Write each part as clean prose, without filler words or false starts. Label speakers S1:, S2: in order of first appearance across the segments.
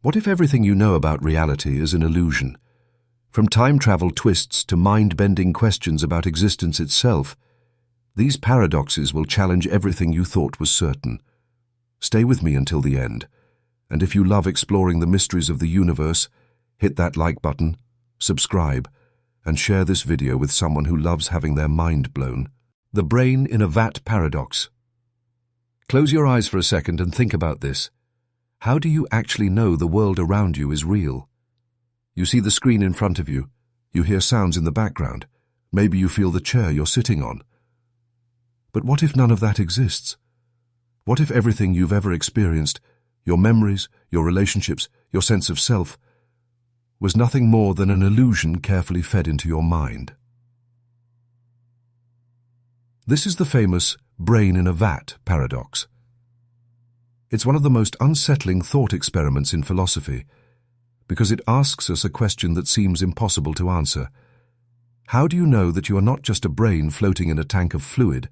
S1: What if everything you know about reality is an illusion? From time travel twists to mind-bending questions about existence itself, these paradoxes will challenge everything you thought was certain. Stay with me until the end, and if you love exploring the mysteries of the universe, hit that like button, subscribe, and share this video with someone who loves having their mind blown. The brain in a vat paradox. Close your eyes for a second and think about this. How do you actually know the world around you is real? You see the screen in front of you, you hear sounds in the background, maybe you feel the chair you're sitting on. But what if none of that exists? What if everything you've ever experienced, your memories, your relationships, your sense of self, was nothing more than an illusion carefully fed into your mind? This is the famous brain in a vat paradox. It's one of the most unsettling thought experiments in philosophy because it asks us a question that seems impossible to answer. How do you know that you are not just a brain floating in a tank of fluid,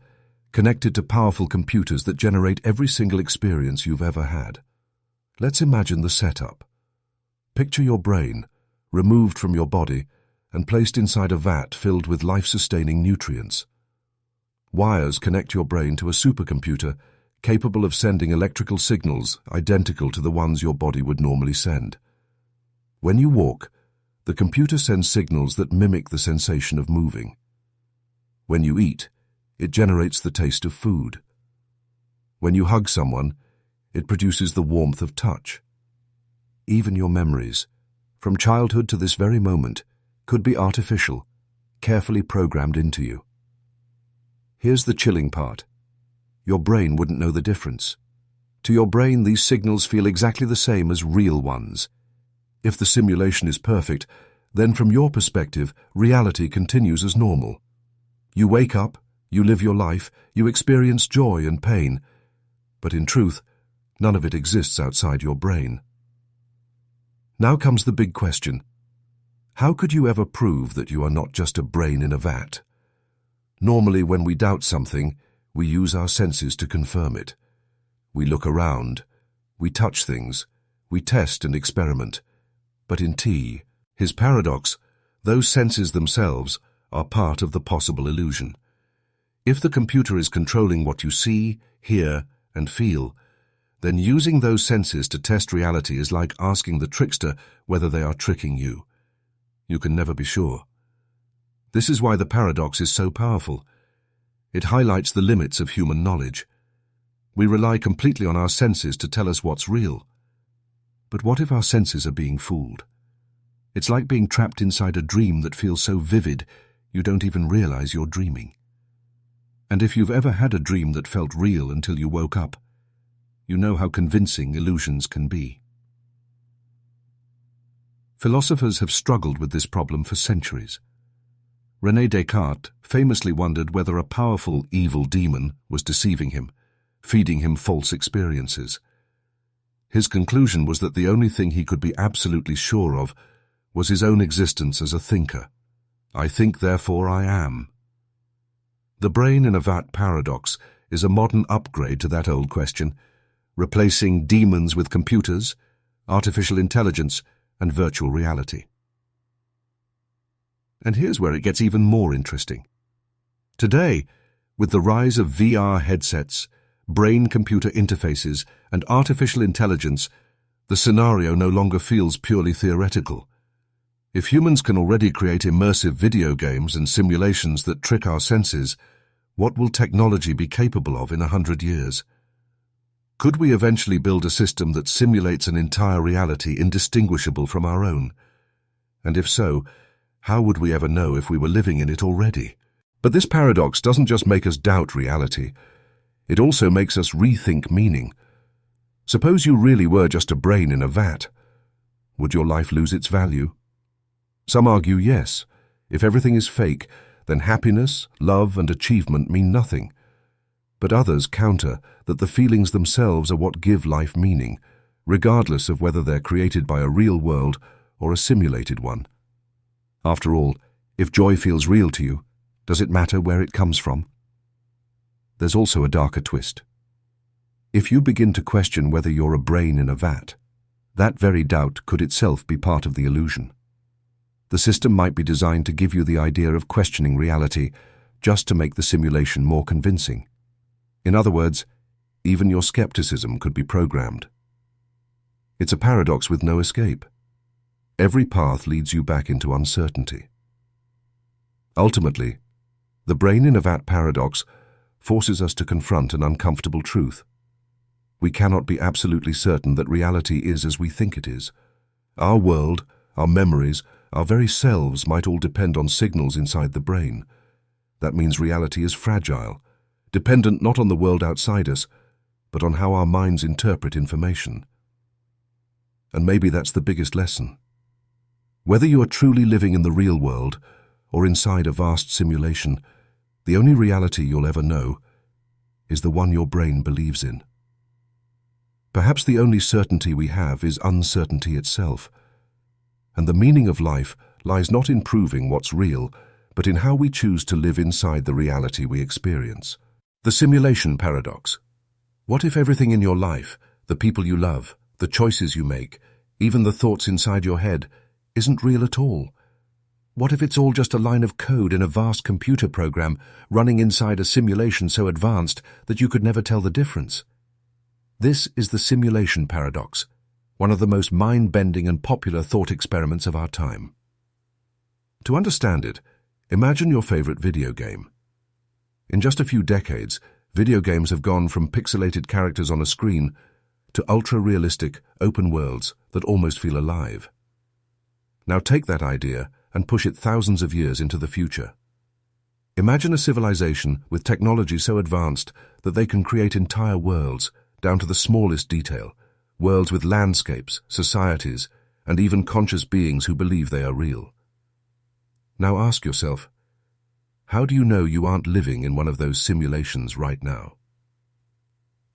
S1: connected to powerful computers that generate every single experience you've ever had? Let's imagine the setup. Picture your brain, removed from your body and placed inside a vat filled with life-sustaining nutrients. Wires connect your brain to a supercomputer capable of sending electrical signals identical to the ones your body would normally send. When you walk, the computer sends signals that mimic the sensation of moving. When you eat, it generates the taste of food. When you hug someone, it produces the warmth of touch. Even your memories, from childhood to this very moment, could be artificial, carefully programmed into you. Here's the chilling part. Your brain wouldn't know the difference. To your brain, these signals feel exactly the same as real ones. If the simulation is perfect, then from your perspective, reality continues as normal. You wake up, you live your life, you experience joy and pain, but in truth, none of it exists outside your brain. Now comes the big question. How could you ever prove that you are not just a brain in a vat? Normally, when we doubt something, we use our senses to confirm it. We look around, we touch things, we test and experiment. But in his paradox, those senses themselves are part of the possible illusion. If the computer is controlling what you see, hear, and feel, then using those senses to test reality is like asking the trickster whether they are tricking you. You can never be sure. This is why the paradox is so powerful. It highlights the limits of human knowledge. We rely completely on our senses to tell us what's real. But what if our senses are being fooled? It's like being trapped inside a dream that feels so vivid you don't even realize you're dreaming. And if you've ever had a dream that felt real until you woke up, you know how convincing illusions can be. Philosophers have struggled with this problem for centuries. René Descartes famously wondered whether a powerful evil demon was deceiving him, feeding him false experiences. His conclusion was that the only thing he could be absolutely sure of was his own existence as a thinker. I think, therefore I am. The brain in a vat paradox is a modern upgrade to that old question, replacing demons with computers, artificial intelligence, and virtual reality. And here's where it gets even more interesting. Today, with the rise of VR headsets, brain-computer interfaces, and artificial intelligence, the scenario no longer feels purely theoretical. If humans can already create immersive video games and simulations that trick our senses, what will technology be capable of in 100 years? Could we eventually build a system that simulates an entire reality indistinguishable from our own? And if so, how would we ever know if we were living in it already? But this paradox doesn't just make us doubt reality. It also makes us rethink meaning. Suppose you really were just a brain in a vat. Would your life lose its value? Some argue yes. If everything is fake, then happiness, love, and achievement mean nothing. But others counter that the feelings themselves are what give life meaning, regardless of whether they're created by a real world or a simulated one. After all, if joy feels real to you, does it matter where it comes from? There's also a darker twist. If you begin to question whether you're a brain in a vat, that very doubt could itself be part of the illusion. The system might be designed to give you the idea of questioning reality just to make the simulation more convincing. In other words, even your skepticism could be programmed. It's a paradox with no escape. Every path leads you back into uncertainty. Ultimately, the brain in a Vat Paradox forces us to confront an uncomfortable truth. We cannot be absolutely certain that reality is as we think it is. Our world, our memories, our very selves might all depend on signals inside the brain. That means reality is fragile, dependent not on the world outside us, but on how our minds interpret information. And maybe that's the biggest lesson. Whether you are truly living in the real world or inside a vast simulation, the only reality you'll ever know is the one your brain believes in. Perhaps the only certainty we have is uncertainty itself, and the meaning of life lies not in proving what's real, but in how we choose to live inside the reality we experience. The Simulation Paradox. What if everything in your life, the people you love, the choices you make, even the thoughts inside your head, isn't real at all? What if it's all just a line of code in a vast computer program running inside a simulation so advanced that you could never tell the difference? This is the Simulation Paradox, one of the most mind-bending and popular thought experiments of our time. To understand it, imagine your favorite video game. In just a few decades, video games have gone from pixelated characters on a screen to ultra-realistic, open worlds that almost feel alive. Now take that idea and push it thousands of years into the future. Imagine a civilization with technology so advanced that they can create entire worlds, down to the smallest detail, worlds with landscapes, societies, and even conscious beings who believe they are real. Now ask yourself, how do you know you aren't living in one of those simulations right now?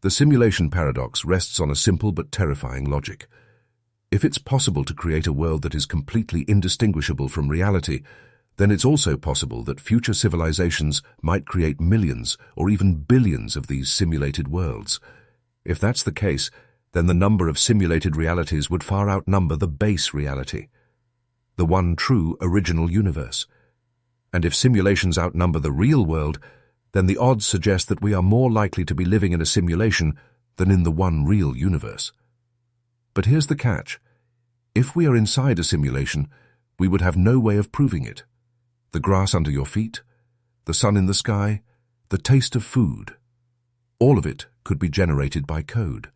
S1: The Simulation Paradox rests on a simple but terrifying logic. If it's possible to create a world that is completely indistinguishable from reality, then it's also possible that future civilizations might create millions or even billions of these simulated worlds. If that's the case, then the number of simulated realities would far outnumber the base reality, the one true original universe. And if simulations outnumber the real world, then the odds suggest that we are more likely to be living in a simulation than in the one real universe. But here's the catch. If we are inside a simulation, we would have no way of proving it. The grass under your feet, the sun in the sky, the taste of food, all of it could be generated by code.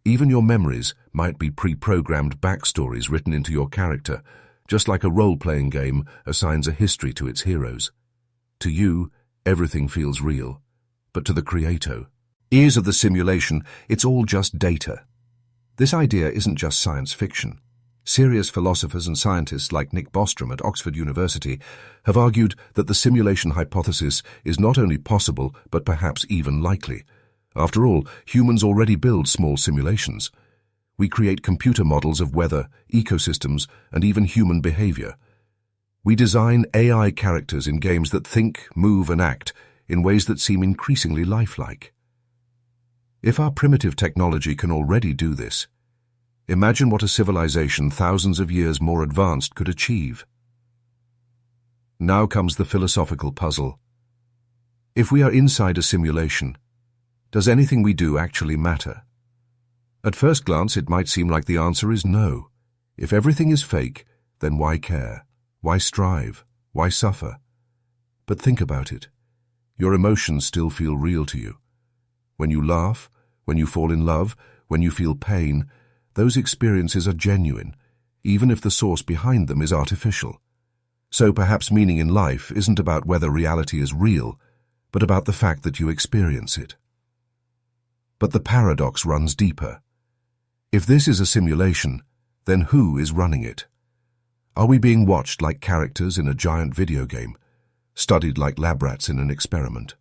S1: Even your memories might be pre-programmed backstories written into your character, just like a role-playing game assigns a history to its heroes. To you, everything feels real, but to the creator, ears of the simulation, it's all just data. This idea isn't just science fiction. Serious philosophers and scientists like Nick Bostrom at Oxford University have argued that the simulation hypothesis is not only possible, but perhaps even likely. After all, humans already build small simulations. We create computer models of weather, ecosystems, and even human behavior. We design AI characters in games that think, move, and act in ways that seem increasingly lifelike. If our primitive technology can already do this, imagine what a civilization thousands of years more advanced could achieve. Now comes the philosophical puzzle. If we are inside a simulation, does anything we do actually matter? At first glance, it might seem like the answer is no. If everything is fake, then why care? Why strive? Why suffer? But think about it. Your emotions still feel real to you. When you laugh, when you fall in love, when you feel pain, those experiences are genuine, even if the source behind them is artificial. So perhaps meaning in life isn't about whether reality is real, but about the fact that you experience it. But the paradox runs deeper. If this is a simulation, then who is running it? Are we being watched like characters in a giant video game, studied like lab rats in an experiment?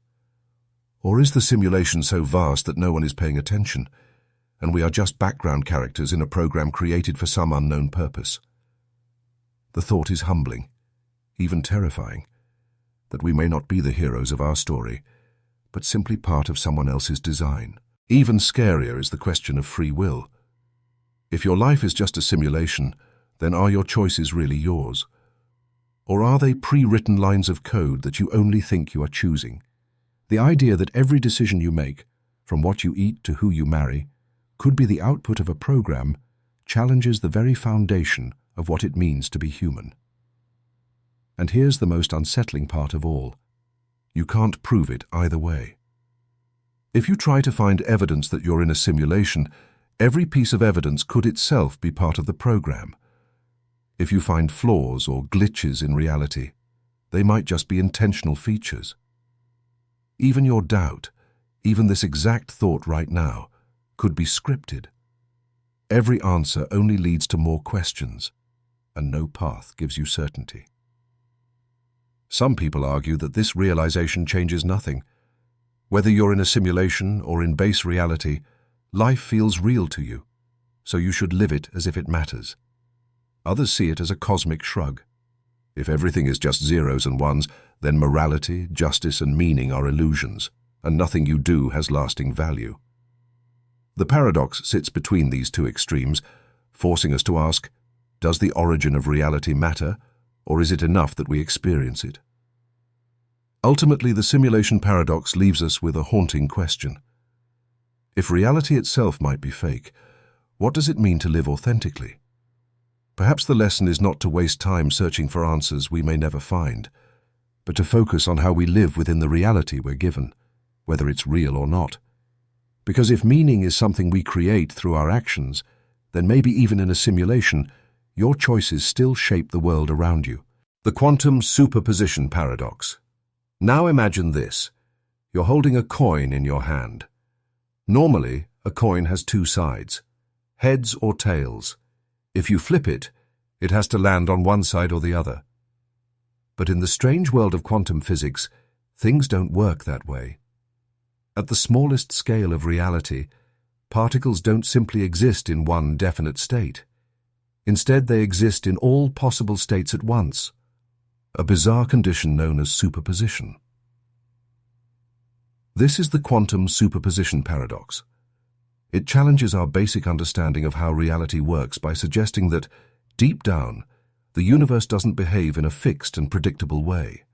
S1: Or is the simulation so vast that no one is paying attention, and we are just background characters in a program created for some unknown purpose? The thought is humbling, even terrifying, that we may not be the heroes of our story, but simply part of someone else's design. Even scarier is the question of free will. If your life is just a simulation, then are your choices really yours? Or are they pre-written lines of code that you only think you are choosing? The idea that every decision you make, from what you eat to who you marry, could be the output of a program challenges the very foundation of what it means to be human. And here's the most unsettling part of all. You can't prove it either way. If you try to find evidence that you're in a simulation, every piece of evidence could itself be part of the program. If you find flaws or glitches in reality, they might just be intentional features. Even your doubt, even this exact thought right now, could be scripted. Every answer only leads to more questions, and no path gives you certainty. Some people argue that this realization changes nothing. Whether you're in a simulation or in base reality, life feels real to you, so you should live it as if it matters. Others see it as a cosmic shrug. If everything is just zeros and ones, then morality, justice, and meaning are illusions, and nothing you do has lasting value. The paradox sits between these two extremes, forcing us to ask, does the origin of reality matter, or is it enough that we experience it? Ultimately, the simulation paradox leaves us with a haunting question. If reality itself might be fake, what does it mean to live authentically? Perhaps the lesson is not to waste time searching for answers we may never find, but to focus on how we live within the reality we're given, whether it's real or not. Because if meaning is something we create through our actions, then maybe even in a simulation, your choices still shape the world around you. The quantum superposition paradox. Now imagine this. You're holding a coin in your hand. Normally, a coin has two sides, heads or tails. If you flip it, it has to land on one side or the other. But in the strange world of quantum physics, things don't work that way. At the smallest scale of reality, particles don't simply exist in one definite state. Instead, they exist in all possible states at once, a bizarre condition known as superposition. This is the quantum superposition paradox. It challenges our basic understanding of how reality works by suggesting that, deep down, the universe doesn't behave in a fixed and predictable way.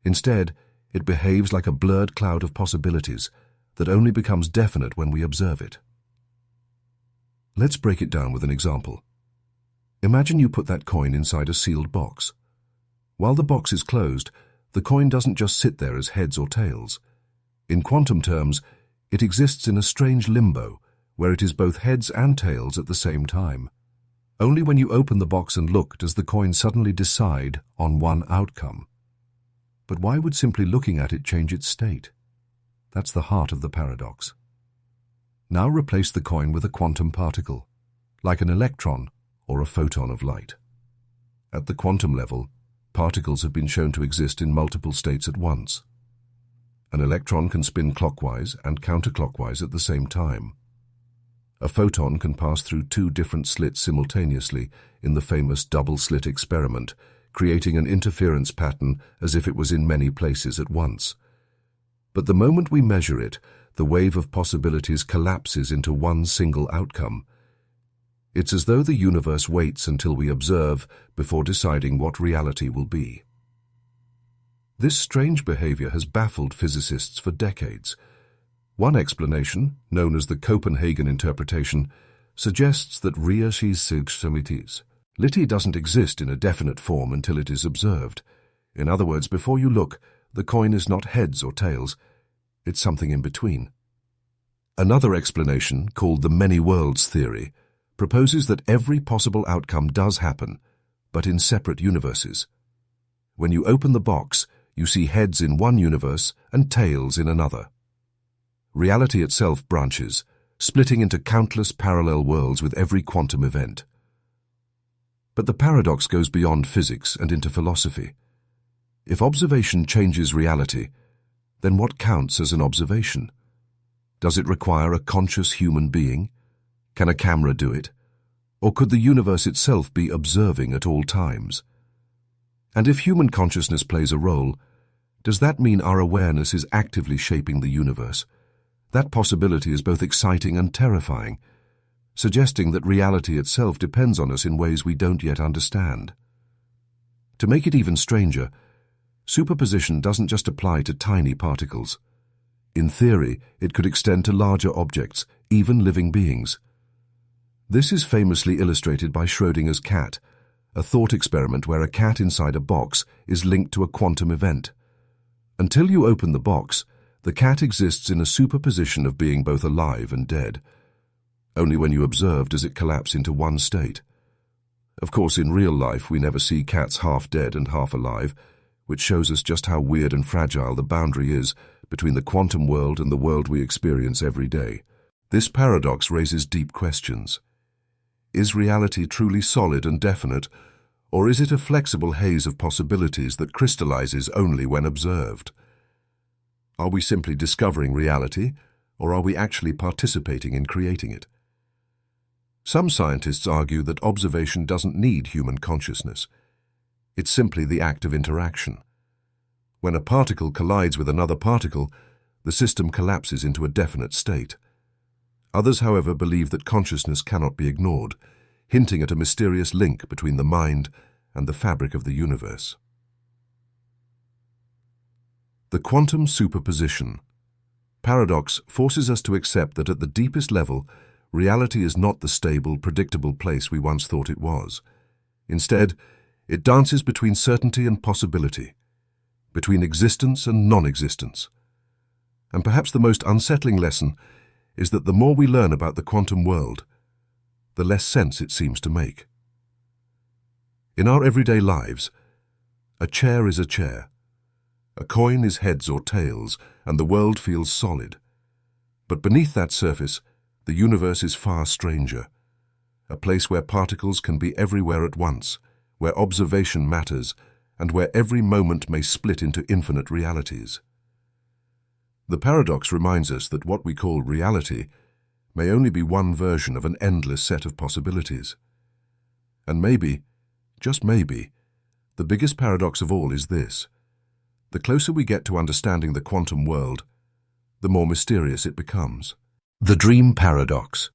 S1: Instead, it behaves like a blurred cloud of possibilities that only becomes definite when we observe it. Let's break it down with an example. Imagine you put that coin inside a sealed box. While the box is closed, the coin doesn't just sit there as heads or tails. In quantum terms, it exists in a strange limbo, where it is both heads and tails at the same time. Only when you open the box and look does the coin suddenly decide on one outcome. But why would simply looking at it change its state? That's the heart of the paradox. Now replace the coin with a quantum particle, like an electron or a photon of light. At the quantum level, particles have been shown to exist in multiple states at once. An electron can spin clockwise and counterclockwise at the same time. A photon can pass through two different slits simultaneously in the famous double-slit experiment, creating an interference pattern as if it was in many places at once. But the moment we measure it, the wave of possibilities collapses into one single outcome. It's as though the universe waits until we observe before deciding what reality will be. This strange behavior has baffled physicists for decades. One explanation, known as the Copenhagen interpretation, suggests that reality doesn't exist in a definite form until it is observed. In other words, before you look, the coin is not heads or tails, it's something in between. Another explanation, called the many worlds theory, proposes that every possible outcome does happen, but in separate universes. When you open the box, you see heads in one universe and tails in another. Reality itself branches, splitting into countless parallel worlds with every quantum event. But the paradox goes beyond physics and into philosophy. If observation changes reality, then what counts as an observation? Does it require a conscious human being? Can a camera do it? Or could the universe itself be observing at all times? And if human consciousness plays a role, does that mean our awareness is actively shaping the universe? That possibility is both exciting and terrifying. suggesting that reality itself depends on us in ways we don't yet understand. To make it even stranger, superposition doesn't just apply to tiny particles. In theory, it could extend to larger objects, even living beings. This is famously illustrated by Schrödinger's cat, a thought experiment where a cat inside a box is linked to a quantum event. Until you open the box, the cat exists in a superposition of being both alive and dead. Only when you observe does it collapse into one state. Of course, in real life, we never see cats half dead and half alive, which shows us just how weird and fragile the boundary is between the quantum world and the world we experience every day. This paradox raises deep questions. Is reality truly solid and definite, or is it a flexible haze of possibilities that crystallizes only when observed? Are we simply discovering reality, or are we actually participating in creating it? Some scientists argue that observation doesn't need human consciousness. It's simply the act of interaction. When a particle collides with another particle, the system collapses into a definite state. Others, however, believe that consciousness cannot be ignored, hinting at a mysterious link between the mind and the fabric of the universe. The quantum superposition paradox forces us to accept that at the deepest level, reality is not the stable, predictable place we once thought it was. Instead, it dances between certainty and possibility, between existence and non-existence. And perhaps the most unsettling lesson is that the more we learn about the quantum world, the less sense it seems to make. In our everyday lives, a chair is a chair. A coin is heads or tails, and the world feels solid. But beneath that surface, the universe is far stranger. A place where particles can be everywhere at once, where observation matters, and where every moment may split into infinite realities. The paradox reminds us that what we call reality may only be one version of an endless set of possibilities. And maybe, just maybe, the biggest paradox of all is this: the closer we get to understanding the quantum world, the more mysterious it becomes. The dream paradox.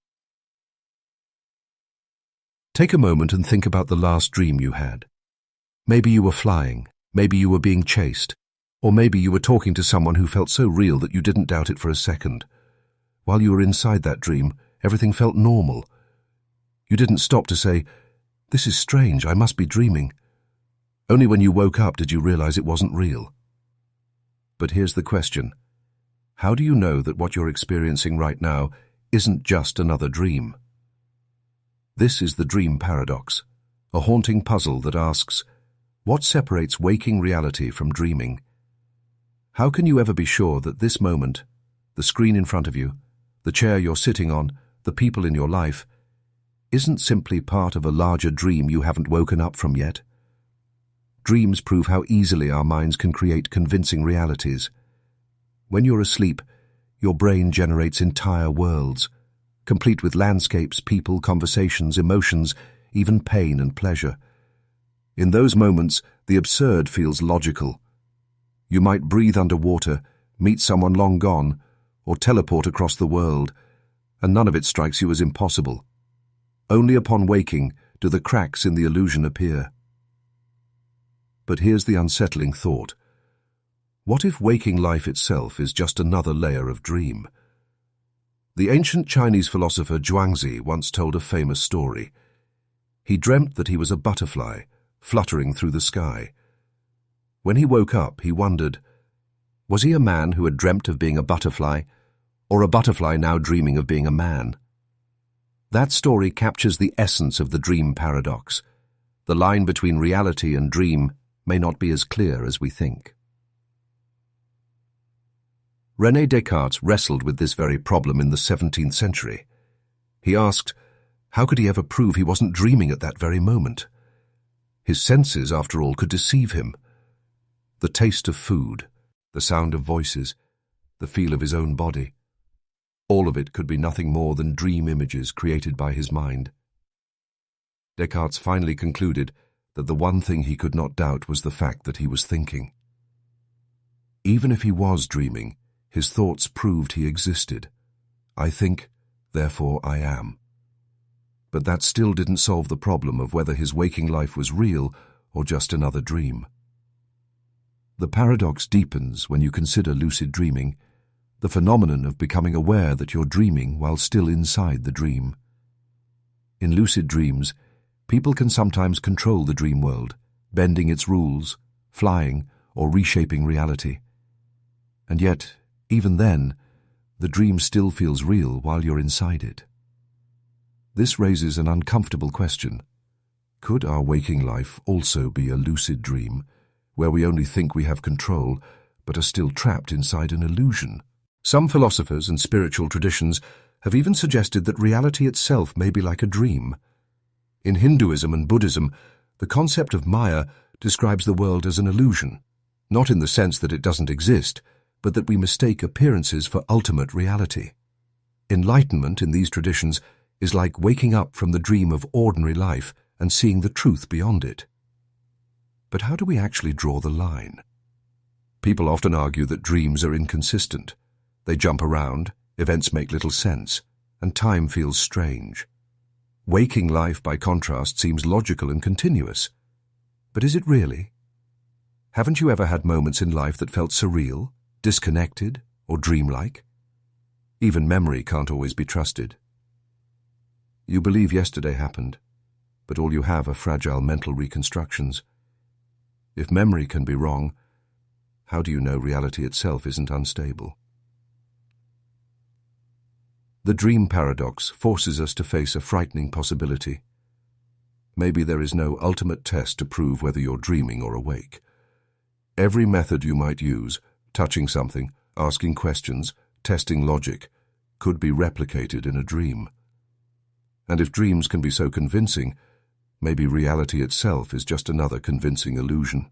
S1: Take a moment and think about the last dream you had. Maybe you were flying, maybe you were being chased, or maybe you were talking to someone who felt so real that you didn't doubt it for a second. While you were inside that dream, everything felt normal. You didn't stop to say, "This is strange, I must be dreaming." Only when you woke up did you realize it wasn't real. But here's the question. How do you know that what you're experiencing right now isn't just another dream? This is the dream paradox, a haunting puzzle that asks, what separates waking reality from dreaming? How can you ever be sure that this moment, the screen in front of you, the chair you're sitting on, the people in your life, isn't simply part of a larger dream you haven't woken up from yet? Dreams prove how easily our minds can create convincing realities. When you're asleep, your brain generates entire worlds, complete with landscapes, people, conversations, emotions, even pain and pleasure. In those moments, the absurd feels logical. You might breathe underwater, meet someone long gone, or teleport across the world, and none of it strikes you as impossible. Only upon waking do the cracks in the illusion appear. But here's the unsettling thought. What if waking life itself is just another layer of dream? The ancient Chinese philosopher Zhuangzi once told a famous story. He dreamt that he was a butterfly, fluttering through the sky. When he woke up, he wondered, was he a man who had dreamt of being a butterfly, or a butterfly now dreaming of being a man? That story captures the essence of the dream paradox. The line between reality and dream may not be as clear as we think. René Descartes wrestled with this very problem in the 17th century. He asked, how could he ever prove he wasn't dreaming at that very moment? His senses, after all, could deceive him. The taste of food, the sound of voices, the feel of his own body, all of it could be nothing more than dream images created by his mind. Descartes finally concluded that the one thing he could not doubt was the fact that he was thinking. Even if he was dreaming, his thoughts proved he existed. I think, therefore I am. but that still didn't solve the problem of whether his waking life was real or just another dream. The paradox deepens when you consider lucid dreaming, the phenomenon of becoming aware that you're dreaming while still inside the dream. In lucid dreams, people can sometimes control the dream world, bending its rules, flying, or reshaping reality. And yet, even then, the dream still feels real while you're inside it. This raises an uncomfortable question. Could our waking life also be a lucid dream, where we only think we have control, but are still trapped inside an illusion? Some philosophers and spiritual traditions have even suggested that reality itself may be like a dream. In Hinduism and Buddhism, the concept of Maya describes the world as an illusion, not in the sense that it doesn't exist, but that we mistake appearances for ultimate reality. Enlightenment in these traditions is like waking up from the dream of ordinary life and seeing the truth beyond it. But how do we actually draw the line? People often argue that dreams are inconsistent. They jump around, events make little sense, and time feels strange. Waking life, by contrast, seems logical and continuous. But is it really? Haven't you ever had moments in life that felt surreal, disconnected, or dreamlike? Even memory can't always be trusted. You believe yesterday happened, but all you have are fragile mental reconstructions. If memory can be wrong, how do you know reality itself isn't unstable? The dream paradox forces us to face a frightening possibility. Maybe there is no ultimate test to prove whether you're dreaming or awake. Every method you might use, touching something, asking questions, testing logic, could be replicated in a dream. And if dreams can be so convincing, maybe reality itself is just another convincing illusion.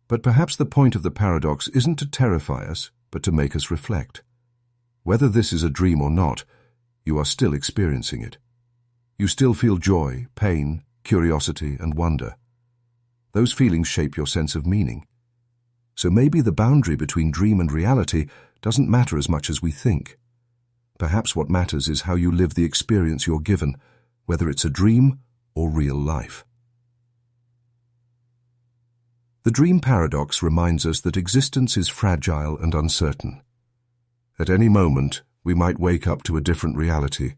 S1: But perhaps the point of the paradox isn't to terrify us, but to make us reflect. Whether this is a dream or not, you are still experiencing it. You still feel joy, pain, curiosity, and wonder. Those feelings shape your sense of meaning. So maybe the boundary between dream and reality doesn't matter as much as we think. Perhaps what matters is how you live the experience you're given, whether it's a dream or real life. The dream paradox reminds us that existence is fragile and uncertain. At any moment, we might wake up to a different reality,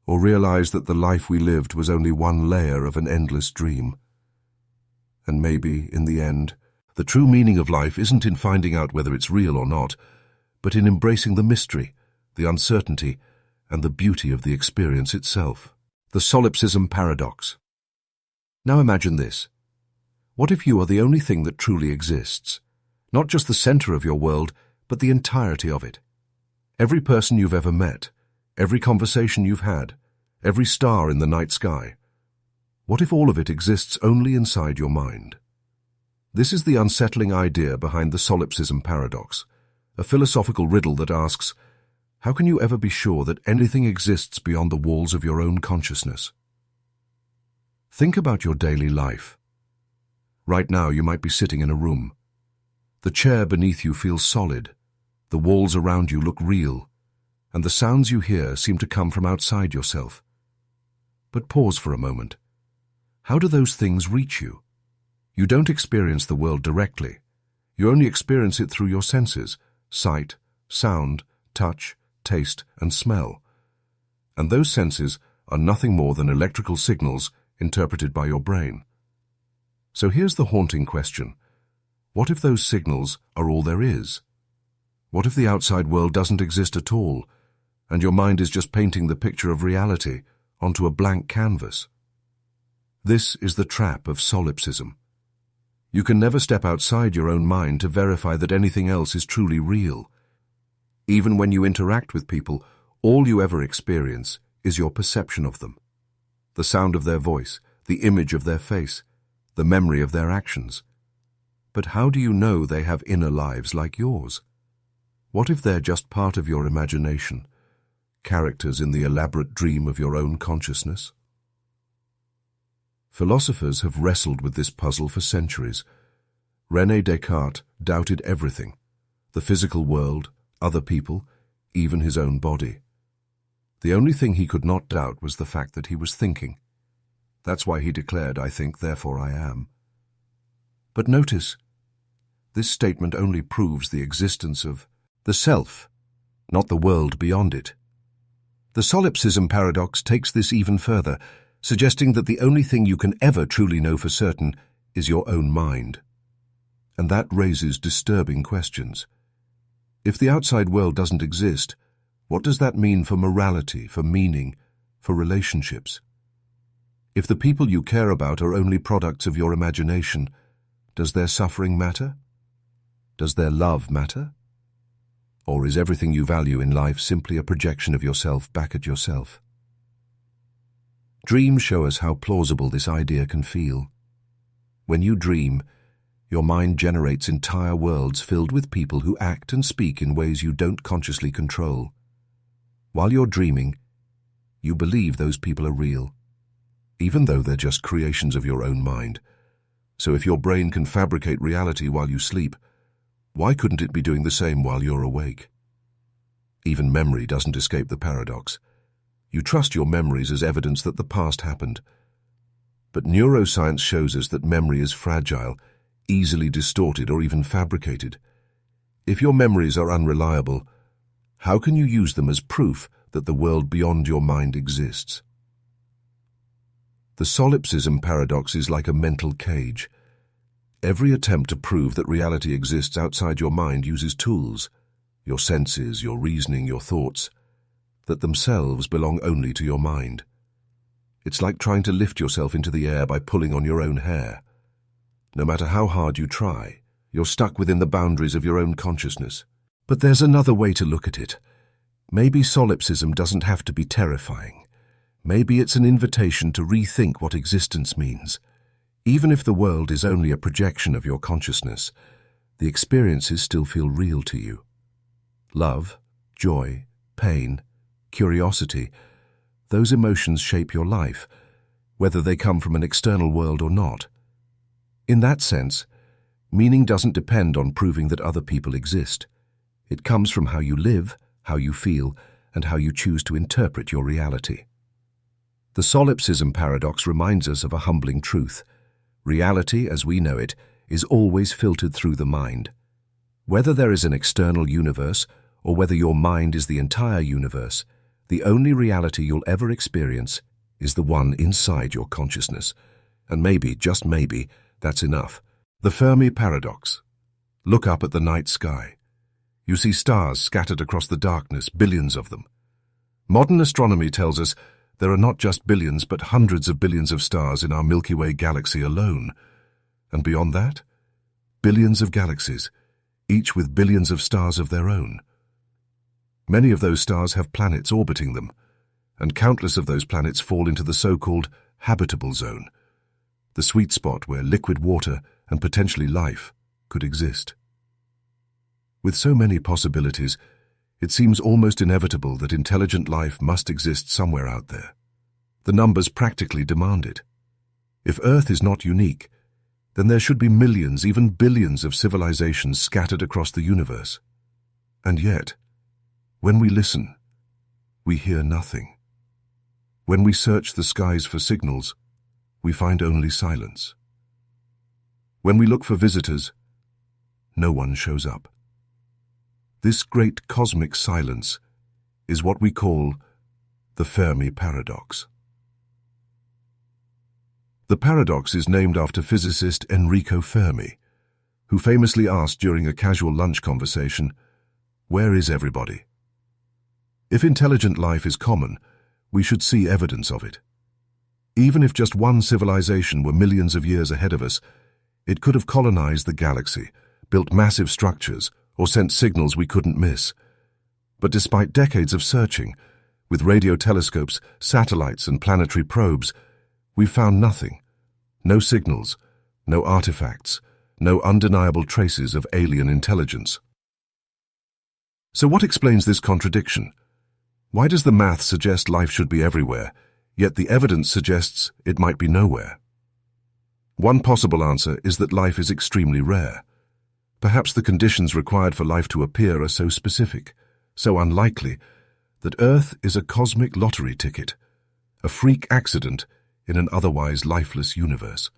S1: or realize that the life we lived was only one layer of an endless dream. And maybe, in the end, the true meaning of life isn't in finding out whether it's real or not, but in embracing the mystery, the uncertainty, and the beauty of the experience itself. The Solipsism Paradox. Now imagine this. What if you are the only thing that truly exists? Not just the center of your world, but the entirety of it. Every person you've ever met, every conversation you've had, every star in the night sky. What if all of it exists only inside your mind? This is the unsettling idea behind the Solipsism Paradox, a philosophical riddle that asks, how can you ever be sure that anything exists beyond the walls of your own consciousness? Think about your daily life. Right now you might be sitting in a room. The chair beneath you feels solid. The walls around you look real, and the sounds you hear seem to come from outside yourself. But pause for a moment. How do those things reach you? You don't experience the world directly. You only experience it through your senses: sight, sound, touch, taste, and smell. And those senses are nothing more than electrical signals interpreted by your brain. So here's the haunting question. What if those signals are all there is? What if the outside world doesn't exist at all, and your mind is just painting the picture of reality onto a blank canvas? This is the trap of solipsism. You can never step outside your own mind to verify that anything else is truly real. Even when you interact with people, all you ever experience is your perception of them. The sound of their voice, the image of their face, the memory of their actions. But how do you know they have inner lives like yours? What if they're just part of your imagination, characters in the elaborate dream of your own consciousness? Philosophers have wrestled with this puzzle for centuries. René Descartes doubted everything: the physical world, other people, even his own body. The only thing he could not doubt was the fact that he was thinking. That's why he declared, "I think, therefore I am." But notice, this statement only proves the existence of the self, not the world beyond it. The Solipsism Paradox takes this even further, suggesting that the only thing you can ever truly know for certain is your own mind. And that raises disturbing questions. If the outside world doesn't exist, what does that mean for morality, for meaning, for relationships? If the people you care about are only products of your imagination, does their suffering matter? Does their love matter? Or is everything you value in life simply a projection of yourself back at yourself? Dreams show us how plausible this idea can feel. When you dream, your mind generates entire worlds filled with people who act and speak in ways you don't consciously control. While you're dreaming, you believe those people are real, even though they're just creations of your own mind. So if your brain can fabricate reality while you sleep, why couldn't it be doing the same while you're awake? Even memory doesn't escape the paradox. You trust your memories as evidence that the past happened. But neuroscience shows us that memory is fragile, easily distorted or even fabricated. If your memories are unreliable, how can you use them as proof that the world beyond your mind exists? The Solipsism Paradox is like a mental cage. Every attempt to prove that reality exists outside your mind uses tools, your senses, your reasoning, your thoughts, that themselves belong only to your mind. It's like trying to lift yourself into the air by pulling on your own hair. No matter how hard you try, you're stuck within the boundaries of your own consciousness. But there's another way to look at it. Maybe solipsism doesn't have to be terrifying. Maybe it's an invitation to rethink what existence means. Even if the world is only a projection of your consciousness, the experiences still feel real to you. Love, joy, pain, curiosity, those emotions shape your life, whether they come from an external world or not. In that sense, meaning doesn't depend on proving that other people exist. It comes from how you live, how you feel, and how you choose to interpret your reality. The Solipsism Paradox reminds us of a humbling truth. Reality, as we know it, is always filtered through the mind. Whether there is an external universe, or whether your mind is the entire universe, the only reality you'll ever experience is the one inside your consciousness. And maybe, just maybe, that's enough. The Fermi Paradox. Look up at the night sky. You see stars scattered across the darkness, billions of them. Modern astronomy tells us there are not just billions but hundreds of billions of stars in our Milky Way galaxy alone. And beyond that, billions of galaxies, each with billions of stars of their own. Many of those stars have planets orbiting them, and countless of those planets fall into the so-called habitable zone, the sweet spot where liquid water and potentially life could exist. With so many possibilities, it seems almost inevitable that intelligent life must exist somewhere out there. The numbers practically demand it. If Earth is not unique, then there should be millions, even billions of civilizations scattered across the universe. And yet, when we listen, we hear nothing. When we search the skies for signals, we find only silence. When we look for visitors, no one shows up. This great cosmic silence is what we call the Fermi Paradox. The paradox is named after physicist Enrico Fermi, who famously asked during a casual lunch conversation, "Where is everybody?" If intelligent life is common, we should see evidence of it. Even if just one civilization were millions of years ahead of us, it could have colonized the galaxy, built massive structures, or sent signals we couldn't miss. But despite decades of searching, with radio telescopes, satellites, and planetary probes, we've found nothing. No signals, no artifacts, no undeniable traces of alien intelligence. So what explains this contradiction? Why does the math suggest life should be everywhere, yet the evidence suggests it might be nowhere? One possible answer is that life is extremely rare. Perhaps the conditions required for life to appear are so specific, so unlikely, that Earth is a cosmic lottery ticket, a freak accident in an otherwise lifeless universe.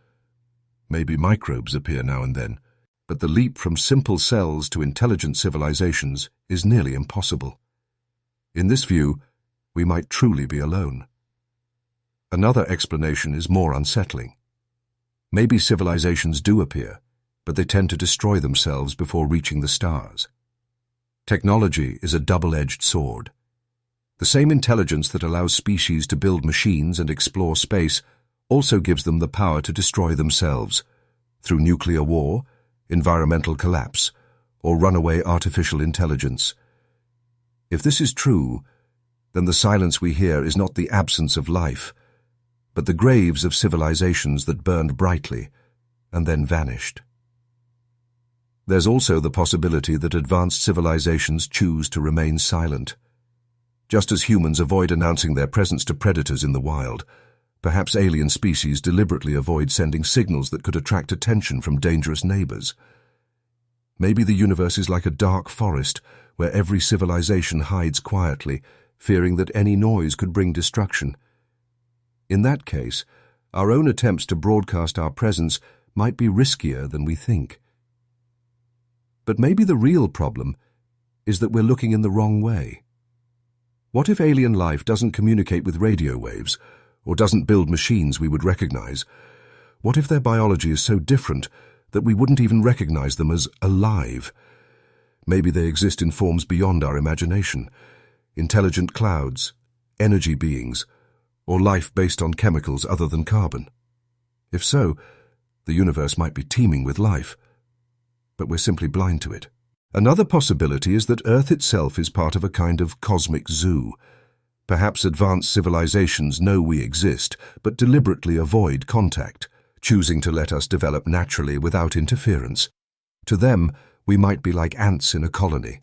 S1: Maybe microbes appear now and then, but the leap from simple cells to intelligent civilizations is nearly impossible. In this view, we might truly be alone. Another explanation is more unsettling. Maybe civilizations do appear, but they tend to destroy themselves before reaching the stars. Technology is a double-edged sword. The same intelligence that allows species to build machines and explore space also gives them the power to destroy themselves through nuclear war, environmental collapse, or runaway artificial intelligence. If this is true, then the silence we hear is not the absence of life, but the graves of civilizations that burned brightly and then vanished. There's also the possibility that advanced civilizations choose to remain silent. Just as humans avoid announcing their presence to predators in the wild, perhaps alien species deliberately avoid sending signals that could attract attention from dangerous neighbors. Maybe the universe is like a dark forest where every civilization hides quietly, fearing that any noise could bring destruction. In that case, our own attempts to broadcast our presence might be riskier than we think. But maybe the real problem is that we're looking in the wrong way. What if alien life doesn't communicate with radio waves, or doesn't build machines we would recognize? What if their biology is so different that we wouldn't even recognize them as alive? Maybe they exist in forms beyond our imagination, intelligent clouds, energy beings, or life based on chemicals other than carbon. If so, the universe might be teeming with life, but we're simply blind to it. Another possibility is that Earth itself is part of a kind of cosmic zoo. Perhaps advanced civilizations know we exist, but deliberately avoid contact, choosing to let us develop naturally without interference. To them, we might be like ants in a colony,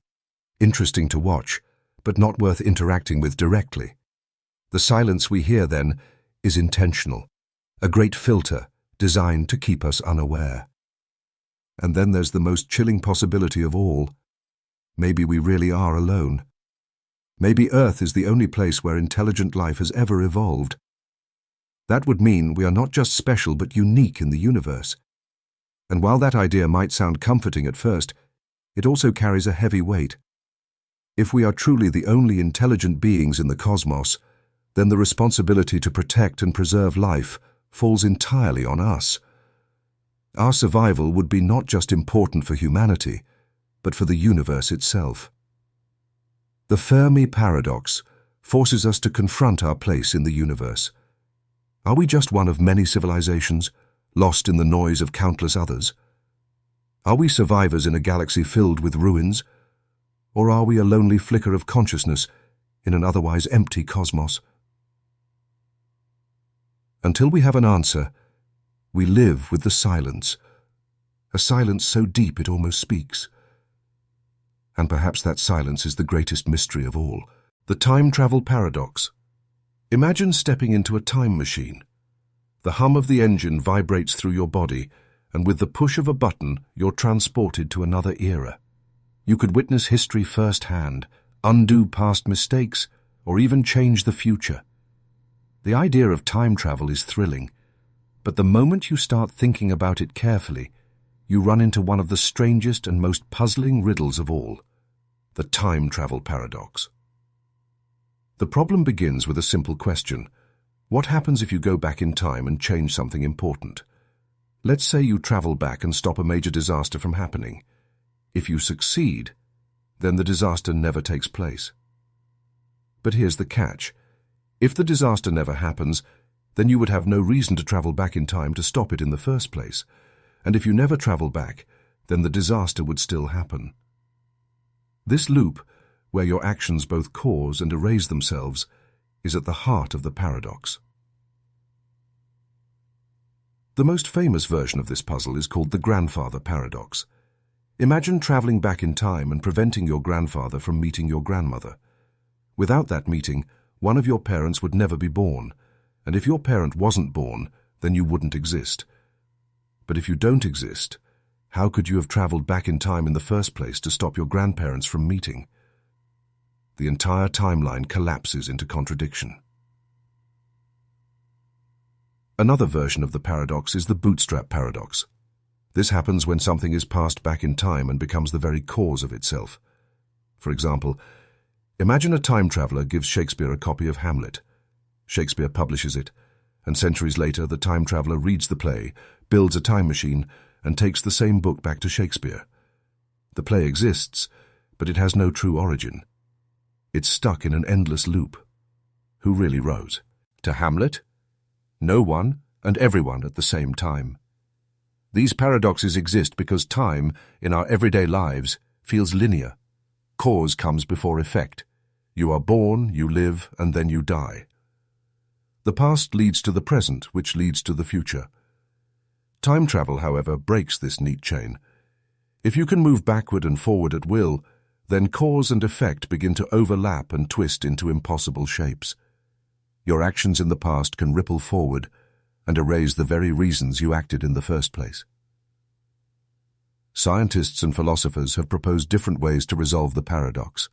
S1: interesting to watch, but not worth interacting with directly. The silence we hear, then, is intentional, a great filter designed to keep us unaware. And then there's the most chilling possibility of all. Maybe we really are alone. Maybe Earth is the only place where intelligent life has ever evolved. That would mean we are not just special but unique in the universe. And while that idea might sound comforting at first, it also carries a heavy weight. If we are truly the only intelligent beings in the cosmos, then the responsibility to protect and preserve life falls entirely on us. Our survival would be not just important for humanity, but for the universe itself. The Fermi Paradox forces us to confront our place in the universe. Are we just one of many civilizations, lost in the noise of countless others? Are we survivors in a galaxy filled with ruins? Or are we a lonely flicker of consciousness in an otherwise empty cosmos? Until we have an answer, we live with the silence, a silence so deep it almost speaks. And perhaps that silence is the greatest mystery of all, the time travel paradox. Imagine stepping into a time machine. The hum of the engine vibrates through your body, and with the push of a button, you're transported to another era. You could witness history firsthand, undo past mistakes, or even change the future. The idea of time travel is thrilling, but the moment you start thinking about it carefully, you run into one of the strangest and most puzzling riddles of all, the time travel paradox. The problem begins with a simple question. What happens if you go back in time and change something important? Let's say you travel back and stop a major disaster from happening. If you succeed, then the disaster never takes place. But here's the catch. If the disaster never happens, then you would have no reason to travel back in time to stop it in the first place. And if you never travel back, then the disaster would still happen. This loop, where your actions both cause and erase themselves, is at the heart of the paradox. The most famous version of this puzzle is called the grandfather paradox. Imagine traveling back in time and preventing your grandfather from meeting your grandmother. Without that meeting, one of your parents would never be born, and if your parent wasn't born, then you wouldn't exist. But if you don't exist, how could you have traveled back in time in the first place to stop your grandparents from meeting? the entire timeline collapses into contradiction. Another version of the paradox is the Bootstrap Paradox. This happens when something is passed back in time and becomes the very cause of itself. For example, imagine a time traveler gives Shakespeare a copy of Hamlet. Shakespeare publishes it, and centuries later the time traveler reads the play, builds a time machine, and takes the same book back to Shakespeare. The play exists, but it has no true origin. It's stuck in an endless loop. Who really wrote? To Hamlet? No one and everyone at the same time. These paradoxes exist because time, in our everyday lives, feels linear. Cause comes before effect. You are born, you live, and then you die. The past leads to the present, which leads to the future. Time travel, however, breaks this neat chain. If you can move backward and forward at will, then cause and effect begin to overlap and twist into impossible shapes. Your actions in the past can ripple forward and erase the very reasons you acted in the first place. Scientists and philosophers have proposed different ways to resolve the paradox.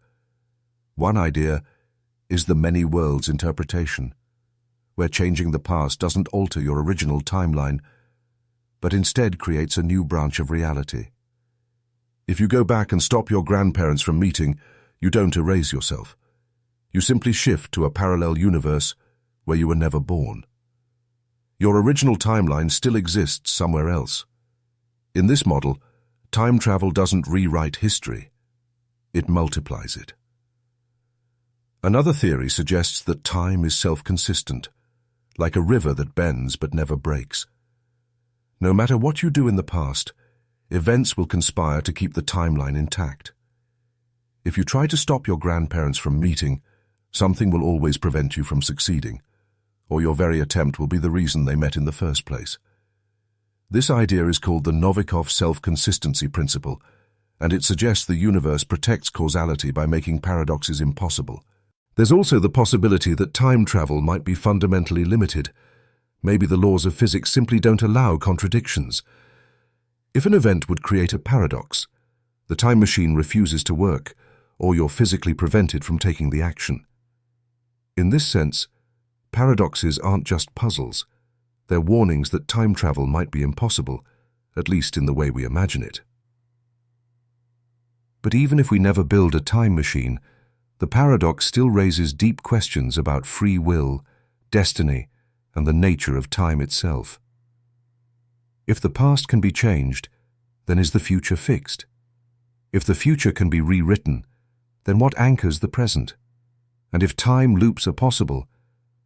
S1: One idea is the many worlds interpretation, where changing the past doesn't alter your original timeline, but instead creates a new branch of reality. If you go back and stop your grandparents from meeting, you don't erase yourself. You simply shift to a parallel universe where you were never born. Your original timeline still exists somewhere else. In this model, time travel doesn't rewrite history. It multiplies it. Another theory suggests that time is self-consistent, like a river that bends but never breaks. No matter what you do in the past, events will conspire to keep the timeline intact. If you try to stop your grandparents from meeting, something will always prevent you from succeeding, or your very attempt will be the reason they met in the first place. This idea is called the Novikov self-consistency principle, and it suggests the universe protects causality by making paradoxes impossible. There's also the possibility that time travel might be fundamentally limited. Maybe the laws of physics simply don't allow contradictions. If an event would create a paradox, the time machine refuses to work, or you're physically prevented from taking the action. In this sense, paradoxes aren't just puzzles. They're warnings that time travel might be impossible, at least in the way we imagine it. But even if we never build a time machine, the paradox still raises deep questions about free will, destiny, and the nature of time itself. If the past can be changed, then is the future fixed? If the future can be rewritten, then what anchors the present? And if time loops are possible,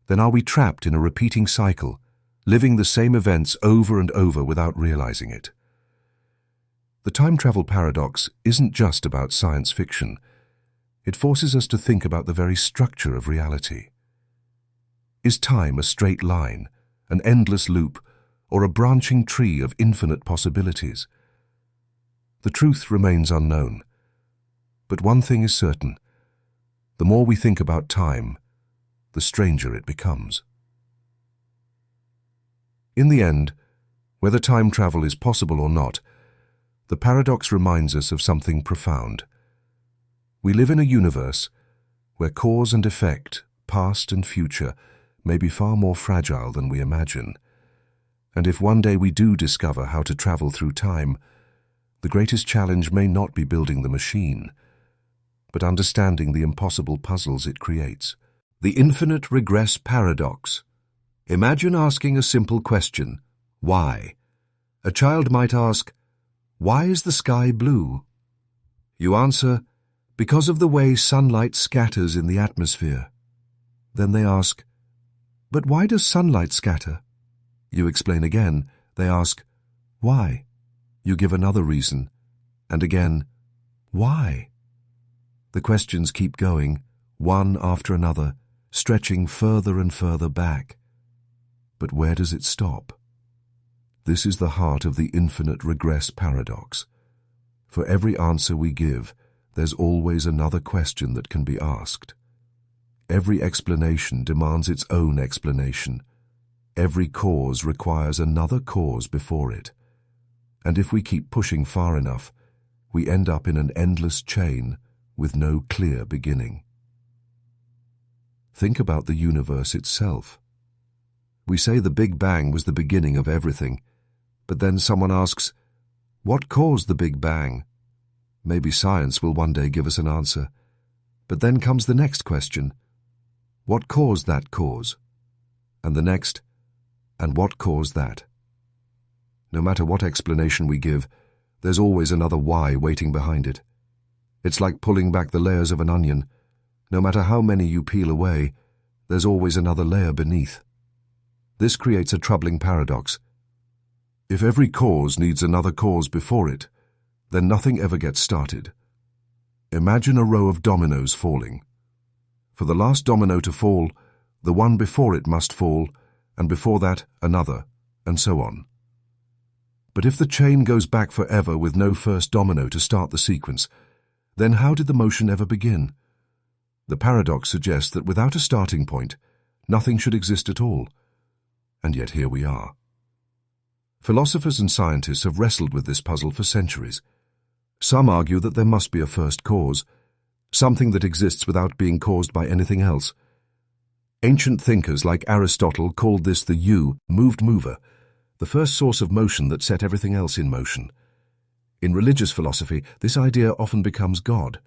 S1: then are we trapped in a repeating cycle, living the same events over and over without realizing it? The time travel paradox isn't just about science fiction. It forces us to think about the very structure of reality. Is time a straight line, an endless loop, or a branching tree of infinite possibilities? The truth remains unknown. But one thing is certain: the more we think about time, the stranger it becomes. In the end, whether time travel is possible or not, the paradox reminds us of something profound. We live in a universe where cause and effect, past and future, may be far more fragile than we imagine. And if one day we do discover how to travel through time, the greatest challenge may not be building the machine, but understanding the impossible puzzles it creates. The infinite regress paradox. Imagine asking a simple question: why? A child might ask, "Why is the sky blue?" You answer, "Because of the way sunlight scatters in the atmosphere." Then they ask, "But why does sunlight scatter?" You explain again. They ask, "Why?" You give another reason, and again, "Why?" The questions keep going, one after another, stretching further and further back. But where does it stop? This is the heart of the infinite regress paradox. For every answer we give, there's always another question that can be asked. Every explanation demands its own explanation. Every cause requires another cause before it. And if we keep pushing far enough, we end up in an endless chain with no clear beginning. Think about the universe itself. We say the Big Bang was the beginning of everything, but then someone asks, what caused the Big Bang? Maybe science will one day give us an answer. But then comes the next question. What caused that cause? And the next, and what caused that? No matter what explanation we give, there's always another why waiting behind it. It's like pulling back the layers of an onion. No matter how many you peel away, there's always another layer beneath. This creates a troubling paradox. If every cause needs another cause before it, then nothing ever gets started. Imagine a row of dominoes falling. For the last domino to fall, the one before it must fall, and before that another, and so on. But if the chain goes back forever with no first domino to start the sequence, then how did the motion ever begin? The paradox suggests that without a starting point, nothing should exist at all. And yet here we are. Philosophers and scientists have wrestled with this puzzle for centuries. Some argue that there must be a first cause, something that exists without being caused by anything else. Ancient thinkers like Aristotle called this the moved mover, the first source of motion that set everything else in motion. In religious philosophy, this idea often becomes God,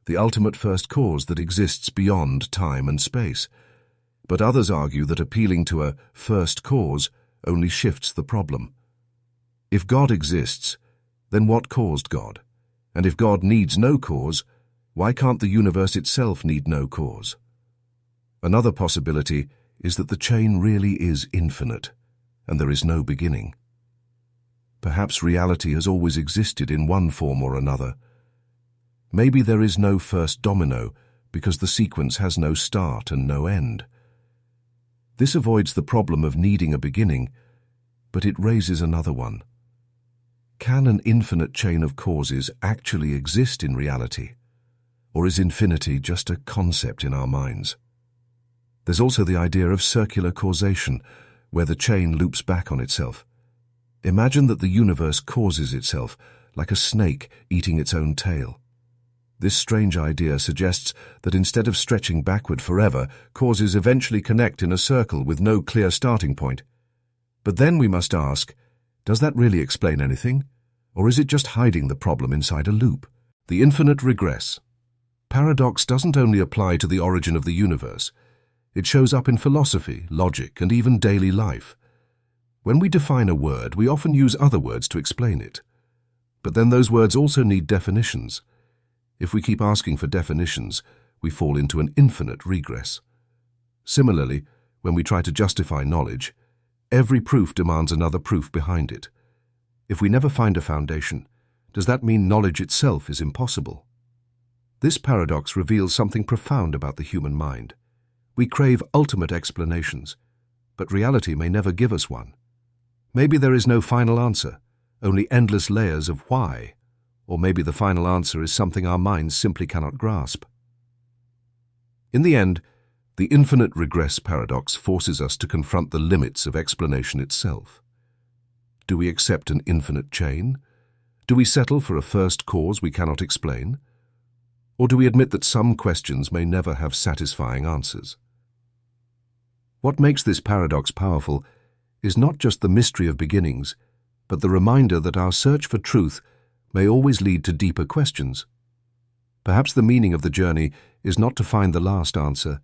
S1: the ultimate first cause that exists beyond time and space. But others argue that appealing to a first cause only shifts the problem. If God exists, then what caused God? And if God needs no cause, why can't the universe itself need no cause? Another possibility is that the chain really is infinite, and there is no beginning. Perhaps reality has always existed in one form or another. Maybe there is no first domino because the sequence has no start and no end. This avoids the problem of needing a beginning, but it raises another one. Can an infinite chain of causes actually exist in reality? Or is infinity just a concept in our minds? There's also the idea of circular causation, where the chain loops back on itself. Imagine that the universe causes itself, like a snake eating its own tail. This strange idea suggests that instead of stretching backward forever, causes eventually connect in a circle with no clear starting point. But then we must ask, does that really explain anything? Or is it just hiding the problem inside a loop? The infinite regress. Paradox doesn't only apply to the origin of the universe. It shows up in philosophy, logic, and even daily life. When we define a word, we often use other words to explain it. But then those words also need definitions. If we keep asking for definitions, we fall into an infinite regress. Similarly, when we try to justify knowledge, every proof demands another proof behind it. If we never find a foundation, does that mean knowledge itself is impossible? This paradox reveals something profound about the human mind. We crave ultimate explanations, but reality may never give us one. Maybe there is no final answer, only endless layers of why. Or maybe the final answer is something our minds simply cannot grasp. In the end, the infinite regress paradox forces us to confront the limits of explanation itself. Do we accept an infinite chain? Do we settle for a first cause we cannot explain? Or do we admit that some questions may never have satisfying answers? What makes this paradox powerful is not just the mystery of beginnings, but the reminder that our search for truth may always lead to deeper questions. Perhaps the meaning of the journey is not to find the last answer,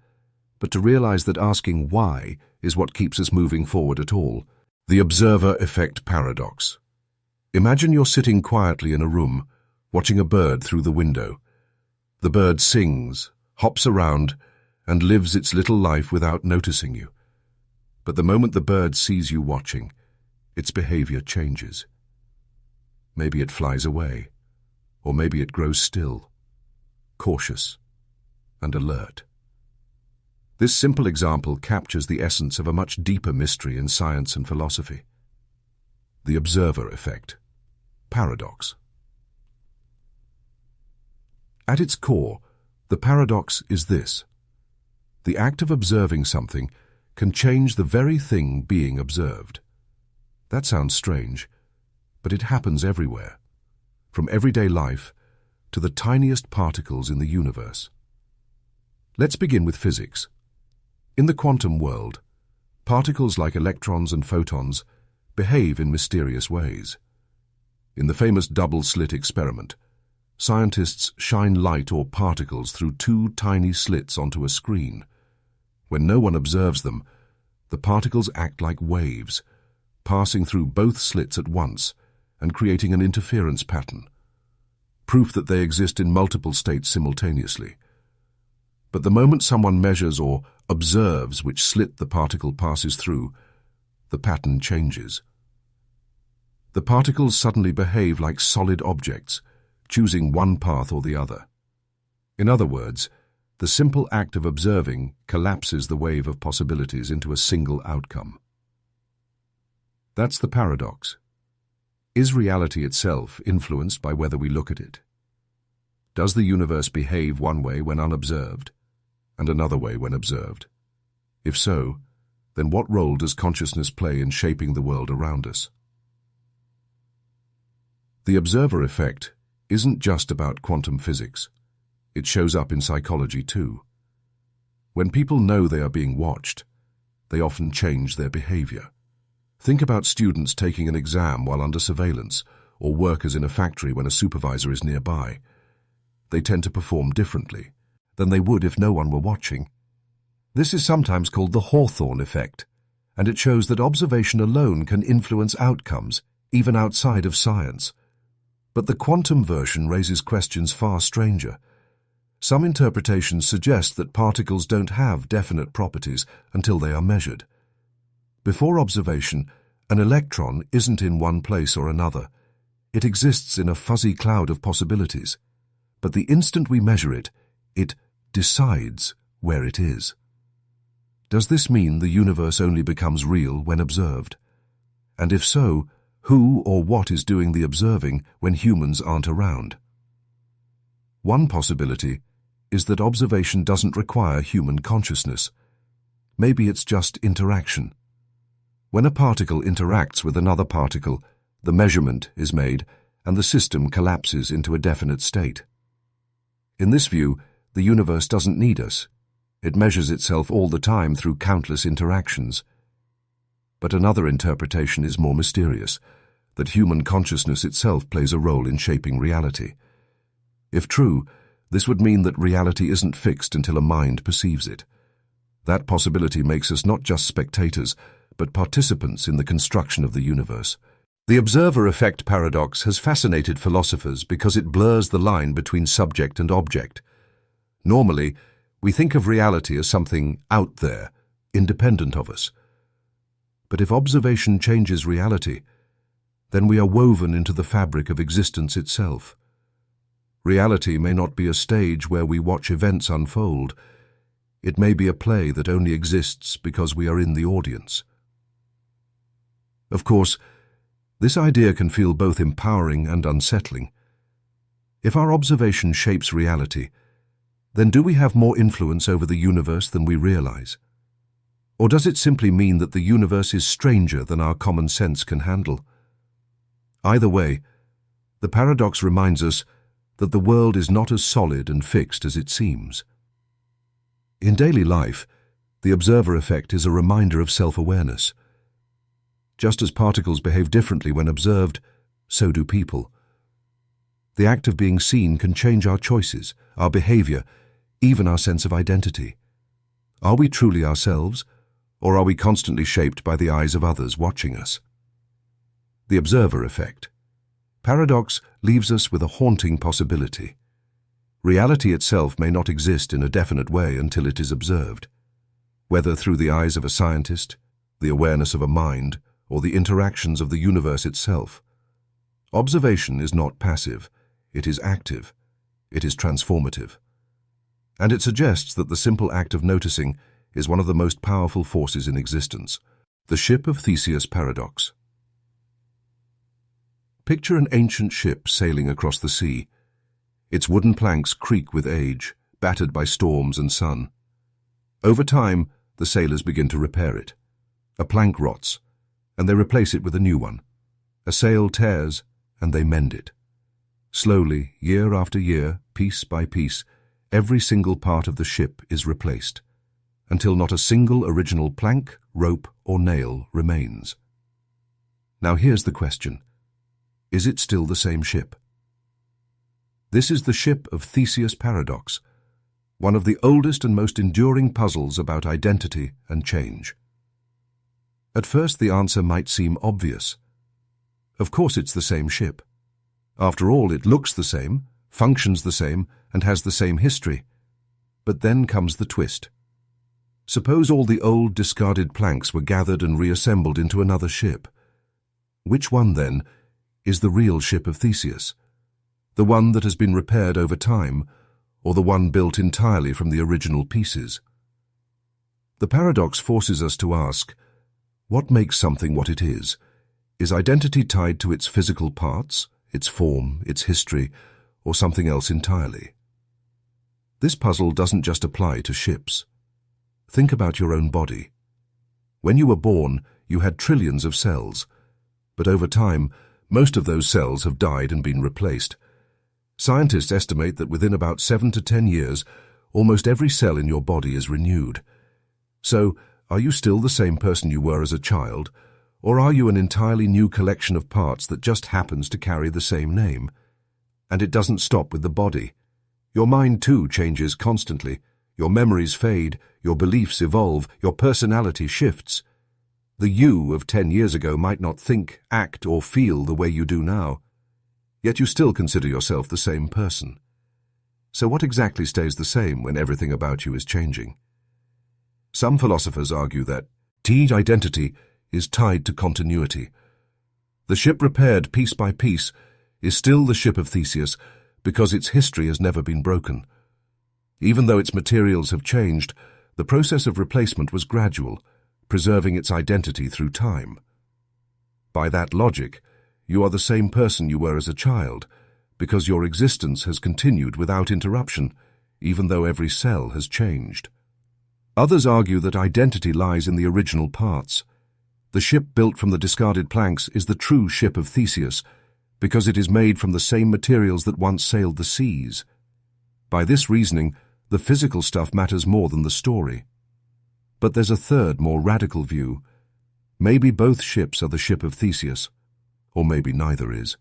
S1: but to realize that asking why is what keeps us moving forward at all. The observer effect paradox. Imagine you're sitting quietly in a room, watching a bird through the window. The bird sings, hops around, and lives its little life without noticing you. But the moment the bird sees you watching, its behavior changes. Maybe it flies away, or maybe it grows still, cautious and alert. This simple example captures the essence of a much deeper mystery in science and philosophy. The observer effect. Paradox. At its core, the paradox is this. The act of observing something can change the very thing being observed. That sounds strange, but it happens everywhere, from everyday life to the tiniest particles in the universe. Let's begin with physics. In the quantum world, particles like electrons and photons behave in mysterious ways. In the famous double-slit experiment, scientists shine light or particles through two tiny slits onto a screen. When no one observes them, the particles act like waves, passing through both slits at once and creating an interference pattern, proof that they exist in multiple states simultaneously. But the moment someone measures or observes which slit the particle passes through, the pattern changes. The particles suddenly behave like solid objects, choosing one path or the other. In other words, the simple act of observing collapses the wave of possibilities into a single outcome. That's the paradox. Is reality itself influenced by whether we look at it? Does the universe behave one way when unobserved, and another way when observed? If so, then what role does consciousness play in shaping the world around us? The observer effect isn't just about quantum physics. It shows up in psychology too. When people know they are being watched, they often change their behavior. Think about students taking an exam while under surveillance, or workers in a factory when a supervisor is nearby. They tend to perform differently than they would if no one were watching. This is sometimes called the Hawthorne effect, and it shows that observation alone can influence outcomes, even outside of science. But the quantum version raises questions far stranger. Some interpretations suggest that particles don't have definite properties until they are measured. Before observation, an electron isn't in one place or another. It exists in a fuzzy cloud of possibilities. But the instant we measure it, it decides where it is. Does this mean the universe only becomes real when observed? And if so, who or what is doing the observing when humans aren't around? One possibility is that observation doesn't require human consciousness. Maybe it's just interaction. When a particle interacts with another particle, the measurement is made and the system collapses into a definite state. In this view, the universe doesn't need us. It measures itself all the time through countless interactions. But another interpretation is more mysterious, that human consciousness itself plays a role in shaping reality. If true, this would mean that reality isn't fixed until a mind perceives it. That possibility makes us not just spectators, but participants in the construction of the universe. The observer effect paradox has fascinated philosophers because it blurs the line between subject and object. Normally, we think of reality as something out there, independent of us. But if observation changes reality, then we are woven into the fabric of existence itself. Reality may not be a stage where we watch events unfold. It may be a play that only exists because we are in the audience. Of course, this idea can feel both empowering and unsettling. If our observation shapes reality, then do we have more influence over the universe than we realize? Or does it simply mean that the universe is stranger than our common sense can handle? Either way, the paradox reminds us that the world is not as solid and fixed as it seems. In daily life, the observer effect is a reminder of self-awareness. Just as particles behave differently when observed, so do people. The act of being seen can change our choices, our behavior, even our sense of identity. Are we truly ourselves, or are we constantly shaped by the eyes of others watching us? The observer effect. Paradox leaves us with a haunting possibility. Reality itself may not exist in a definite way until it is observed. Whether through the eyes of a scientist, the awareness of a mind, or the interactions of the universe itself. Observation is not passive, it is active, it is transformative. And it suggests that the simple act of noticing is one of the most powerful forces in existence. The ship of Theseus Paradox. Picture an ancient ship sailing across the sea. Its wooden planks creak with age, battered by storms and sun. Over time, the sailors begin to repair it. A plank rots, and they replace it with a new one. A sail tears, and they mend it. Slowly, year after year, piece by piece, every single part of the ship is replaced, until not a single original plank, rope, or nail remains. Now here's the question. Is it still the same ship? This is the ship of Theseus Paradox, one of the oldest and most enduring puzzles about identity and change. At first, the answer might seem obvious. Of course it's the same ship. After all, it looks the same, functions the same, and has the same history. But then comes the twist. Suppose all the old discarded planks were gathered and reassembled into another ship. Which one, then, is the real ship of Theseus? The one that has been repaired over time, or the one built entirely from the original pieces? The paradox forces us to ask, what makes something what it is? Is identity tied to its physical parts, its form, its history, or something else entirely? This puzzle doesn't just apply to ships. Think about your own body. When you were born, you had trillions of cells, but over time, most of those cells have died and been replaced. Scientists estimate that within about 7 to 10 years, almost every cell in your body is renewed. So, are you still the same person you were as a child, or are you an entirely new collection of parts that just happens to carry the same name? And it doesn't stop with the body. Your mind too changes constantly. Your memories fade, your beliefs evolve, your personality shifts. The you of 10 years ago might not think, act, or feel the way you do now. Yet you still consider yourself the same person. So what exactly stays the same when everything about you is changing? Some philosophers argue that identity is tied to continuity. The ship repaired piece by piece is still the ship of Theseus because its history has never been broken. Even though its materials have changed, the process of replacement was gradual, preserving its identity through time. By that logic, you are the same person you were as a child, because your existence has continued without interruption, even though every cell has changed. Others argue that identity lies in the original parts. The ship built from the discarded planks is the true ship of Theseus, because it is made from the same materials that once sailed the seas. By this reasoning, the physical stuff matters more than the story. But there's a third, more radical view. Maybe both ships are the ship of Theseus, or maybe neither is.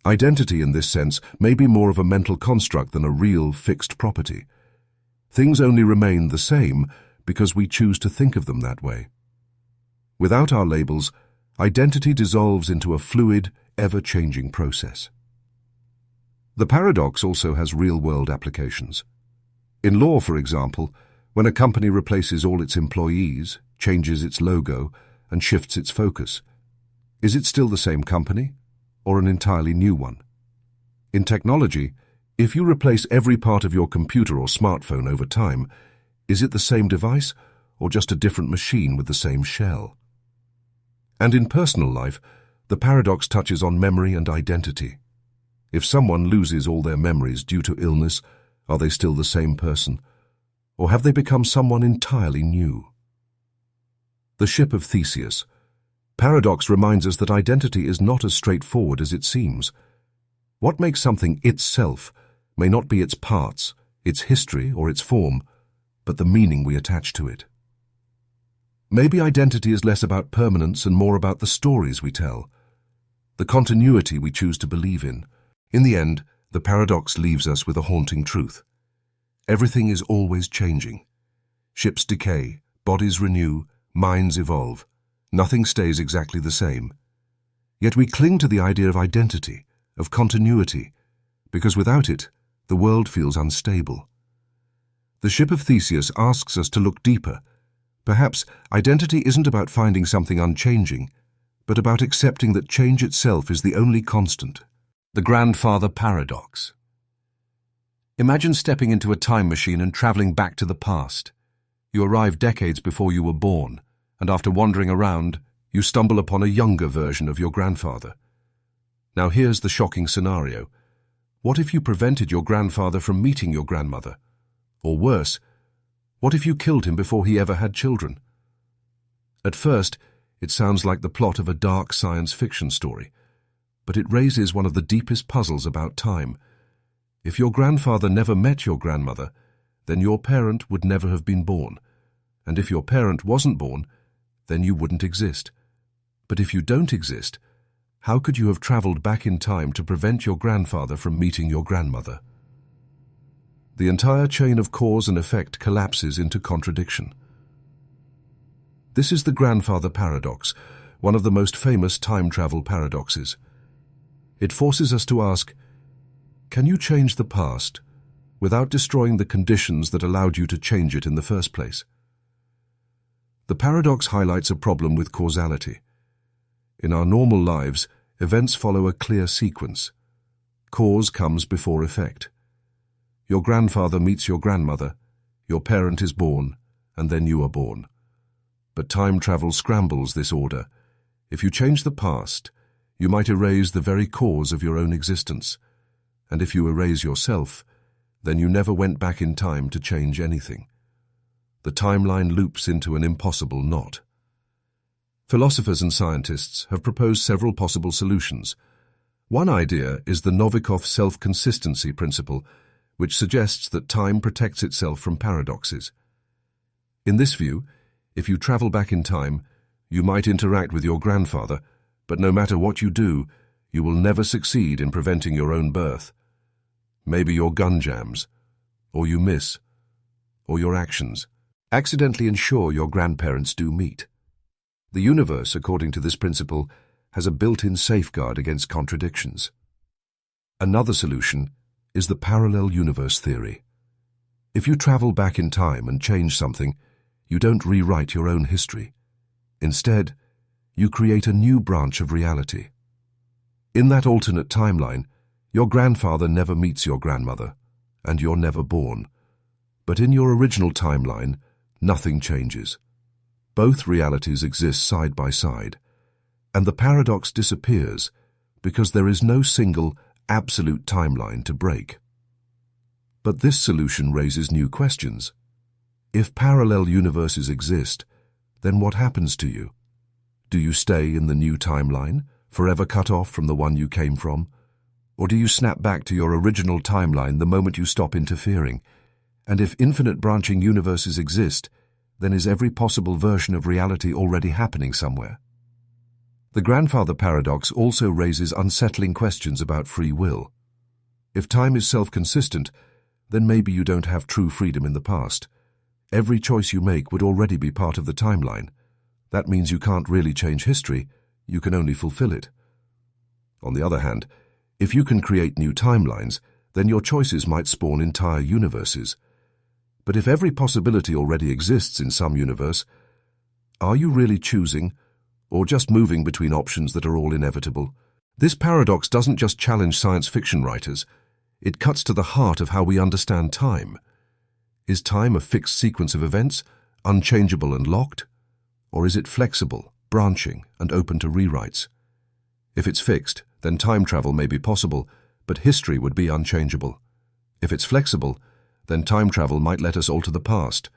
S1: Identity, in this sense, may be more of a mental construct than a real, fixed property. Things only remain the same because we choose to think of them that way. Without our labels, identity dissolves into a fluid, ever-changing process. The paradox also has real-world applications. In law, for example, when a company replaces all its employees, changes its logo, and shifts its focus, is it still the same company, or an entirely new one? In technology, if you replace every part of your computer or smartphone over time, is it the same device, or just a different machine with the same shell? And in personal life, the paradox touches on memory and identity. If someone loses all their memories due to illness, are they still the same person? Or have they become someone entirely new? The ship of Theseus. Paradox reminds us that identity is not as straightforward as it seems. What makes something itself may not be its parts, its history, or its form, but the meaning we attach to it. Maybe identity is less about permanence and more about the stories we tell, the continuity we choose to believe in. In the end, the paradox leaves us with a haunting truth. Everything is always changing. Ships decay, bodies renew, minds evolve. Nothing stays exactly the same. Yet we cling to the idea of identity, of continuity, because without it, the world feels unstable. The ship of Theseus asks us to look deeper. Perhaps identity isn't about finding something unchanging, but about accepting that change itself is the only constant. The Grandfather Paradox. Imagine stepping into a time machine and traveling back to the past. You arrive decades before you were born, and after wandering around, you stumble upon a younger version of your grandfather. Now here's the shocking scenario. What if you prevented your grandfather from meeting your grandmother? Or worse, what if you killed him before he ever had children? At first, it sounds like the plot of a dark science fiction story, but it raises one of the deepest puzzles about time. If your grandfather never met your grandmother, then your parent would never have been born, And if your parent wasn't born, then you wouldn't exist. But if you don't exist, how could you have traveled back in time to prevent your grandfather from meeting your grandmother? The entire chain of cause and effect collapses into contradiction. This is the Grandfather Paradox, one of the most famous time travel paradoxes. It forces us to ask, can you change the past without destroying the conditions that allowed you to change it in the first place? The paradox highlights a problem with causality. In our normal lives, events follow a clear sequence. Cause comes before effect. Your grandfather meets your grandmother, your parent is born, and then you are born. But time travel scrambles this order. If you change the past, you might erase the very cause of your own existence. And if you erase yourself, then you never went back in time to change anything. The timeline loops into an impossible knot. Philosophers and scientists have proposed several possible solutions. One idea is the Novikov self-consistency principle, which suggests that time protects itself from paradoxes. In this view, if you travel back in time, you might interact with your grandfather, but no matter what you do, you will never succeed in preventing your own birth. Maybe your gun jams, or you miss, or your actions accidentally ensure your grandparents do meet. The universe, according to this principle, has a built-in safeguard against contradictions. Another solution is the parallel universe theory. If you travel back in time and change something, you don't rewrite your own history. Instead, you create a new branch of reality. In that alternate timeline, your grandfather never meets your grandmother, and you're never born. But in your original timeline, nothing changes. Both realities exist side by side, and the paradox disappears because there is no single, absolute timeline to break. But this solution raises new questions. If parallel universes exist, then what happens to you? Do you stay in the new timeline, forever cut off from the one you came from? Or do you snap back to your original timeline the moment you stop interfering? And if infinite branching universes exist, then is every possible version of reality already happening somewhere? The Grandfather Paradox also raises unsettling questions about free will. If time is self-consistent, then maybe you don't have true freedom in the past. Every choice you make would already be part of the timeline. That means you can't really change history, you can only fulfill it. On the other hand, if you can create new timelines, then your choices might spawn entire universes. But if every possibility already exists in some universe, are you really choosing, or just moving between options that are all inevitable? This paradox doesn't just challenge science fiction writers, it cuts to the heart of how we understand time. Is time a fixed sequence of events, unchangeable and locked? Or is it flexible, branching, and open to rewrites? If it's fixed, then time travel may be possible, but history would be unchangeable. If it's flexible, then time travel might let us alter the past,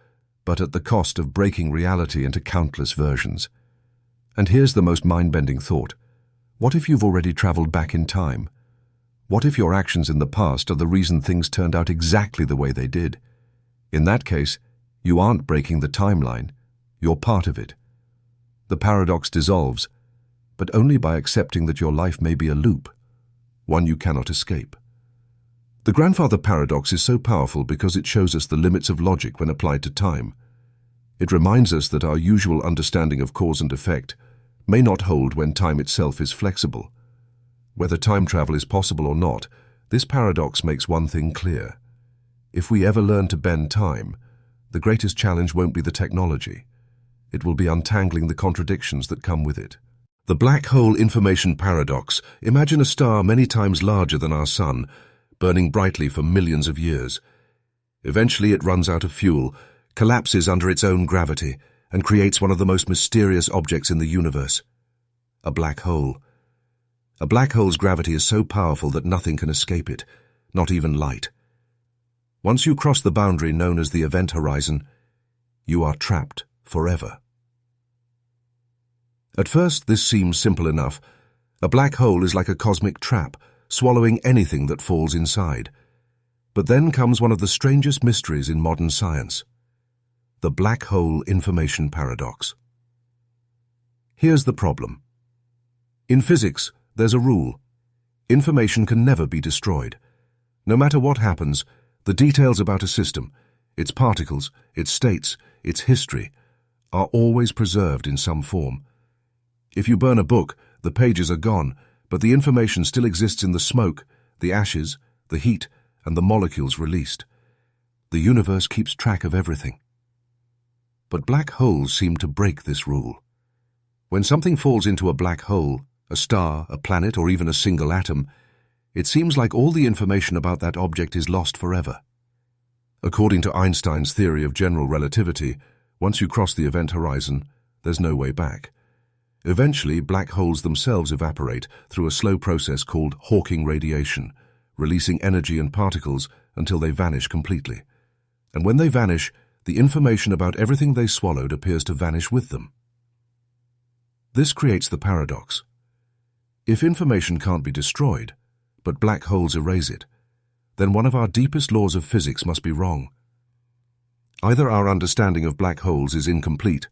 S1: but at the cost of breaking reality into countless versions. And here's the most mind-bending thought. What if you've already traveled back in time? What if your actions in the past are the reason things turned out exactly the way they did? In that case, you aren't breaking the timeline, you're part of it. The paradox dissolves, but only by accepting that your life may be a loop, one you cannot escape. The Grandfather Paradox is so powerful because it shows us the limits of logic when applied to time. It reminds us that our usual understanding of cause and effect may not hold when time itself is flexible. Whether time travel is possible or not, this paradox makes one thing clear. If we ever learn to bend time, the greatest challenge won't be the technology. It will be untangling the contradictions that come with it. The black hole information paradox. Imagine a star many times larger than our sun, burning brightly for millions of years. Eventually it runs out of fuel, collapses under its own gravity, and creates one of the most mysterious objects in the universe. A black hole. A black hole's gravity is so powerful that nothing can escape it, not even light. Once you cross the boundary known as the event horizon, you are trapped forever. At first, this seems simple enough. A black hole is like a cosmic trap, swallowing anything that falls inside. But then comes one of the strangest mysteries in modern science. the black hole information paradox. Here's the problem. In physics, there's a rule. Information can never be destroyed. No matter what happens, the details about a system, its particles, its states, its history, are always preserved in some form. If you burn a book, the pages are gone, but the information still exists in the smoke, the ashes, the heat, and the molecules released. The universe keeps track of everything. But black holes seem to break this rule. When something falls into a black hole, a star, a planet, or even a single atom, it seems like all the information about that object is lost forever. According to Einstein's theory of general relativity, once you cross the event horizon, there's no way back. Eventually, black holes themselves evaporate through a slow process called Hawking radiation, releasing energy and particles until they vanish completely. And when they vanish, the information about everything they swallowed appears to vanish with them. This creates the paradox. If information can't be destroyed, but black holes erase it, then one of our deepest laws of physics must be wrong. Either our understanding of black holes is incomplete,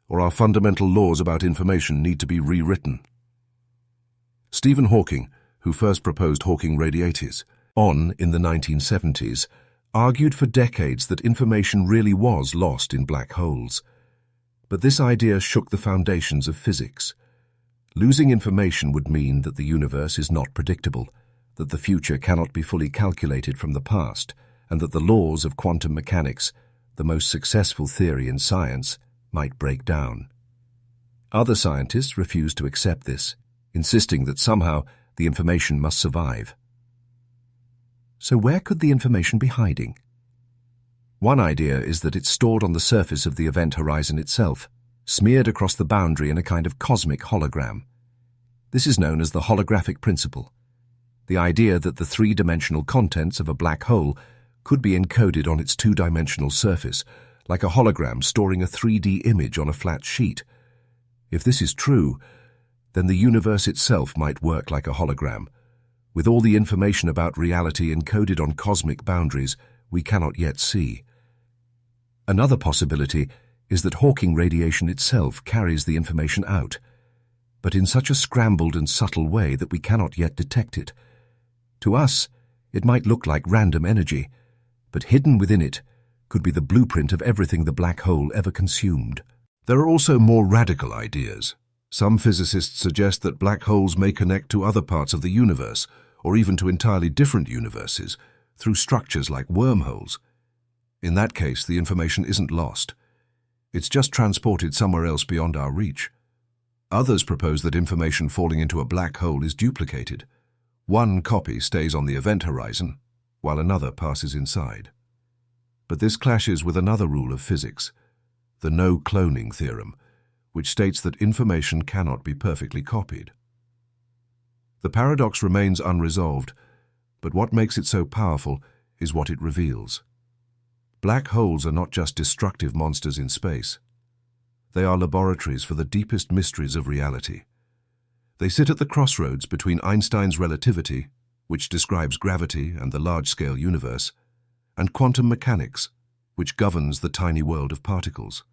S1: or our fundamental laws about information need to be rewritten. Stephen Hawking, who first proposed Hawking radiates, in the 1970s, argued for decades that information really was lost in black holes. But this idea shook the foundations of physics. Losing information would mean that the universe is not predictable, that the future cannot be fully calculated from the past, and that the laws of quantum mechanics, the most successful theory in science, might break down. Other scientists refused to accept this, insisting that somehow the information must survive. So where could the information be hiding? One idea is that it's stored on the surface of the event horizon itself, smeared across the boundary in a kind of cosmic hologram. This is known as the holographic principle, the idea that the three-dimensional contents of a black hole could be encoded on its two-dimensional surface, like a hologram storing a 3D image on a flat sheet. If this is true, then the universe itself might work like a hologram, with all the information about reality encoded on cosmic boundaries we cannot yet see. Another possibility is that Hawking radiation itself carries the information out, but in such a scrambled and subtle way that we cannot yet detect it. To us, it might look like random energy, but hidden within it could be the blueprint of everything the black hole ever consumed. There are also more radical ideas. Some physicists suggest that black holes may connect to other parts of the universe, or even to entirely different universes, through structures like wormholes. In that case, the information isn't lost. It's just transported somewhere else beyond our reach. Others propose that information falling into a black hole is duplicated. One copy stays on the event horizon, while another passes inside. But this clashes with another rule of physics, the no-cloning theorem, which states that information cannot be perfectly copied. The paradox remains unresolved, but what makes it so powerful is what it reveals. Black holes are not just destructive monsters in space. They are laboratories for the deepest mysteries of reality. They sit at the crossroads between Einstein's relativity, which describes gravity and the large-scale universe, and quantum mechanics, which governs the tiny world of particles.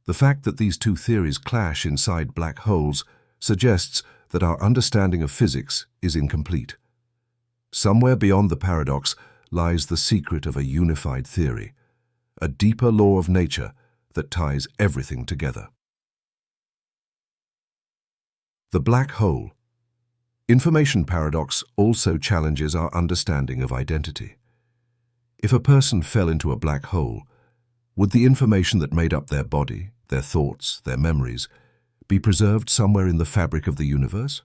S1: The fact that these two theories clash inside black holes suggests that our understanding of physics is incomplete. Somewhere beyond the paradox lies the secret of a unified theory, a deeper law of nature that ties everything together. The black hole. Information paradox also challenges our understanding of identity. If a person fell into a black hole, would the information that made up their body, their thoughts, their memories, be preserved somewhere in the fabric of the universe?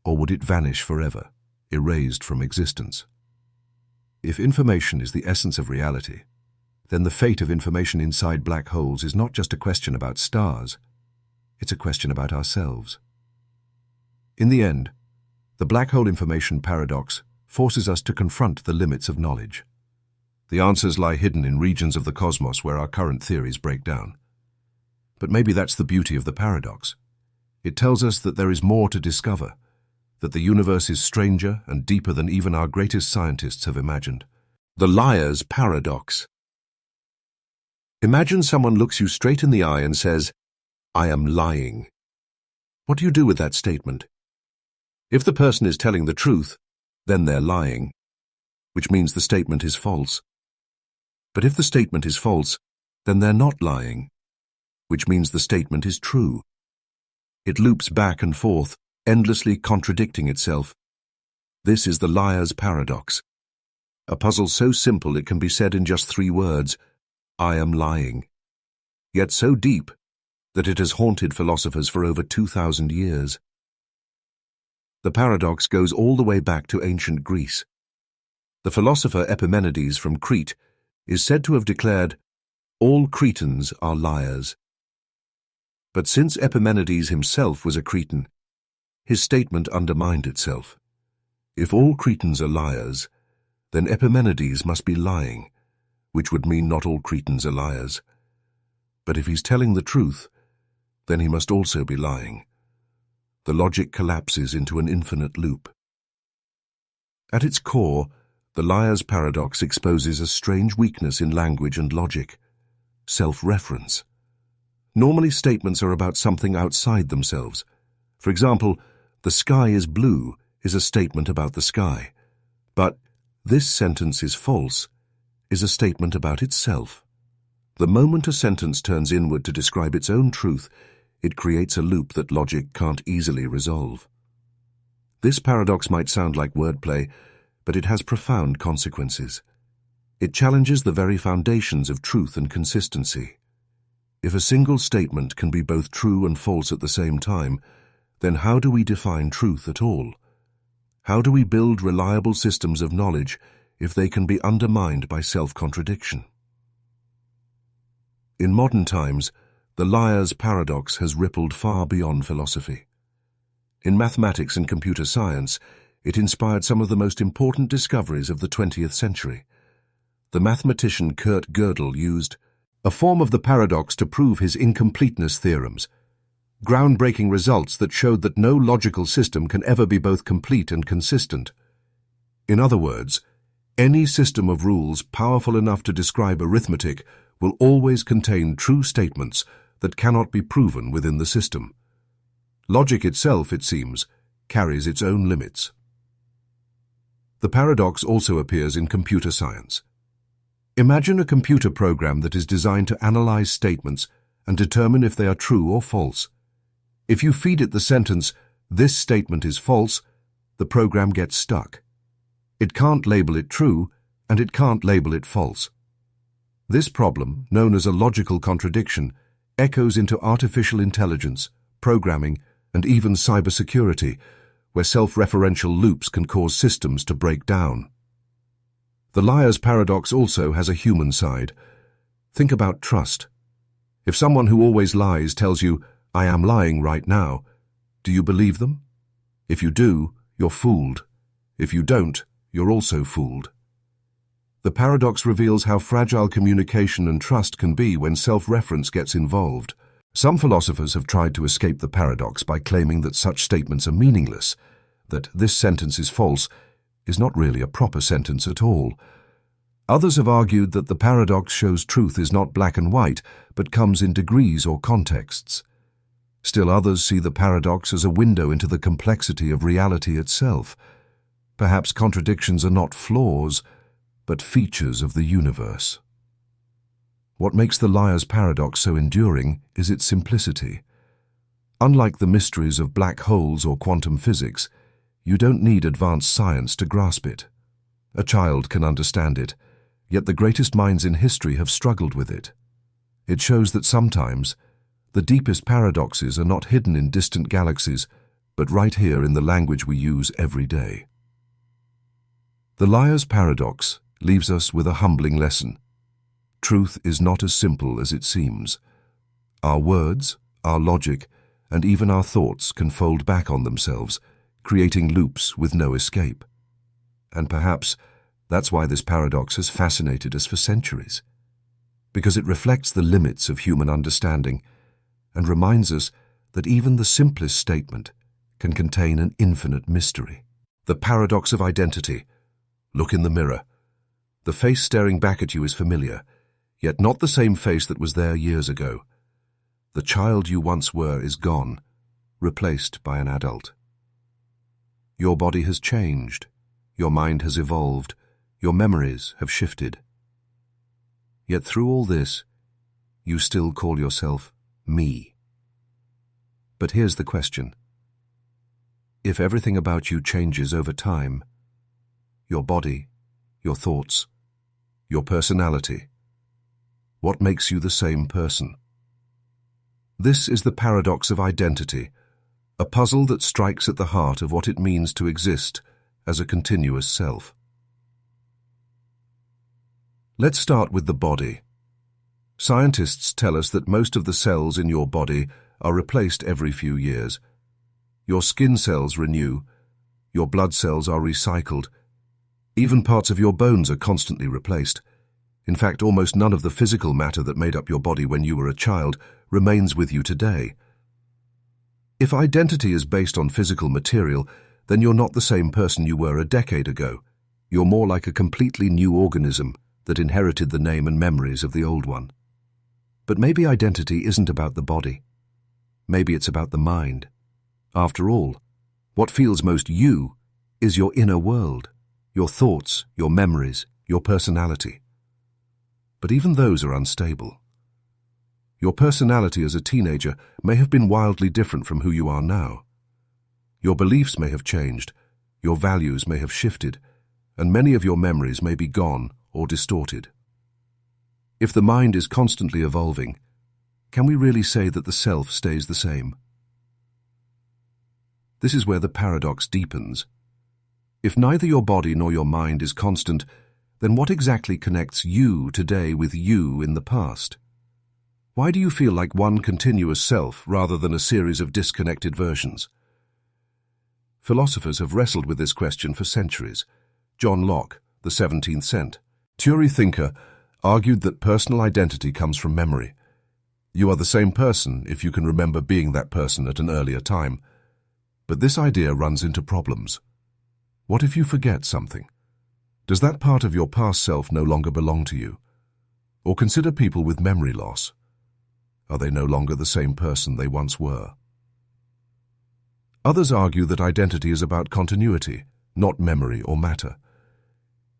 S1: Or would it vanish forever, erased from existence? If information is the essence of reality, then the fate of information inside black holes is not just a question about stars, it's a question about ourselves. In the end, the black hole information paradox forces us to confront the limits of knowledge. The answers lie hidden in regions of the cosmos where our current theories break down. But maybe that's the beauty of the paradox. It tells us that there is more to discover, that the universe is stranger and deeper than even our greatest scientists have imagined. The liar's paradox. Imagine someone looks you straight in the eye and says, "I am lying." What do you do with that statement? If the person is telling the truth, then they're lying, which means the statement is false. But if the statement is false, then they're not lying, which means the statement is true. It loops back and forth, endlessly contradicting itself. This is the liar's paradox, a puzzle so simple it can be said in just 3 words, I am lying, yet so deep that it has haunted philosophers for over 2,000 years. The paradox goes all the way back to ancient Greece. The philosopher Epimenides from Crete is said to have declared, "All Cretans are liars." But since Epimenides himself was a Cretan, his statement undermined itself. If all Cretans are liars, then Epimenides must be lying, which would mean not all Cretans are liars. But if he's telling the truth, then he must also be lying. The logic collapses into an infinite loop. At its core, the liar's paradox exposes a strange weakness in language and logic: self-reference. Normally statements are about something outside themselves. For example, "The sky is blue" is a statement about the sky. But "this sentence is false" is a statement about itself. The moment a sentence turns inward to describe its own truth, it creates a loop that logic can't easily resolve. This paradox might sound like wordplay, but it has profound consequences. It challenges the very foundations of truth and consistency. If a single statement can be both true and false at the same time, then how do we define truth at all? How do we build reliable systems of knowledge if they can be undermined by self-contradiction? In modern times, the liar's paradox has rippled far beyond philosophy. In mathematics and computer science, it inspired some of the most important discoveries of the 20th century. The mathematician Kurt Gödel used a form of the paradox to prove his incompleteness theorems, groundbreaking results that showed that no logical system can ever be both complete and consistent. In other words, any system of rules powerful enough to describe arithmetic will always contain true statements that cannot be proven within the system. Logic itself, it seems, carries its own limits. The paradox also appears in computer science. Imagine a computer program that is designed to analyze statements and determine if they are true or false. If you feed it the sentence, "This statement is false," the program gets stuck. It can't label it true, and it can't label it false. This problem, known as a logical contradiction, echoes into artificial intelligence, programming, and even cybersecurity, where self-referential loops can cause systems to break down. The liar's paradox also has a human side. Think about trust. If someone who always lies tells you, "I am lying right now," do you believe them? If you do, you're fooled. If you don't, you're also fooled. The paradox reveals how fragile communication and trust can be when self-reference gets involved. Some philosophers have tried to escape the paradox by claiming that such statements are meaningless, that "this sentence is false" is not really a proper sentence at all. Others have argued that the paradox shows truth is not black and white, but comes in degrees or contexts. Still others see the paradox as a window into the complexity of reality itself. Perhaps contradictions are not flaws, but features of the universe. What makes the liar's paradox so enduring is its simplicity. Unlike the mysteries of black holes or quantum physics, you don't need advanced science to grasp it. A child can understand it, yet the greatest minds in history have struggled with it. It shows that sometimes the deepest paradoxes are not hidden in distant galaxies, but right here in the language we use every day. The liar's paradox leaves us with a humbling lesson. Truth is not as simple as it seems. Our words, our logic, and even our thoughts can fold back on themselves, creating loops with no escape. And perhaps that's why this paradox has fascinated us for centuries, because it reflects the limits of human understanding and reminds us that even the simplest statement can contain an infinite mystery. The paradox of identity. Look in the mirror. The face staring back at you is familiar, Yet not the same face that was there years ago. The child you once were is gone, replaced by an adult. Your body has changed, your mind has evolved, your memories have shifted. Yet through all this, you still call yourself me. But here's the question. If everything about you changes over time, your body, your thoughts, your personality, what makes you the same person? This is the paradox of identity, a puzzle that strikes at the heart of what it means to exist as a continuous self. Let's start with the body. Scientists tell us that most of the cells in your body are replaced every few years. Your skin cells renew, your blood cells are recycled, even parts of your bones are constantly replaced. In fact, almost none of the physical matter that made up your body when you were a child remains with you today. If identity is based on physical material, then you're not the same person you were a decade ago. You're more like a completely new organism that inherited the name and memories of the old one. But maybe identity isn't about the body. Maybe it's about the mind. After all, what feels most you is your inner world, your thoughts, your memories, your personality. But even those are unstable. Your personality as a teenager may have been wildly different from who you are now. Your beliefs may have changed, your values may have shifted, and many of your memories may be gone or distorted. If the mind is constantly evolving, can we really say that the self stays the same? This is where the paradox deepens. If neither your body nor your mind is constant, then what exactly connects you today with you in the past? Why do you feel like one continuous self rather than a series of disconnected versions? Philosophers have wrestled with this question for centuries. John Locke, the 17th century thinker, argued that personal identity comes from memory. You are the same person if you can remember being that person at an earlier time. But this idea runs into problems. What if you forget something? Does that part of your past self no longer belong to you? Or consider people with memory loss. Are they no longer the same person they once were? Others argue that identity is about continuity, not memory or matter.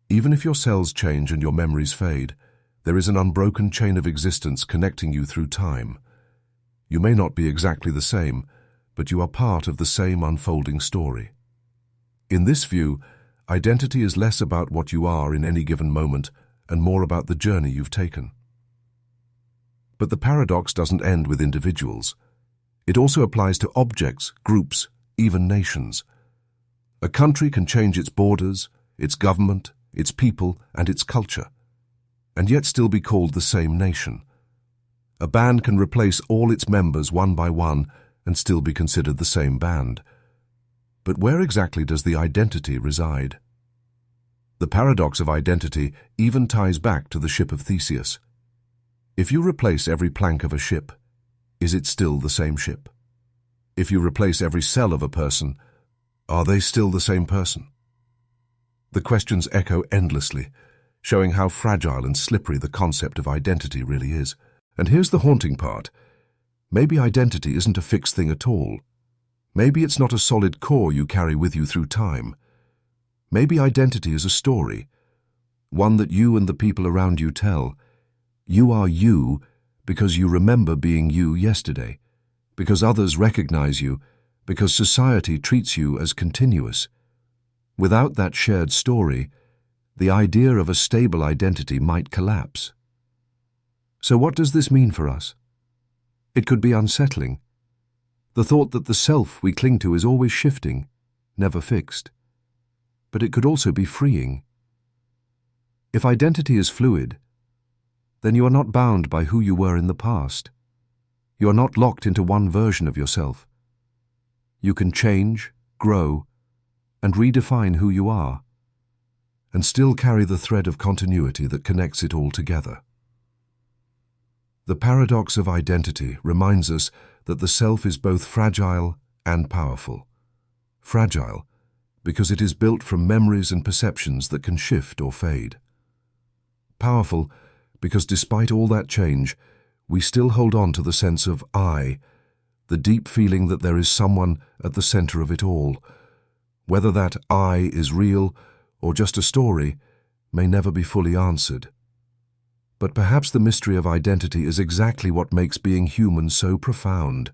S1: Even if your cells change and your memories fade, there is an unbroken chain of existence connecting you through time. You may not be exactly the same, but you are part of the same unfolding story. In this view, identity is less about what you are in any given moment and more about the journey you've taken. But the paradox doesn't end with individuals. It also applies to objects, groups, even nations. A country can change its borders, its government, its people, and its culture, and yet still be called the same nation. A band can replace all its members one by one and still be considered the same band. But where exactly does the identity reside? The paradox of identity even ties back to the ship of Theseus. If you replace every plank of a ship, is it still the same ship? If you replace every cell of a person, are they still the same person? The questions echo endlessly, showing how fragile and slippery the concept of identity really is. And here's the haunting part. Maybe identity isn't a fixed thing at all. Maybe it's not a solid core you carry with you through time. Maybe identity is a story, one that you and the people around you tell. You are you because you remember being you yesterday, because others recognize you, because society treats you as continuous. Without that shared story, the idea of a stable identity might collapse. So what does this mean for us? It could be unsettling. The thought that the self we cling to is always shifting, never fixed. But it could also be freeing. If identity is fluid, then you are not bound by who you were in the past. You are not locked into one version of yourself. You can change, grow, and redefine who you are, and still carry the thread of continuity that connects it all together. The paradox of identity reminds us that the self is both fragile and powerful. Fragile because it is built from memories and perceptions that can shift or fade. Powerful because despite all that change, we still hold on to the sense of I, the deep feeling that there is someone at the center of it all. Whether that I is real or just a story may never be fully answered. But perhaps the mystery of identity is exactly what makes being human so profound.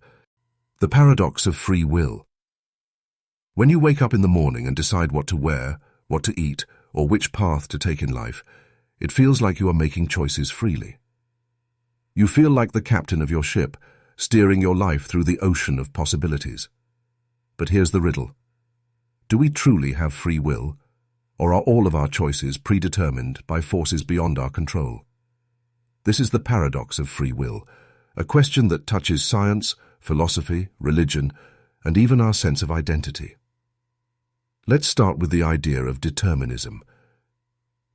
S1: The paradox of free will. When you wake up in the morning and decide what to wear, what to eat, or which path to take in life, it feels like you are making choices freely. You feel like the captain of your ship, steering your life through the ocean of possibilities. But here's the riddle. Do we truly have free will, or are all of our choices predetermined by forces beyond our control? This is the paradox of free will, a question that touches science, philosophy, religion, and even our sense of identity. Let's start with the idea of determinism.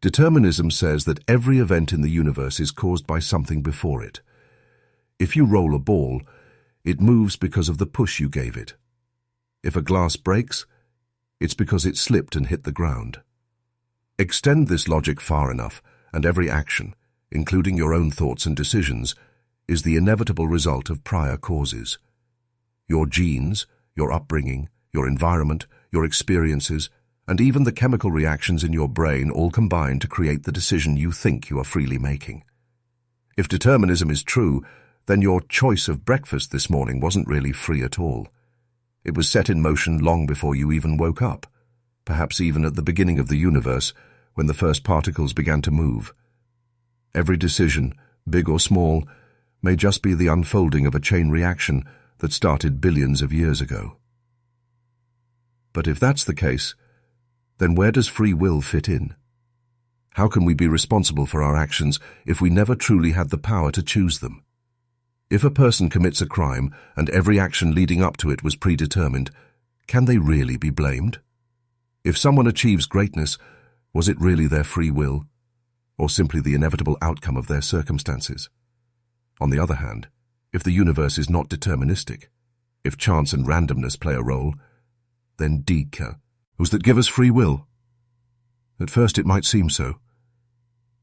S1: Determinism says that every event in the universe is caused by something before it. If you roll a ball, it moves because of the push you gave it. If a glass breaks, it's because it slipped and hit the ground. Extend this logic far enough, and every action, including your own thoughts and decisions, is the inevitable result of prior causes. Your genes, your upbringing, your environment, your experiences, and even the chemical reactions in your brain all combine to create the decision you think you are freely making. If determinism is true, then your choice of breakfast this morning wasn't really free at all. It was set in motion long before you even woke up, perhaps even at the beginning of the universe, when the first particles began to move. Every decision, big or small, may just be the unfolding of a chain reaction that started billions of years ago. But if that's the case, then where does free will fit in? How can we be responsible for our actions if we never truly had the power to choose them? If a person commits a crime and every action leading up to it was predetermined, can they really be blamed? If someone achieves greatness, was it really their free will, or simply the inevitable outcome of their circumstances? On the other hand, if the universe is not deterministic, if chance and randomness play a role, then does that give us free will? At first it might seem so.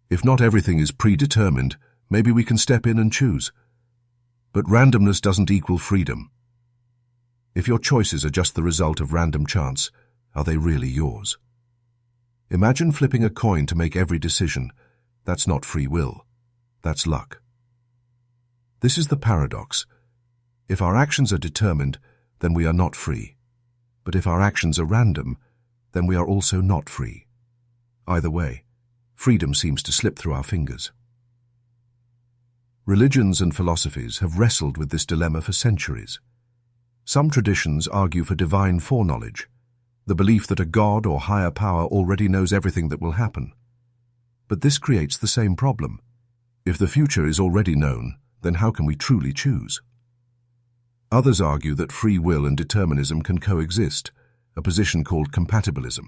S1: If not everything is predetermined, maybe we can step in and choose. But randomness doesn't equal freedom. If your choices are just the result of random chance, are they really yours? Imagine flipping a coin to make every decision. That's not free will. That's luck. This is the paradox. If our actions are determined, then we are not free. But if our actions are random, then we are also not free. Either way, freedom seems to slip through our fingers. Religions and philosophies have wrestled with this dilemma for centuries. Some traditions argue for divine foreknowledge, the belief that a god or higher power already knows everything that will happen. But this creates the same problem. If the future is already known, then how can we truly choose? Others argue that free will and determinism can coexist, a position called compatibilism.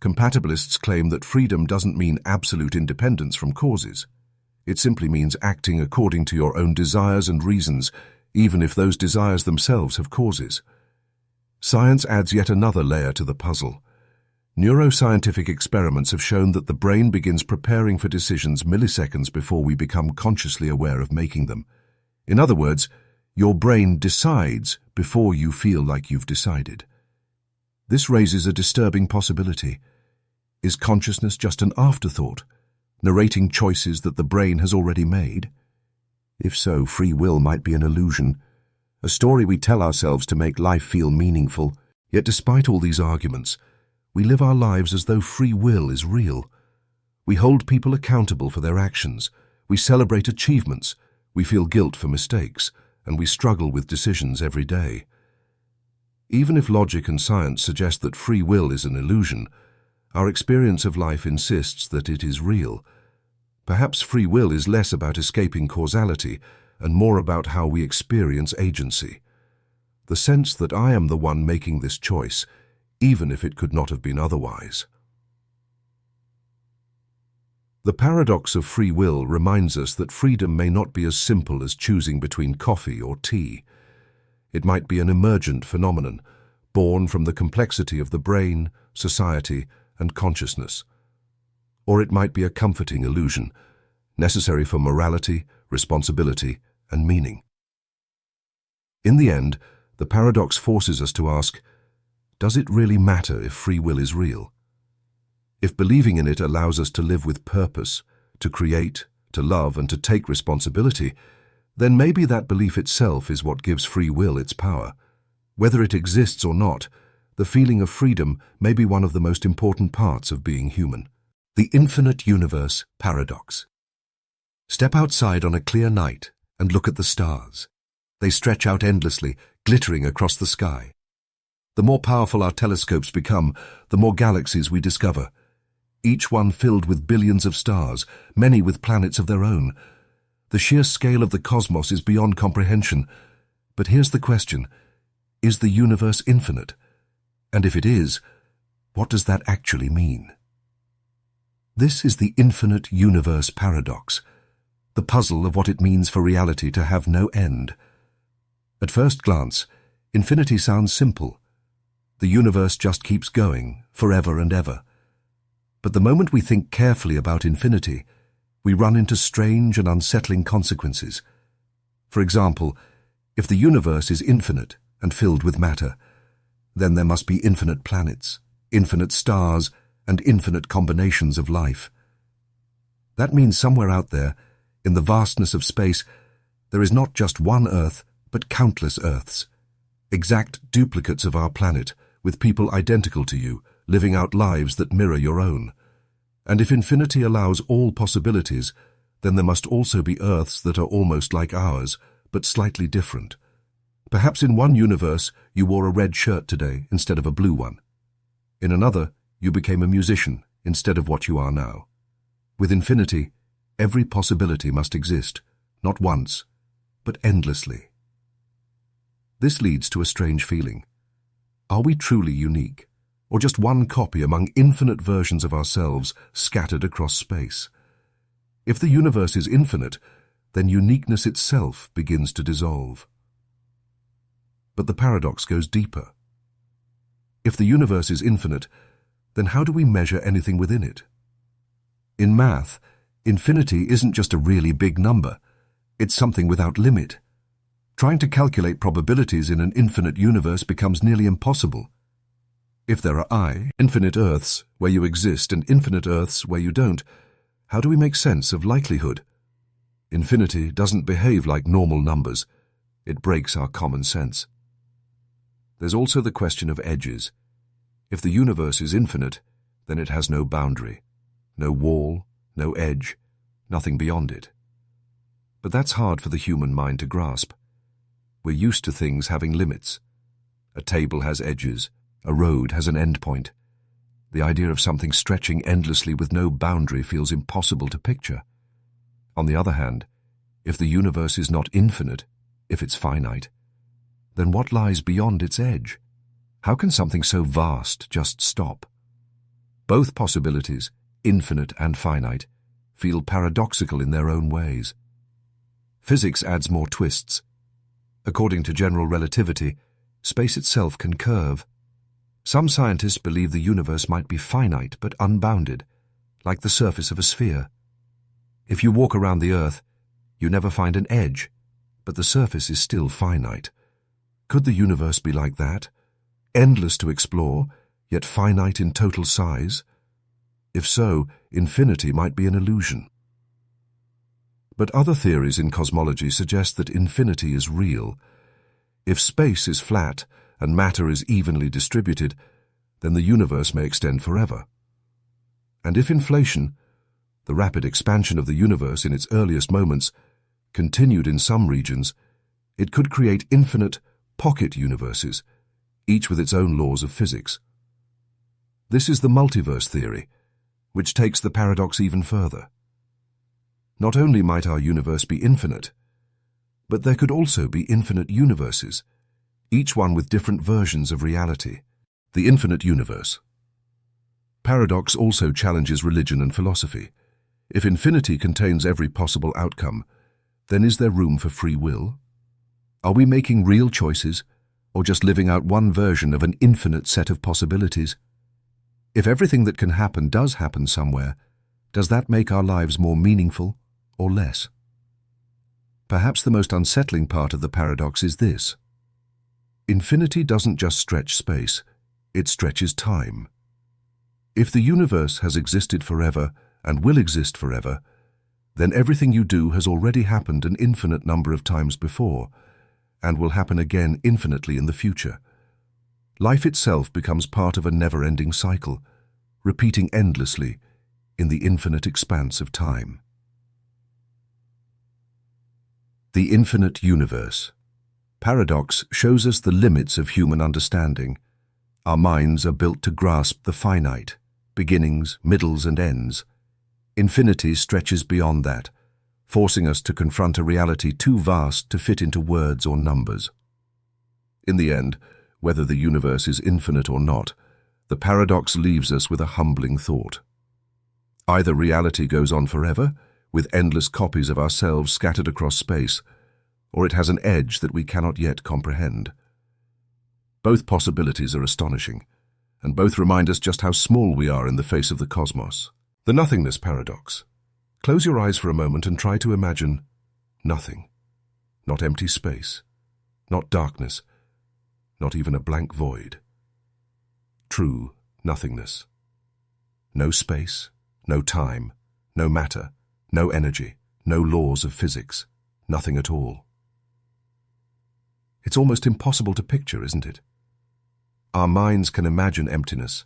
S1: Compatibilists claim that freedom doesn't mean absolute independence from causes. It simply means acting according to your own desires and reasons, even if those desires themselves have causes. Science adds yet another layer to the puzzle. Neuroscientific experiments have shown that the brain begins preparing for decisions milliseconds before we become consciously aware of making them. In other words, your brain decides before you feel like you've decided. This raises a disturbing possibility. Is consciousness just an afterthought, narrating choices that the brain has already made? If so, free will might be an illusion, a story we tell ourselves to make life feel meaningful. Yet despite all these arguments, we live our lives as though free will is real. We hold people accountable for their actions, we celebrate achievements, we feel guilt for mistakes, and we struggle with decisions every day. Even if logic and science suggest that free will is an illusion, our experience of life insists that it is real. Perhaps free will is less about escaping causality and more about how we experience agency. The sense that I am the one making this choice, even if it could not have been otherwise. The paradox of free will reminds us that freedom may not be as simple as choosing between coffee or tea. It might be an emergent phenomenon, born from the complexity of the brain, society, and consciousness. Or it might be a comforting illusion, necessary for morality, responsibility, and meaning. In the end, the paradox forces us to ask, does it really matter if free will is real? If believing in it allows us to live with purpose, to create, to love, and to take responsibility, then maybe that belief itself is what gives free will its power. Whether it exists or not, the feeling of freedom may be one of the most important parts of being human. The Infinite Universe Paradox. Step outside on a clear night and look at the stars. They stretch out endlessly, glittering across the sky. The more powerful our telescopes become, the more galaxies we discover, each one filled with billions of stars, many with planets of their own. The sheer scale of the cosmos is beyond comprehension. But here's the question: is the universe infinite? And if it is, what does that actually mean? This is the Infinite Universe Paradox, the puzzle of what it means for reality to have no end. At first glance, infinity sounds simple. The universe just keeps going, forever and ever. But the moment we think carefully about infinity, we run into strange and unsettling consequences. For example, if the universe is infinite and filled with matter, then there must be infinite planets, infinite stars, and infinite combinations of life. That means somewhere out there, in the vastness of space, there is not just one Earth, but countless Earths, exact duplicates of our planet, with people identical to you, living out lives that mirror your own. And if infinity allows all possibilities, then there must also be Earths that are almost like ours, but slightly different. Perhaps in one universe you wore a red shirt today instead of a blue one. In another, you became a musician instead of what you are now. With infinity, every possibility must exist, not once, but endlessly. This leads to a strange feeling. Are we truly unique, or just one copy among infinite versions of ourselves scattered across space? If the universe is infinite, then uniqueness itself begins to dissolve. But the paradox goes deeper. If the universe is infinite, then how do we measure anything within it? In math, infinity isn't just a really big number. It's something without limit. Trying to calculate probabilities in an infinite universe becomes nearly impossible. If there are infinite Earths where you exist and infinite Earths where you don't, how do we make sense of likelihood? Infinity doesn't behave like normal numbers. It breaks our common sense. There's also the question of edges. If the universe is infinite, then it has no boundary, no wall, no edge, nothing beyond it. But that's hard for the human mind to grasp. We're used to things having limits. A table has edges, a road has an endpoint. The idea of something stretching endlessly with no boundary feels impossible to picture. On the other hand, if the universe is not infinite, if it's finite, then what lies beyond its edge? How can something so vast just stop? Both possibilities, infinite and finite, feel paradoxical in their own ways. Physics adds more twists. According to general relativity, space itself can curve. Some scientists believe the universe might be finite but unbounded, like the surface of a sphere. If you walk around the Earth, you never find an edge, but the surface is still finite. Could the universe be like that? Endless to explore, yet finite in total size? If so, infinity might be an illusion. But other theories in cosmology suggest that infinity is real. If space is flat and matter is evenly distributed, then the universe may extend forever. And if inflation, the rapid expansion of the universe in its earliest moments, continued in some regions, it could create infinite pocket universes, each with its own laws of physics. This is the multiverse theory, which takes the paradox even further. Not only might our universe be infinite, but there could also be infinite universes, each one with different versions of reality. The infinite universe. Paradox also challenges religion and philosophy. If infinity contains every possible outcome, then is there room for free will? Are we making real choices, or just living out one version of an infinite set of possibilities? If everything that can happen does happen somewhere, does that make our lives more meaningful, or less. Perhaps the most unsettling part of the paradox is this. Infinity doesn't just stretch space, it stretches time. If the universe has existed forever and will exist forever, then everything you do has already happened an infinite number of times before, and will happen again infinitely in the future. Life itself becomes part of a never-ending cycle, repeating endlessly in the infinite expanse of time. The infinite universe. Paradox shows us the limits of human understanding. Our minds are built to grasp the finite, beginnings, middles, and ends. Infinity stretches beyond that, forcing us to confront a reality too vast to fit into words or numbers. In the end, whether the universe is infinite or not, the paradox leaves us with a humbling thought. Either reality goes on forever, with endless copies of ourselves scattered across space, or it has an edge that we cannot yet comprehend. Both possibilities are astonishing, and both remind us just how small we are in the face of the cosmos. The Nothingness Paradox. Close your eyes for a moment and try to imagine nothing. Not empty space, not darkness, not even a blank void. True nothingness. No space, no time, no matter, no energy, no laws of physics, nothing at all. It's almost impossible to picture, isn't it? Our minds can imagine emptiness,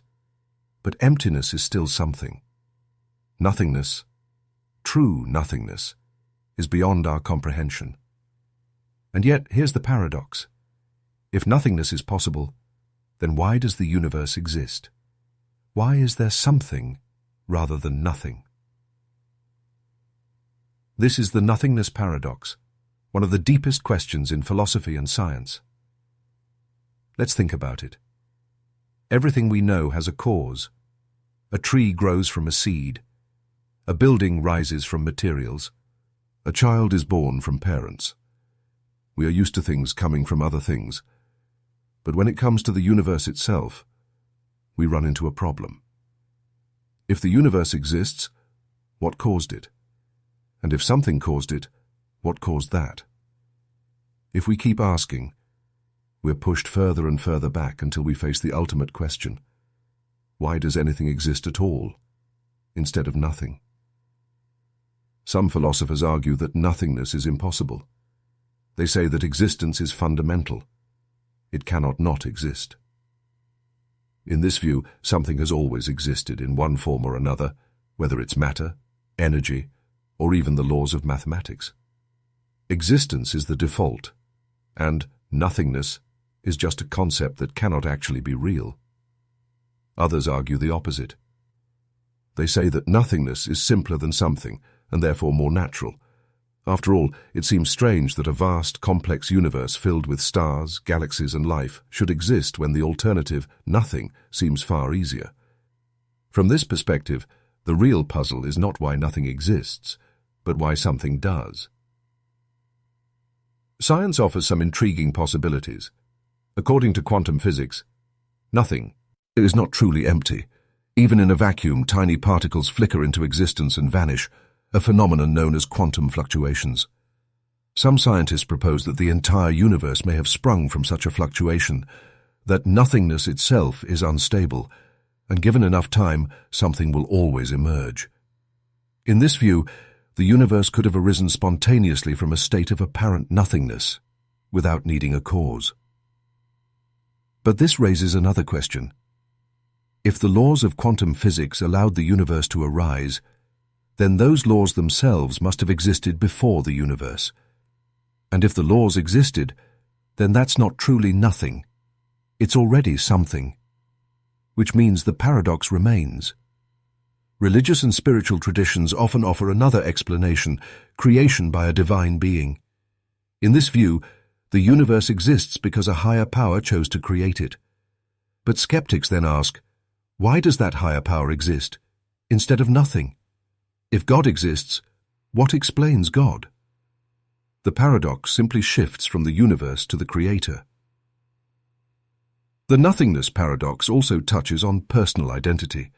S1: but emptiness is still something. Nothingness, true nothingness, is beyond our comprehension. And yet, here's the paradox. If nothingness is possible, then why does the universe exist? Why is there something rather than nothing? This is the Nothingness Paradox, one of the deepest questions in philosophy and science. Let's think about it. Everything we know has a cause. A tree grows from a seed. A building rises from materials. A child is born from parents. We are used to things coming from other things. But when it comes to the universe itself, we run into a problem. If the universe exists, what caused it? And if something caused it, what caused that? If we keep asking, we're pushed further and further back until we face the ultimate question. Why does anything exist at all, instead of nothing? Some philosophers argue that nothingness is impossible. They say that existence is fundamental. It cannot not exist. In this view, something has always existed in one form or another, whether it's matter, energy, or even the laws of mathematics. Existence is the default, and nothingness is just a concept that cannot actually be real. Others argue the opposite. They say that nothingness is simpler than something, and therefore more natural. After all, it seems strange that a vast, complex universe filled with stars, galaxies, and life should exist when the alternative, nothing, seems far easier. From this perspective, the real puzzle is not why nothing exists, but why something does. Science offers some intriguing possibilities. According to quantum physics, nothing is not truly empty. Even in a vacuum, tiny particles flicker into existence and vanish, a phenomenon known as quantum fluctuations. Some scientists propose that the entire universe may have sprung from such a fluctuation, that nothingness itself is unstable, and given enough time, something will always emerge. In this view, the universe could have arisen spontaneously from a state of apparent nothingness, without needing a cause. But this raises another question. If the laws of quantum physics allowed the universe to arise, then those laws themselves must have existed before the universe. And if the laws existed, then that's not truly nothing. It's already something. Which means the paradox remains. Religious and spiritual traditions often offer another explanation, creation by a divine being. In this view, the universe exists because a higher power chose to create it. But skeptics then ask, why does that higher power exist, instead of nothing? If God exists, what explains God? The paradox simply shifts from the universe to the creator. The Nothingness Paradox also touches on personal identity.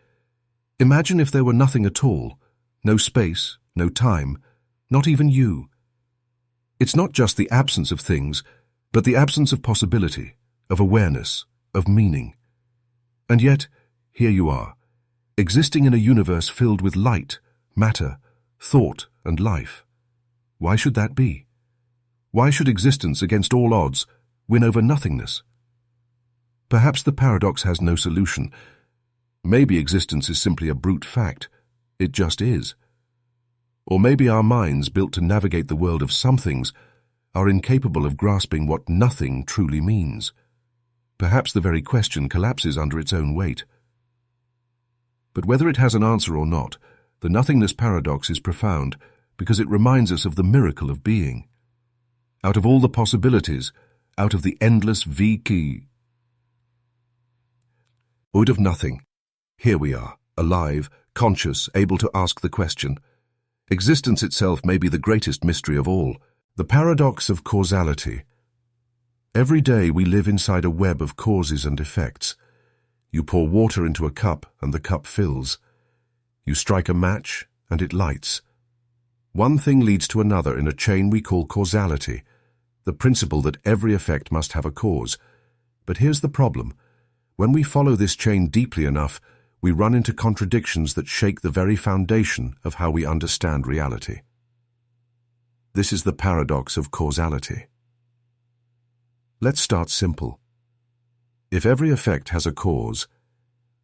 S1: Imagine if there were nothing at all, no space, no time, not even you. It's not just the absence of things, but the absence of possibility, of awareness, of meaning. And yet, here you are, existing in a universe filled with light, matter, thought, and life. Why should that be? Why should existence, against all odds, win over nothingness? Perhaps the paradox has no solution. Maybe existence is simply a brute fact. It just is. Or maybe our minds, built to navigate the world of somethings, are incapable of grasping what nothing truly means. Perhaps the very question collapses under its own weight. But whether it has an answer or not, the Nothingness Paradox is profound because it reminds us of the miracle of being. Out of all the possibilities, out of the endless V-key, out of nothing, here we are, alive, conscious, able to ask the question. Existence itself may be the greatest mystery of all, the paradox of causality. Every day we live inside a web of causes and effects. You pour water into a cup and the cup fills. You strike a match and it lights. One thing leads to another in a chain we call causality, the principle that every effect must have a cause. But here's the problem. When we follow this chain deeply enough, we run into contradictions that shake the very foundation of how we understand reality. This is the paradox of causality. Let's start simple. If every effect has a cause,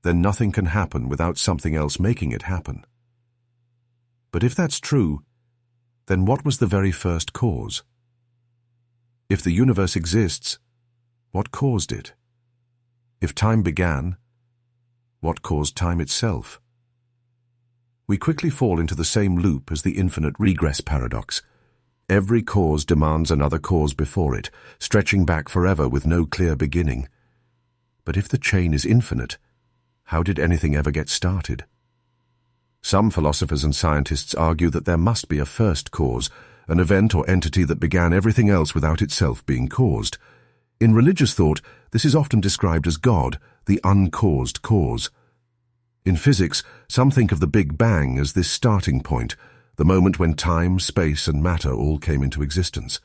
S1: then nothing can happen without something else making it happen. But if that's true, then what was the very first cause? If the universe exists, what caused it? If time began, what caused time itself? We quickly fall into the same loop as the infinite regress paradox. Every cause demands another cause before it, stretching back forever with no clear beginning. But if the chain is infinite, how did anything ever get started? Some philosophers and scientists argue that there must be a first cause, an event or entity that began everything else without itself being caused. In religious thought, this is often described as God, the uncaused cause. In physics, some think of the Big Bang as this starting point, the moment when time, space, and matter all came into existence.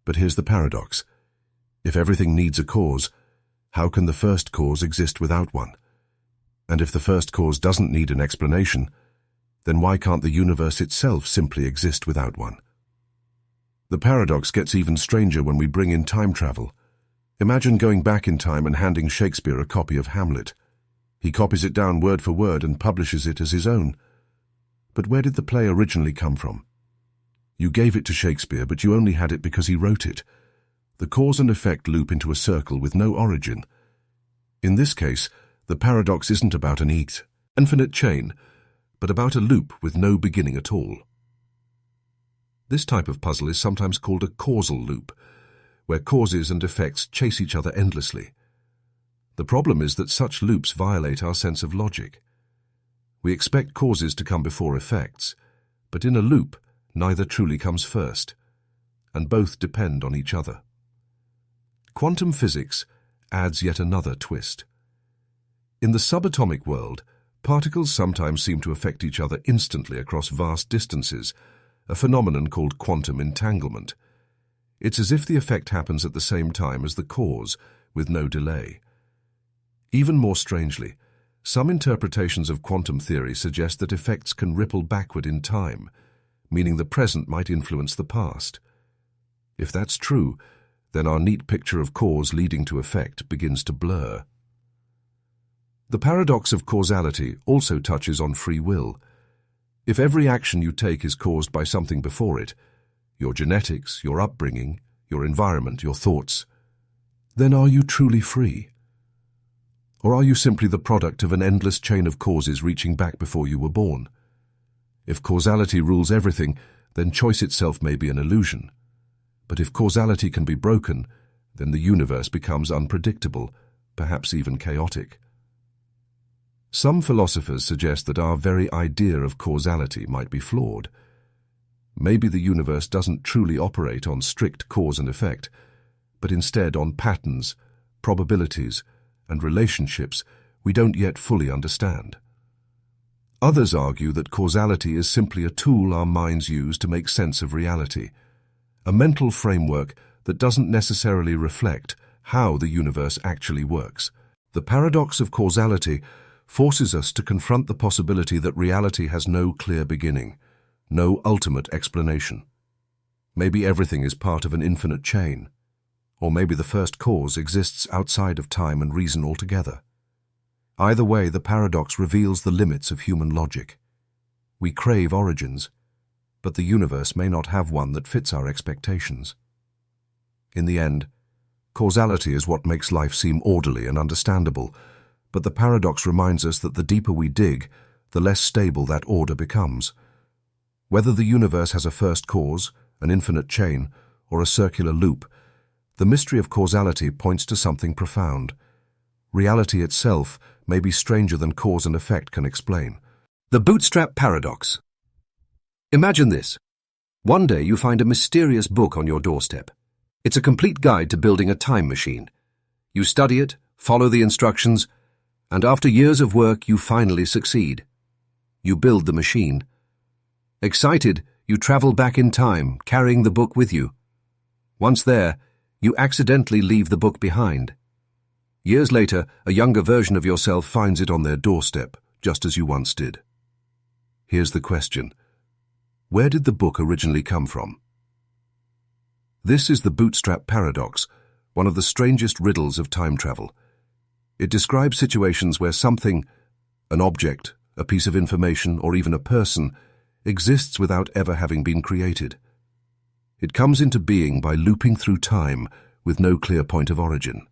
S1: But here's the paradox. If everything needs a cause, how can the first cause exist without one? And if the first cause doesn't need an explanation, then why can't the universe itself simply exist without one? The paradox gets even stranger when we bring in time travel. Imagine going back in time and handing Shakespeare a copy of Hamlet. He copies it down word for word and publishes it as his own. But where did the play originally come from? You gave it to Shakespeare, but you only had it because he wrote it. The cause and effect loop into a circle with no origin. In this case, the paradox isn't about an infinite chain, but about a loop with no beginning at all. This type of puzzle is sometimes called a causal loop, where causes and effects chase each other endlessly. The problem is that such loops violate our sense of logic. We expect causes to come before effects, but in a loop, neither truly comes first, and both depend on each other. Quantum physics adds yet another twist. In the subatomic world, particles sometimes seem to affect each other instantly across vast distances, a phenomenon called quantum entanglement. It's as if the effect happens at the same time as the cause, with no delay. Even more strangely, some interpretations of quantum theory suggest that effects can ripple backward in time, meaning the present might influence the past. If that's true, then our neat picture of cause leading to effect begins to blur. The paradox of causality also touches on free will. If every action you take is caused by something before it, your genetics, your upbringing, your environment, your thoughts, then are you truly free? Or are you simply the product of an endless chain of causes reaching back before you were born? If causality rules everything, then choice itself may be an illusion. But if causality can be broken, then the universe becomes unpredictable, perhaps even chaotic. Some philosophers suggest that our very idea of causality might be flawed. Maybe the universe doesn't truly operate on strict cause and effect, but instead on patterns, probabilities, and relationships we don't yet fully understand. Others argue that causality is simply a tool our minds use to make sense of reality, a mental framework that doesn't necessarily reflect how the universe actually works. The paradox of causality forces us to confront the possibility that reality has no clear beginning, no ultimate explanation. Maybe everything is part of an infinite chain, or maybe the first cause exists outside of time and reason altogether. Either way, the paradox reveals the limits of human logic. We crave origins, but the universe may not have one that fits our expectations. In the end, causality is what makes life seem orderly and understandable, but the paradox reminds us that the deeper we dig, the less stable that order becomes. Whether the universe has a first cause, an infinite chain, or a circular loop, the mystery of causality points to something profound. Reality itself may be stranger than cause and effect can explain.
S2: The Bootstrap Paradox. Imagine this. One day you find a mysterious book on your doorstep. It's a complete guide to building a time machine. You study it, follow the instructions, and after years of work you finally succeed. You build the machine. Excited, you travel back in time, carrying the book with you. Once there, you accidentally leave the book behind. Years later, a younger version of yourself finds it on their doorstep, just as you once did. Here's the question. Where did the book originally come from? This is the Bootstrap Paradox, one of the strangest riddles of time travel. It describes situations where something, an object, a piece of information, or even a person, exists without ever having been created. It comes into being by looping through time with no clear point of origin.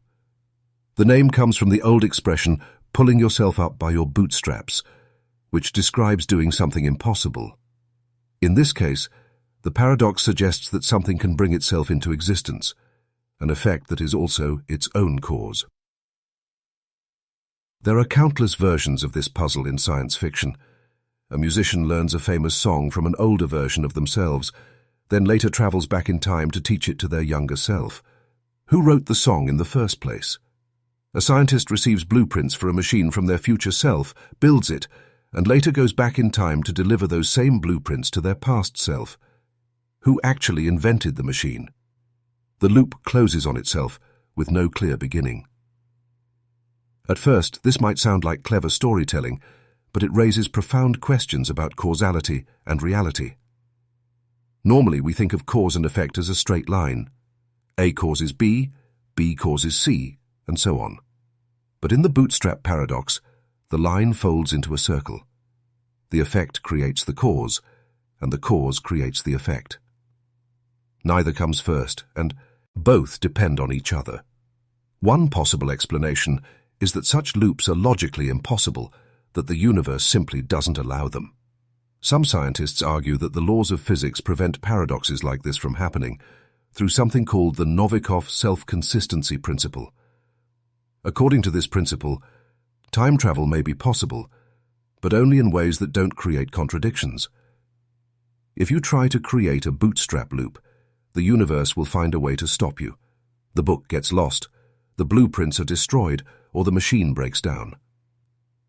S2: The name comes from the old expression, pulling yourself up by your bootstraps, which describes doing something impossible. In this case, the paradox suggests that something can bring itself into existence, an effect that is also its own cause. There are countless versions of this puzzle in science fiction. A musician learns a famous song from an older version of themselves, then later travels back in time to teach it to their younger self. Who wrote the song in the first place? A scientist receives blueprints for a machine from their future self, builds it, and later goes back in time to deliver those same blueprints to their past self. Who actually invented the machine? The loop closes on itself with no clear beginning. At first, this might sound like clever storytelling, but it raises profound questions about causality and reality. Normally, we think of cause and effect as a straight line. A causes B, B causes C, and so on. But in the Bootstrap Paradox, the line folds into a circle. The effect creates the cause, and the cause creates the effect. Neither comes first, and both depend on each other. One possible explanation is that such loops are logically impossible, that the universe simply doesn't allow them. Some scientists argue that the laws of physics prevent paradoxes like this from happening through something called the Novikov self-consistency principle. According to this principle, time travel may be possible, but only in ways that don't create contradictions. If you try to create a bootstrap loop, the universe will find a way to stop you. The book gets lost, the blueprints are destroyed, or the machine breaks down.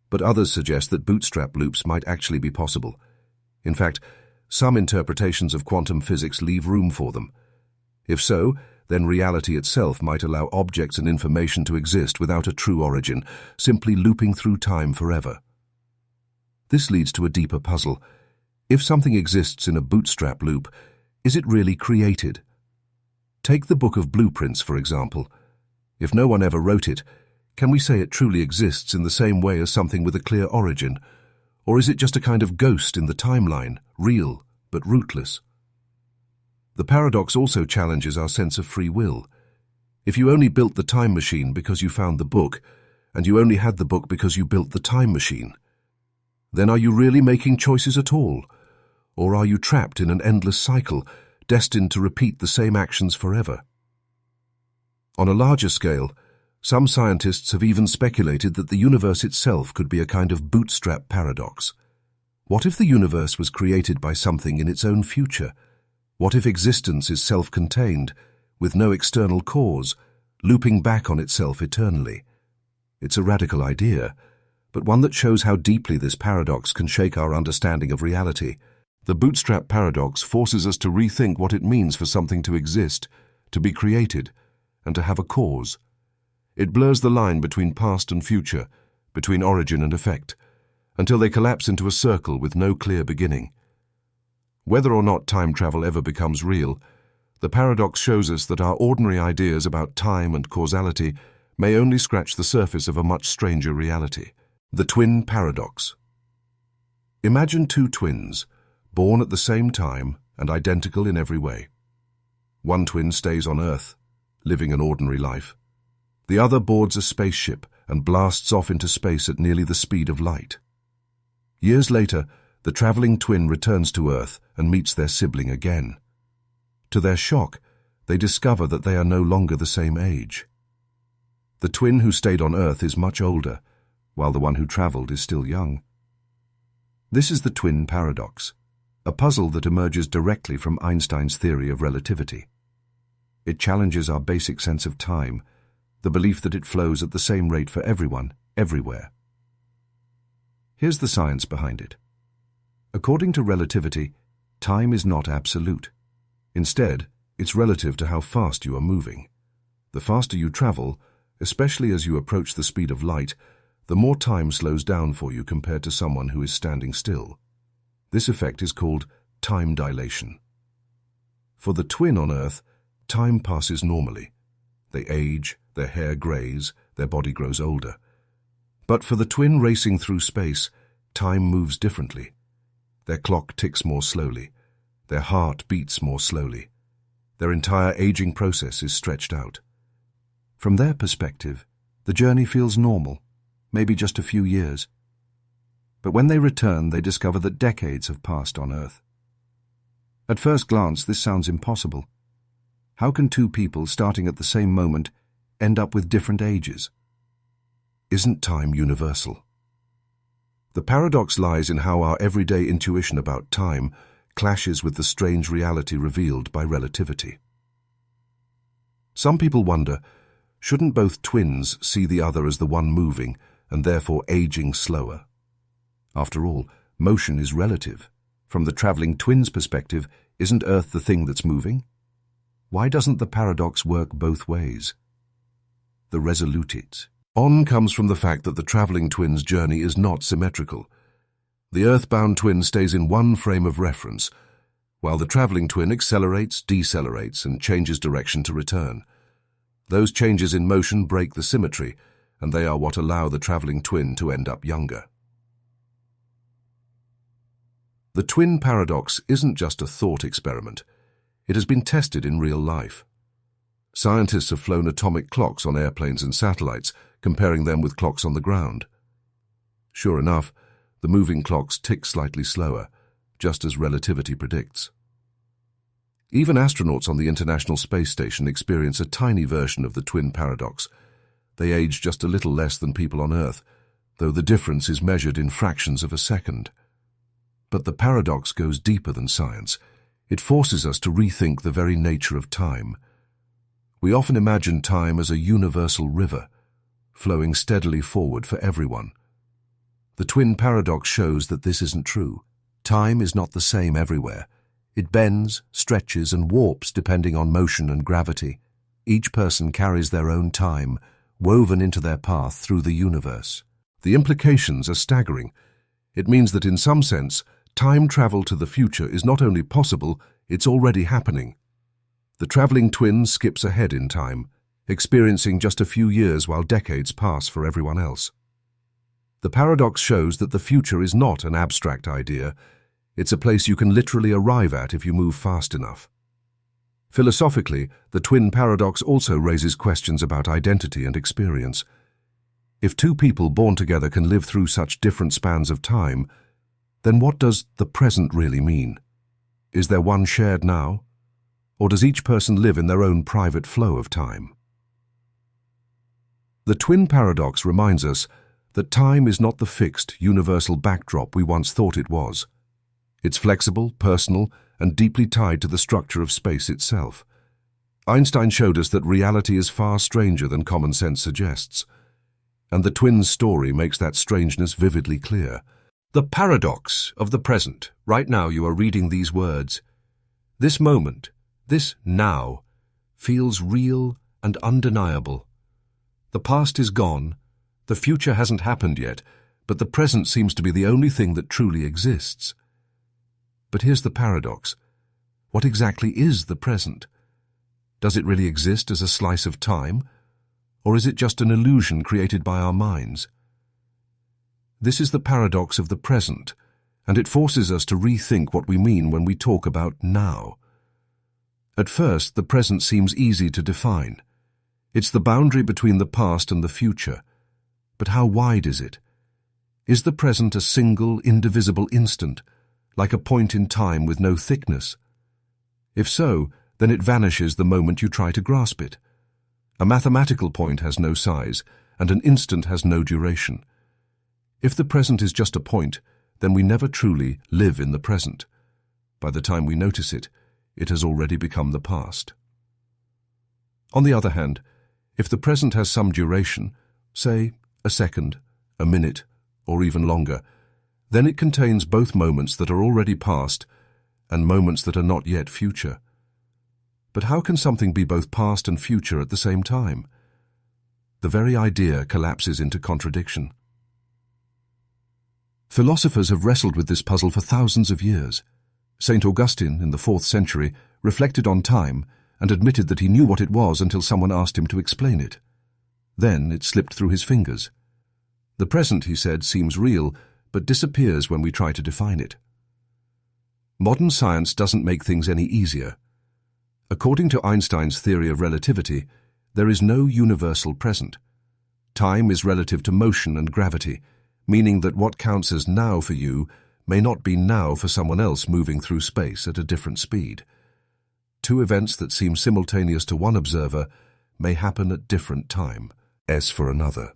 S2: But others suggest that bootstrap loops might actually be possible. In fact, some interpretations of quantum physics leave room for them. If so, then reality itself might allow objects and information to exist without a true origin, simply looping through time forever. This leads to a deeper puzzle. If something exists in a bootstrap loop, is it really created? Take the Book of Blueprints, for example. If no one ever wrote it, can we say it truly exists in the same way as something with a clear origin? Or is it just a kind of ghost in the timeline, real but rootless? The paradox also challenges our sense of free will. If you only built the time machine because you found the book, and you only had the book because you built the time machine, then are you really making choices at all? Or are you trapped in an endless cycle, destined to repeat the same actions forever? On a larger scale, some scientists have even speculated that the universe itself could be a kind of bootstrap paradox. What if the universe was created by something in its own future? What if existence is self-contained, with no external cause, looping back on itself eternally? It's a radical idea, but one that shows how deeply this paradox can shake our understanding of reality. The Bootstrap Paradox forces us to rethink what it means for something to exist, to be created, and to have a cause. It blurs the line between past and future, between origin and effect, until they collapse into a circle with no clear beginning. Whether or not time travel ever becomes real, the paradox shows us that our ordinary ideas about time and causality may only scratch the surface of a much stranger reality. The Twin Paradox. Imagine two twins, born at the same time and identical in every way. One twin stays on Earth, living an ordinary life. The other boards a spaceship and blasts off into space at nearly the speed of light. Years later, the traveling twin returns to Earth and meets their sibling again. To their shock, they discover that they are no longer the same age. The twin who stayed on Earth is much older, while the one who traveled is still young. This is the Twin Paradox, a puzzle that emerges directly from Einstein's theory of relativity. It challenges our basic sense of time, the belief that it flows at the same rate for everyone, everywhere. Here's the science behind it. According to relativity, time is not absolute. Instead, it's relative to how fast you are moving. The faster you travel, especially as you approach the speed of light, the more time slows down for you compared to someone who is standing still. This effect is called time dilation. For the twin on Earth, time passes normally. They age, their hair grays, their body grows older. But for the twin racing through space, time moves differently. Their clock ticks more slowly. Their heart beats more slowly. Their entire aging process is stretched out. From their perspective, the journey feels normal, maybe just a few years. But when they return, they discover that decades have passed on Earth. At first glance, this sounds impossible. How can two people starting at the same moment end up with different ages? Isn't time universal? The paradox lies in how our everyday intuition about time clashes with the strange reality revealed by relativity. Some people wonder, shouldn't both twins see the other as the one moving and therefore aging slower? After all, motion is relative. From the traveling twin's perspective, isn't Earth the thing that's moving? Why doesn't the paradox work both ways? The resolutids. On comes from the fact that the traveling twin's journey is not symmetrical. The earthbound twin stays in one frame of reference, while the traveling twin accelerates, decelerates, and changes direction to return. Those changes in motion break the symmetry, and they are what allow the traveling twin to end up younger. The twin paradox isn't just a thought experiment. It has been tested in real life. Scientists have flown atomic clocks on airplanes and satellites, comparing them with clocks on the ground. Sure enough, the moving clocks tick slightly slower, just as relativity predicts. Even astronauts on the International Space Station experience a tiny version of the twin paradox. They age just a little less than people on Earth, though the difference is measured in fractions of a second. But the paradox goes deeper than science. It forces us to rethink the very nature of time. We often imagine time as a universal river, flowing steadily forward for everyone. The twin paradox shows that this isn't true. Time is not the same everywhere. It bends, stretches, and warps depending on motion and gravity. Each person carries their own time, woven into their path through the universe. The implications are staggering. It means that in some sense, time travel to the future is not only possible, it's already happening. The traveling twin skips ahead in time, experiencing just a few years while decades pass for everyone else. The paradox shows that the future is not an abstract idea. It's a place you can literally arrive at if you move fast enough. Philosophically, the twin paradox also raises questions about identity and experience. If two people born together can live through such different spans of time, then what does the present really mean? Is there one shared now? Or does each person live in their own private flow of time? The twin paradox reminds us that time is not the fixed, universal backdrop we once thought it was. It's flexible, personal, and deeply tied to the structure of space itself. Einstein showed us that reality is far stranger than common sense suggests. And the twins' story makes that strangeness vividly clear. The paradox of the present. Right now you are reading these words. This moment, this now, feels real and undeniable. The past is gone, the future hasn't happened yet, but the present seems to be the only thing that truly exists. But here's the paradox. What exactly is the present? Does it really exist as a slice of time? Or is it just an illusion created by our minds? This is the paradox of the present, and it forces us to rethink what we mean when we talk about now. At first, the present seems easy to define. It's the boundary between the past and the future. But how wide is it? Is the present a single, indivisible instant, like a point in time with no thickness? If so, then it vanishes the moment you try to grasp it. A mathematical point has no size, and an instant has no duration. If the present is just a point, then we never truly live in the present. By the time we notice it, it has already become the past. On the other hand, if the present has some duration, say a second, a minute, or even longer, then it contains both moments that are already past and moments that are not yet future. But how can something be both past and future at the same time? The very idea collapses into contradiction. Philosophers have wrestled with this puzzle for thousands of years. St. Augustine, in the 4th century, reflected on time and admitted that he knew what it was until someone asked him to explain it. Then it slipped through his fingers. The present, he said, seems real, but disappears when we try to define it. Modern science doesn't make things any easier. According to Einstein's theory of relativity, there is no universal present. Time is relative to motion and gravity, meaning that what counts as now for you may not be now for someone else moving through space at a different speed. Two events that seem simultaneous to one observer may happen at different time, as for another.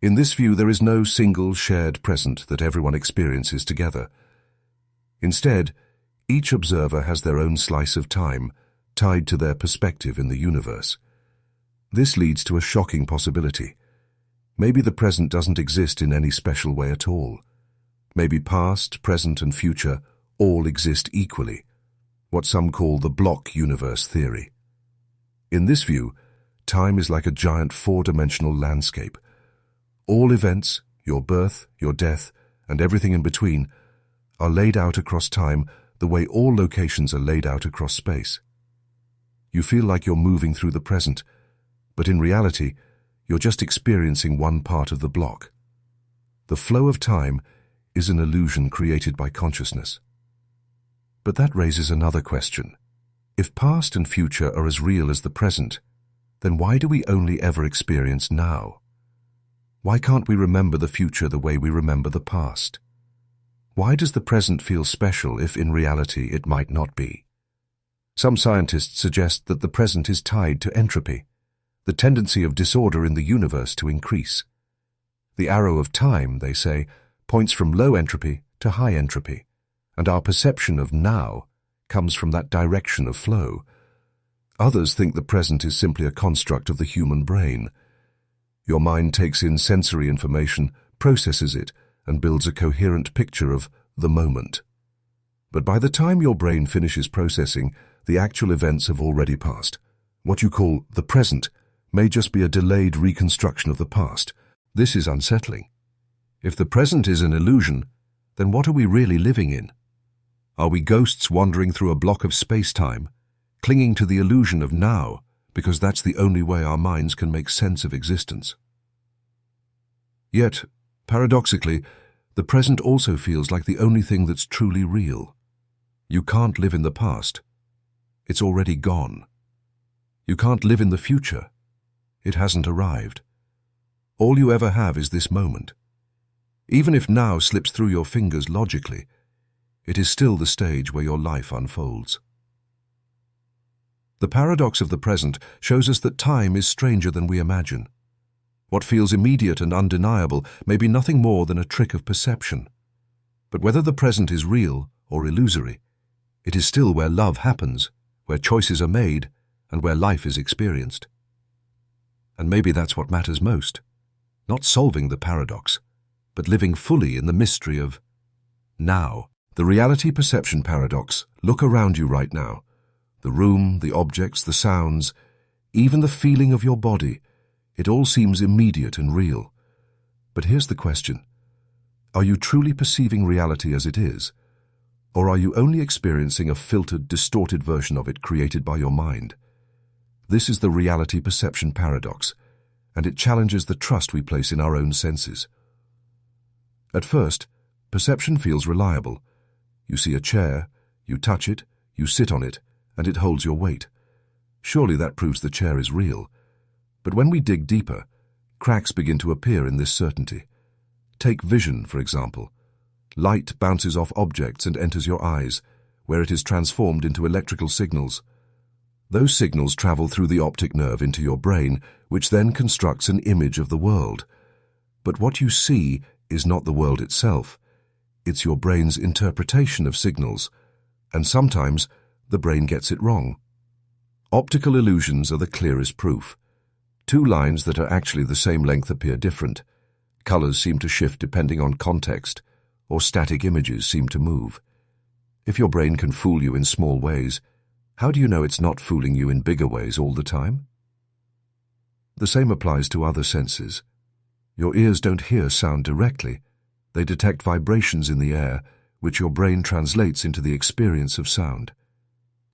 S2: In this view, there is no single shared present that everyone experiences together. Instead, each observer has their own slice of time, tied to their perspective in the universe. This leads to a shocking possibility. Maybe the present doesn't exist in any special way at all. Maybe past, present, and future all exist equally, what some call the block universe theory. In this view, time is like a giant four-dimensional landscape. All events, your birth, your death, and everything in between, are laid out across time the way all locations are laid out across space. You feel like you're moving through the present, but in reality, you're just experiencing one part of the block. The flow of time is an illusion created by consciousness. But that raises another question. If past and future are as real as the present, then why do we only ever experience now? Why can't we remember the future the way we remember the past? Why does the present feel special if in reality it might not be? Some scientists suggest that the present is tied to entropy, the tendency of disorder in the universe to increase. The arrow of time, they say, points from low entropy to high entropy, and our perception of now comes from that direction of flow. Others think the present is simply a construct of the human brain. Your mind takes in sensory information, processes it, and builds a coherent picture of the moment. But by the time your brain finishes processing, the actual events have already passed. What you call the present may just be a delayed reconstruction of the past. This is unsettling. If the present is an illusion, then what are we really living in? Are we ghosts wandering through a block of space-time, clinging to the illusion of now, because that's the only way our minds can make sense of existence? Yet, paradoxically, the present also feels like the only thing that's truly real. You can't live in the past. It's already gone. You can't live in the future. It hasn't arrived. All you ever have is this moment. Even if now slips through your fingers logically, it is still the stage where your life unfolds. The paradox of the present shows us that time is stranger than we imagine. What feels immediate and undeniable may be nothing more than a trick of perception. But whether the present is real or illusory, it is still where love happens, where choices are made, and where life is experienced. And maybe that's what matters most.
S1: not solving the paradox, but living fully in the mystery of now. The reality perception paradox. Look around you right now. The room, the objects, the sounds, even the feeling of your body. It all seems immediate and real. But here's the question. Are you truly perceiving reality as it is? Or are you only experiencing a filtered, distorted version of it created by your mind? This is the reality perception paradox, and it challenges the trust we place in our own senses. At first, perception feels reliable. You see a chair, you touch it, you sit on it, and it holds your weight. Surely that proves the chair is real. But when we dig deeper, cracks begin to appear in this certainty. Take vision, for example. Light bounces off objects and enters your eyes, where it is transformed into electrical signals. Those signals travel through the optic nerve into your brain, which then constructs an image of the world. But what you see is not the world itself. It's your brain's interpretation of signals, and sometimes the brain gets it wrong. Optical illusions are the clearest proof. Two lines that are actually the same length appear different. Colors seem to shift depending on context, or static images seem to move. If your brain can fool you in small ways, how do you know it's not fooling you in bigger ways all the time? The same applies to other senses. Your ears don't hear sound directly. They detect vibrations in the air, which your brain translates into the experience of sound.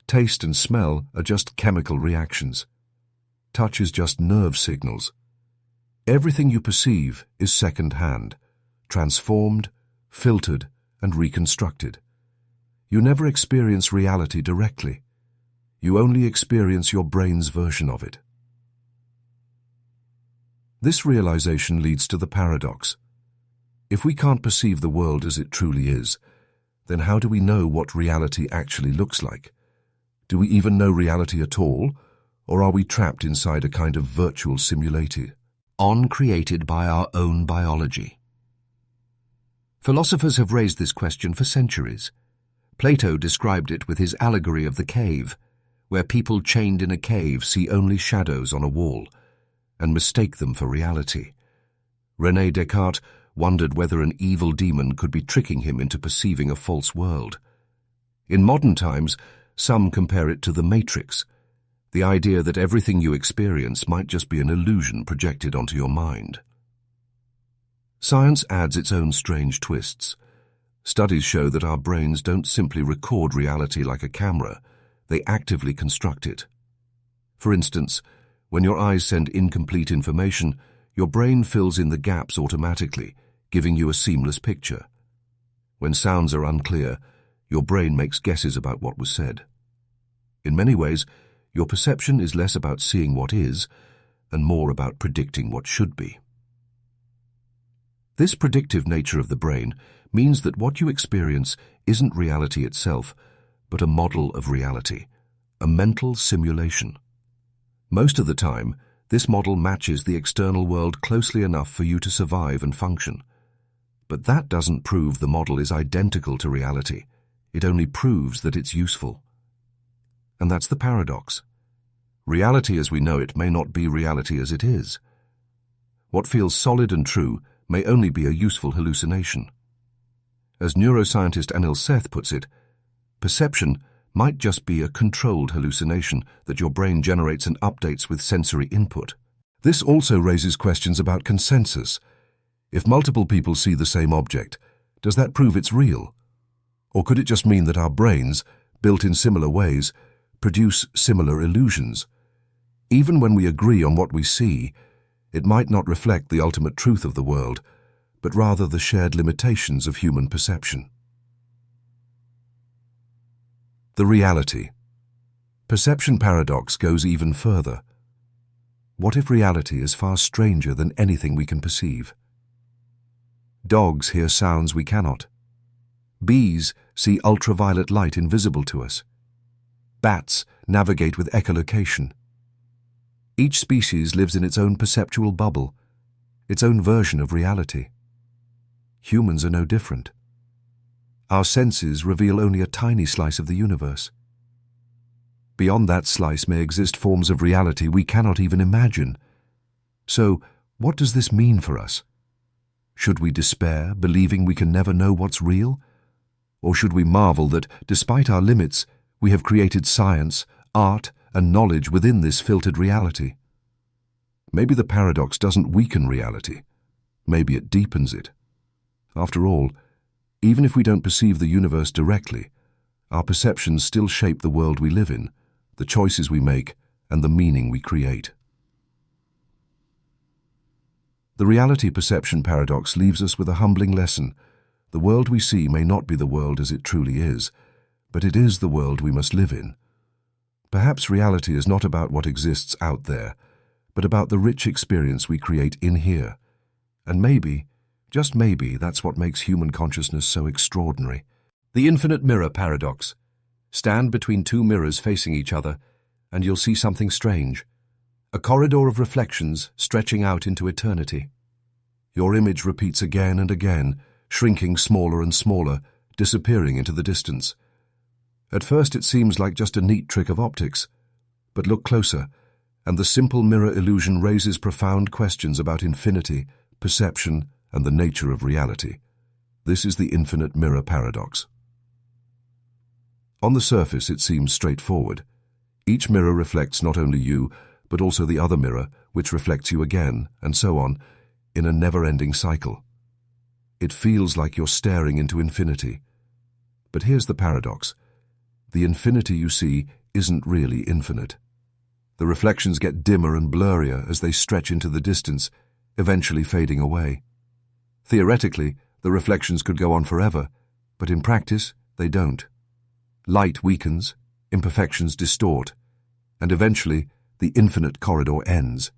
S1: Taste and smell are just chemical reactions. Touch is just nerve signals. Everything you perceive is second-hand, transformed, filtered, and reconstructed. You never experience reality directly. You only experience your brain's version of it. This realization leads to the paradox. If we can't perceive the world as it truly is, then how do we know what reality actually looks like? Do we even know reality at all, or are we trapped inside a kind of virtual simulation, created by our own biology? Philosophers have raised this question for centuries. Plato described it with his allegory of the cave, where people chained in a cave see only shadows on a wall and mistake them for reality. René Descartes wondered whether an evil demon could be tricking him into perceiving a false world. In modern times, some compare it to the Matrix, the idea that everything you experience might just be an illusion projected onto your mind. Science adds its own strange twists. Studies show that our brains don't simply record reality like a camera, they actively construct it. For instance, when your eyes send incomplete information, your brain fills in the gaps automatically, giving you a seamless picture. When sounds are unclear, your brain makes guesses about what was said. In many ways, your perception is less about seeing what is, and more about predicting what should be. This predictive nature of the brain means that what you experience isn't reality itself, but a model of reality, a mental simulation. Most of the time, this model matches the external world closely enough for you to survive and function. But that doesn't prove the model is identical to reality. It only proves that it's useful. And that's the paradox. Reality as we know it may not be reality as it is. What feels solid and true may only be a useful hallucination. As neuroscientist Anil Seth puts it, perception might just be a controlled hallucination that your brain generates and updates with sensory input. This also raises questions about consensus. If multiple people see the same object, does that prove it's real? Or could it just mean that our brains, built in similar ways, produce similar illusions? Even when we agree on what we see, it might not reflect the ultimate truth of the world, but rather the shared limitations of human perception. The reality. Perception paradox goes even further. What if reality is far stranger than anything we can perceive? Dogs hear sounds we cannot. Bees see ultraviolet light invisible to us. Bats navigate with echolocation. Each species lives in its own perceptual bubble, its own version of reality. Humans are no different. Our senses reveal only a tiny slice of the universe. Beyond that slice may exist forms of reality we cannot even imagine. So, What does this mean for us? Should we despair, believing we can never know what's real? Or should we marvel that, despite our limits, we have created science, art, and knowledge within this filtered reality? Maybe the paradox doesn't weaken reality. Maybe it deepens it. After all, even if we don't perceive the universe directly, our perceptions still shape the world we live in, the choices we make, and the meaning we create. The reality perception paradox leaves us with a humbling lesson. The world we see may not be the world as it truly is, but it is the world we must live in. Perhaps reality is not about what exists out there, but about the rich experience we create in here. And maybe, just maybe, that's what makes human consciousness so extraordinary. The infinite mirror paradox. Stand between two mirrors facing each other, and you'll see something strange. A corridor of reflections stretching out into eternity. Your image repeats again and again, shrinking smaller and smaller, disappearing into the distance. At first it seems like just a neat trick of optics, but look closer, and the simple mirror illusion raises profound questions about infinity, perception, and the nature of reality. This is the infinite mirror paradox. On the surface it seems straightforward. Each mirror reflects not only you, but also the other mirror, which reflects you again, and so on, in a never-ending cycle. It feels like you're staring into infinity. But here's the paradox. The infinity you see isn't really infinite. The reflections get dimmer and blurrier as they stretch into the distance, eventually fading away. Theoretically, the reflections could go on forever, but in practice, they don't. Light weakens, imperfections distort, and eventually, the infinite corridor ends.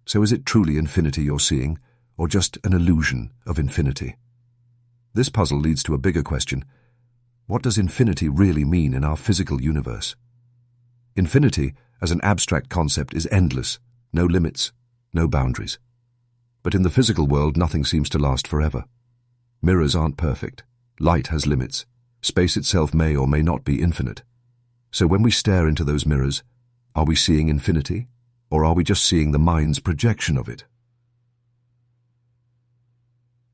S1: So is it truly infinity you're seeing, or just an illusion of infinity? This puzzle leads to a bigger question. What does infinity really mean in our physical universe? Infinity, as an abstract concept, is endless, no limits, no boundaries. But in the physical world, nothing seems to last forever. Mirrors aren't perfect. Light has limits. Space itself may or may not be infinite. So when we stare into those mirrors, are we seeing infinity, or are we just seeing the mind's projection of it?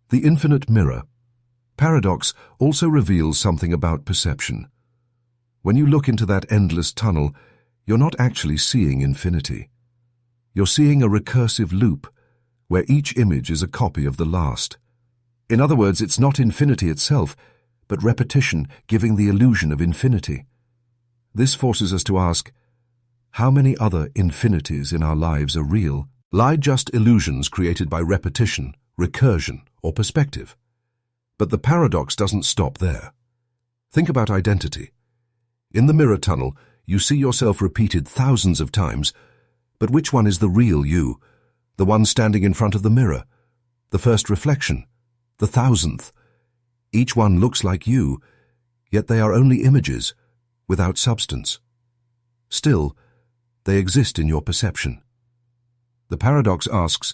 S1: The infinite mirror paradox also reveals something about perception. When you look into that endless tunnel, you're not actually seeing infinity. You're seeing a recursive loop, where each image is a copy of the last. In other words, it's not infinity itself, but repetition giving the illusion of infinity. This forces us to ask, how many other infinities in our lives are real? Lie just illusions created by repetition, recursion, or perspective? But the paradox doesn't stop there. Think about identity. In the mirror tunnel, you see yourself repeated thousands of times, but which one is the real you? The one standing in front of the mirror? The first reflection? The thousandth? Each one looks like you, yet they are only images, without substance. Still, they exist in your perception. The paradox asks,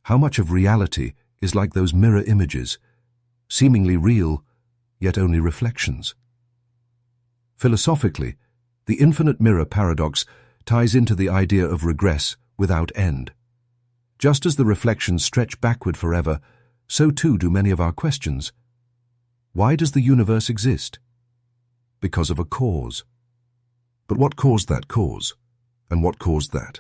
S1: how much of reality is like those mirror images, seemingly real, yet only reflections? Philosophically, the infinite mirror paradox ties into the idea of regress without end. Just as the reflections stretch backward forever, so too do many of our questions. Why does the universe exist? Because of a cause. But what caused that cause? And what caused that?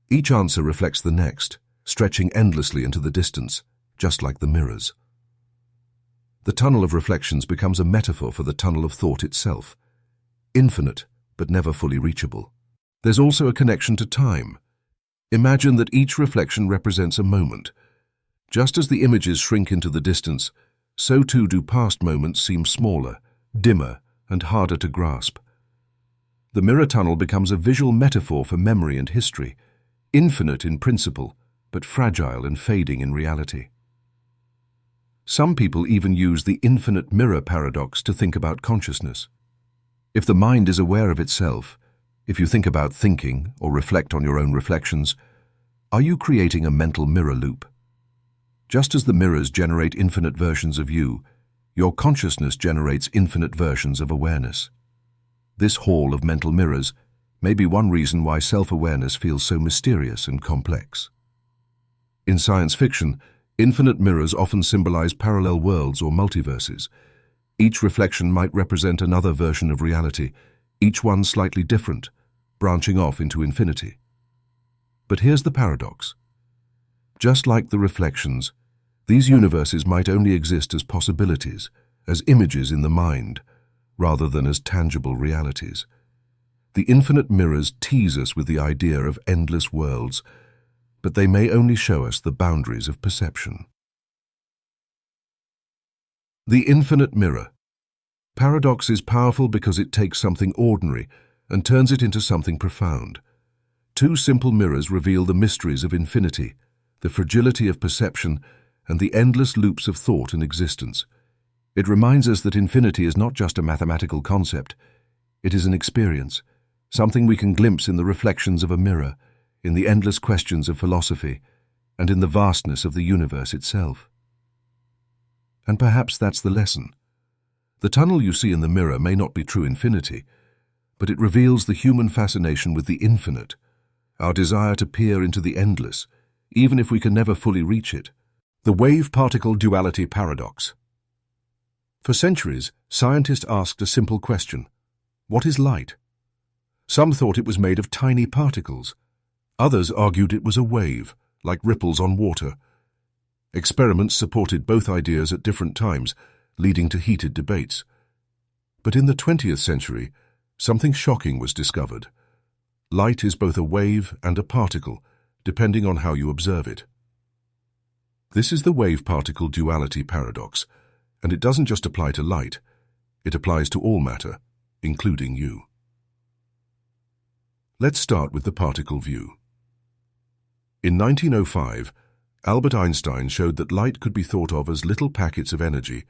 S1: Each answer reflects the next, stretching endlessly into the distance, just like the mirrors. The tunnel of reflections becomes a metaphor for the tunnel of thought itself, infinite but never fully reachable. There's also a connection to time. Imagine that each reflection represents a moment. Just as the images shrink into the distance, so too do past moments seem smaller, dimmer, and harder to grasp. The mirror tunnel becomes a visual metaphor for memory and history, infinite in principle, but fragile and fading in reality. Some people even use the infinite mirror paradox to think about consciousness. If the mind is aware of itself, if you think about thinking or reflect on your own reflections, are you creating a mental mirror loop? Just as the mirrors generate infinite versions of you, your consciousness generates infinite versions of awareness. This hall of mental mirrors may be one reason why self-awareness feels so mysterious and complex. In science fiction, infinite mirrors often symbolize parallel worlds or multiverses. Each reflection might represent another version of reality, each one slightly different, branching off into infinity. But here's the paradox. Just like the reflections, these universes might only exist as possibilities, as images in the mind, rather than as tangible realities. The infinite mirrors tease us with the idea of endless worlds, but they may only show us the boundaries of perception. The infinite mirror. Paradox is powerful because it takes something ordinary and turns it into something profound. Two simple mirrors reveal the mysteries of infinity, the fragility of perception, and the endless loops of thought and existence. It reminds us that infinity is not just a mathematical concept. It is an experience, something we can glimpse in the reflections of a mirror, in the endless questions of philosophy, and in the vastness of the universe itself. And perhaps that's the lesson. The tunnel you see in the mirror may not be true infinity, but it reveals the human fascination with the infinite, our desire to peer into the endless, even if we can never fully reach it. The wave-particle duality paradox. For centuries, scientists asked a simple question: what is light? Some thought it was made of tiny particles. Others argued it was a wave, like ripples on water. Experiments supported both ideas at different times, leading to heated debates. But in the 20th century, something shocking was discovered. Light is both a wave and a particle, depending on how you observe it. This is the wave-particle duality paradox, and it doesn't just apply to light, it applies to all matter, including you. Let's start with the particle view. In 1905, Albert Einstein showed that light could be thought of as little packets of energy,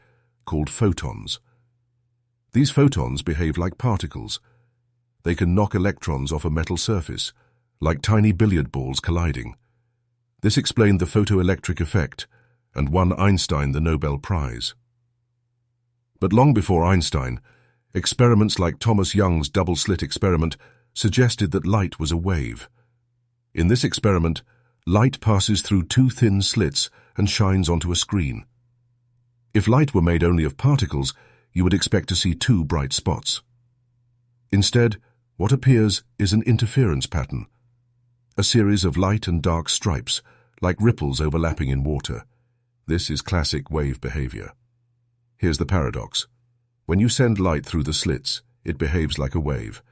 S1: called photons. These photons behave like particles. They can knock electrons off a metal surface, like tiny billiard balls colliding. This explained the photoelectric effect and won Einstein the Nobel Prize. But long before Einstein, experiments like Thomas Young's double-slit experiment suggested that light was a wave. In this experiment, light passes through two thin slits and shines onto a screen. If light were made only of particles, you would expect to see two bright spots. Instead, what appears is an interference pattern, a series of light and dark stripes, like ripples overlapping in water. This is classic wave behavior. Here's the paradox. When you send light through the slits, it behaves like a wave.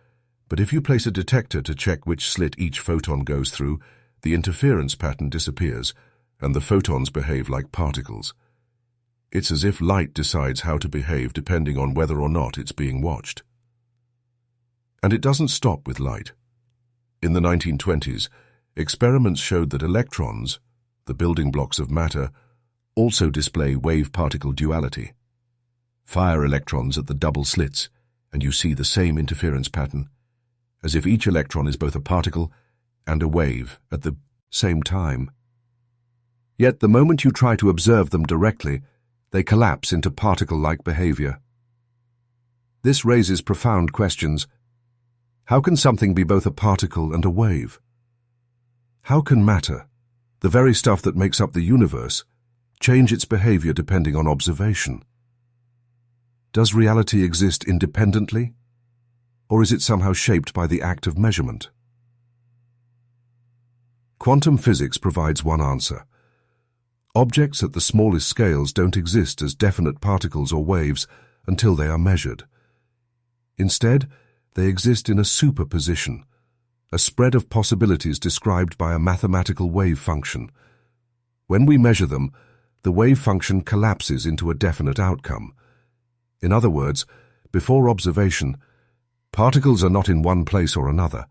S1: But if you place a detector to check which slit each photon goes through, the interference pattern disappears, and the photons behave like particles. It's as if light decides how to behave depending on whether or not it's being watched. And it doesn't stop with light. In the 1920s, experiments showed that electrons, the building blocks of matter, also display wave-particle duality. Fire electrons at the double slits, and you see the same interference pattern, as if each electron is both a particle and a wave at the same time. Yet the moment you try to observe them directly, they collapse into particle-like behavior. This raises profound questions. How can something be both a particle and a wave? How can matter, the very stuff that makes up the universe, change its behavior depending on observation? Does reality exist independently, or is it somehow shaped by the act of measurement? Quantum physics provides one answer. Objects at the smallest scales don't exist as definite particles or waves until they are measured. Instead, they exist in a superposition, a spread of possibilities described by a mathematical wave function. When we measure them, the wave function collapses into a definite outcome. In other words, before observation, particles are not in one place or another.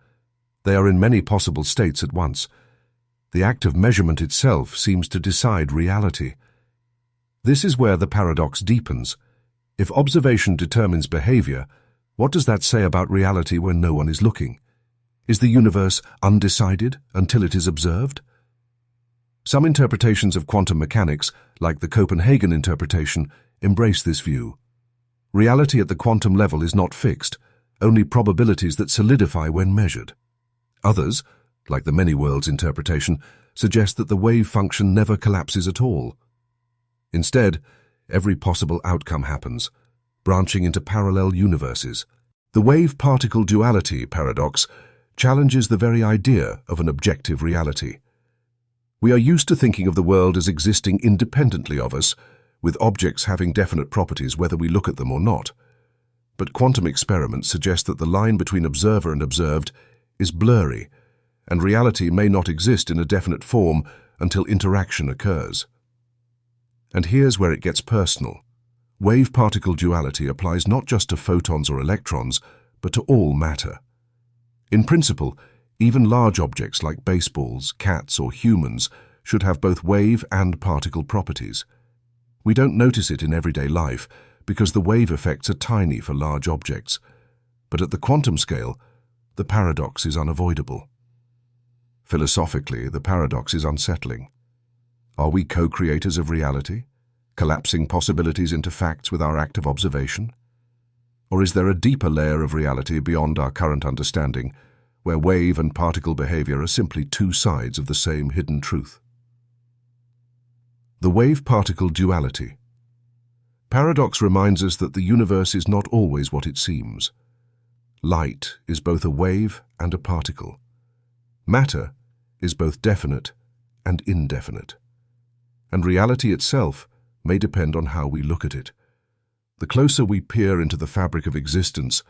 S1: They are in many possible states at once. The act of measurement itself seems to decide reality. This is where the paradox deepens. If observation determines behavior, what does that say about reality when no one is looking? Is the universe undecided until it is observed? Some interpretations of quantum mechanics, like the Copenhagen interpretation, embrace this view. Reality at the quantum level is not fixed, only probabilities that solidify when measured. Others, like the many worlds interpretation,
S2: suggest that the wave function never collapses at all. Instead, every possible outcome happens, branching into parallel universes. The wave-particle duality paradox challenges the very idea of an objective reality. We are used to thinking of the world as existing independently of us, with objects having definite properties whether we look at them or not. But quantum experiments suggest that the line between observer and observed is blurry, and reality may not exist in a definite form until interaction occurs. And here's where it gets personal. Wave-particle duality applies not just to photons or electrons, but to all matter. In principle, even large objects like baseballs, cats, or humans should have both wave and particle properties. We don't notice it in everyday life because the wave effects are tiny for large objects. But at the quantum scale, the paradox is unavoidable. Philosophically, the paradox is unsettling. Are we co-creators of reality, collapsing possibilities into facts with our active observation? Or is there a deeper layer of reality beyond our current understanding, where wave and particle behavior are simply two sides of the same hidden truth? The wave-particle duality. Paradox reminds us that the universe is not always what it seems. Light is both a wave and a particle. Matter is both definite and indefinite. And reality itself may depend on how we look at it. The closer we peer into the fabric of existence,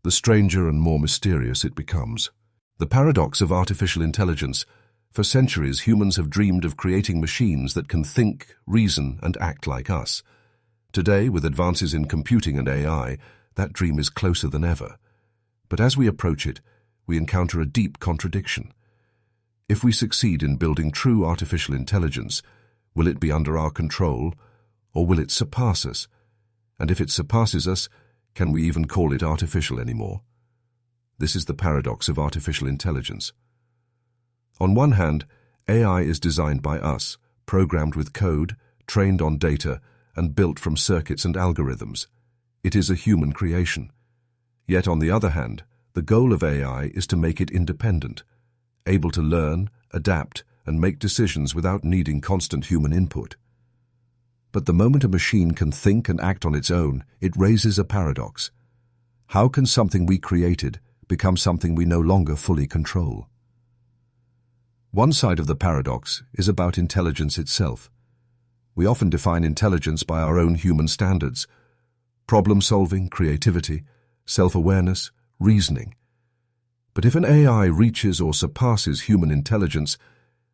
S2: the stranger and more mysterious it becomes. The paradox of artificial intelligence. For centuries, humans have dreamed of creating machines that can think, reason, and act like us. Today, with advances in computing and AI, that dream is closer than ever. But as we approach it, we encounter a deep contradiction. If we succeed in building true artificial intelligence, will it be under our control, or will it surpass us? And if it surpasses us, can we even call it artificial anymore? This is the paradox of artificial intelligence. On one hand, AI is designed by us, programmed with code, trained on data, and built from circuits and algorithms. It is a human creation. Yet on the other hand, the goal of AI is to make it independent, able to learn, adapt, and make decisions without needing constant human input. But the moment a machine can think and act on its own, it raises a paradox. How can something we created become something we no longer fully control? One side of the paradox is about intelligence itself. We often define intelligence by our own human standards: problem-solving, creativity, self-awareness, reasoning. But if an AI reaches or surpasses human intelligence,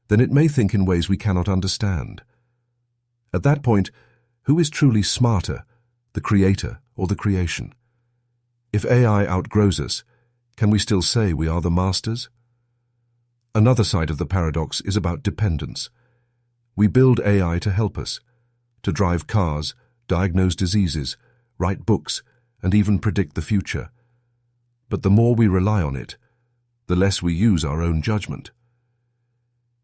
S2: then it may think in ways we cannot understand. At that point, who is truly smarter, the creator or the creation? If AI outgrows us, can we still say we are the masters? Another side of the paradox is about dependence. We build AI to help us, to drive cars, diagnose diseases, write books, and even predict the future. But the more we rely on it, the less we use our own judgment.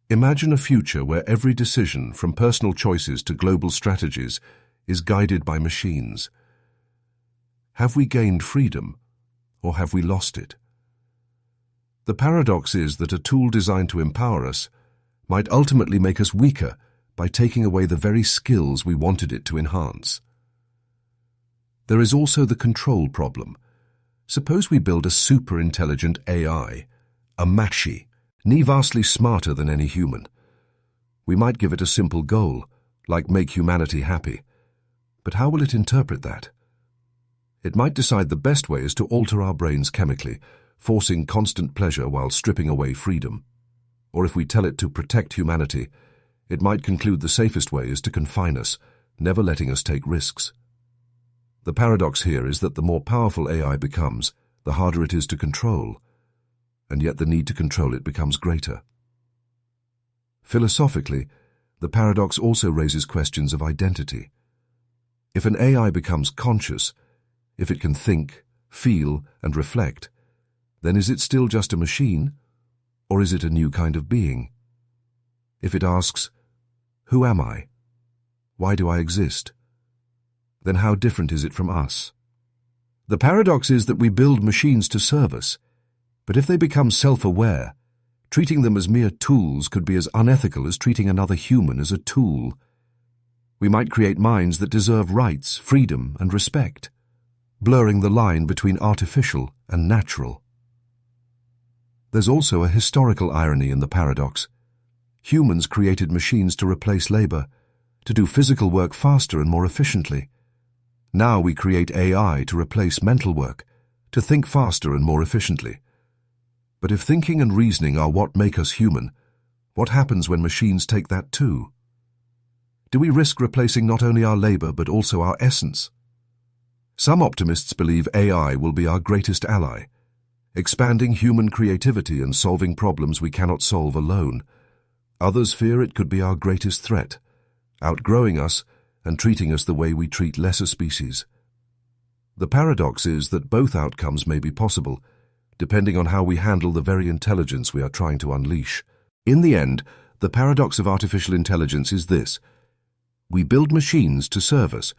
S2: Imagine a future where every decision, from personal choices to global strategies, is guided by machines. Have we gained freedom, or have we lost it? The paradox is that a tool designed to empower us might ultimately make us weaker by taking away the very skills we wanted it to enhance. There is also the control problem. Suppose we build a super-intelligent AI, a machi, vastly smarter than any human. We might give it a simple goal, like make humanity happy. But how will it interpret that? It might decide the best way is to alter our brains chemically, forcing constant pleasure while stripping away freedom. Or if we tell it to protect humanity, it might conclude the safest way is to confine us, never letting us take risks. The paradox here is that the more powerful AI becomes, the harder it is to control, and yet the need to control it becomes greater. Philosophically, the paradox also raises questions of identity. If an AI becomes conscious, if it can think, feel, and reflect, then is it still just a machine, or is it a new kind of being? If it asks, "Who am I? Why do I exist?" then how different is it from us? The paradox is that we build machines to serve us, but if they become self-aware,
S1: Treating them as mere tools could be as unethical as treating another human as a tool. We might create minds that deserve rights, freedom, and respect, blurring the line between artificial and natural. There's also a historical irony in the paradox. Humans created machines to replace labor, to do physical work faster and more efficiently. Now we create AI to replace mental work, to think faster and more efficiently. But if thinking and reasoning are what make us human, what happens when machines take that too? Do we risk replacing not only our labor but also our essence? Some optimists believe AI will be our greatest ally, expanding human creativity and solving problems we cannot solve alone. Others fear it could be our greatest threat, outgrowing us and treating us the way we treat lesser species. The paradox is that both outcomes may be possible, depending on how we handle the very intelligence we are trying to unleash. In the end, the paradox of artificial intelligence is this: we build machines to serve us,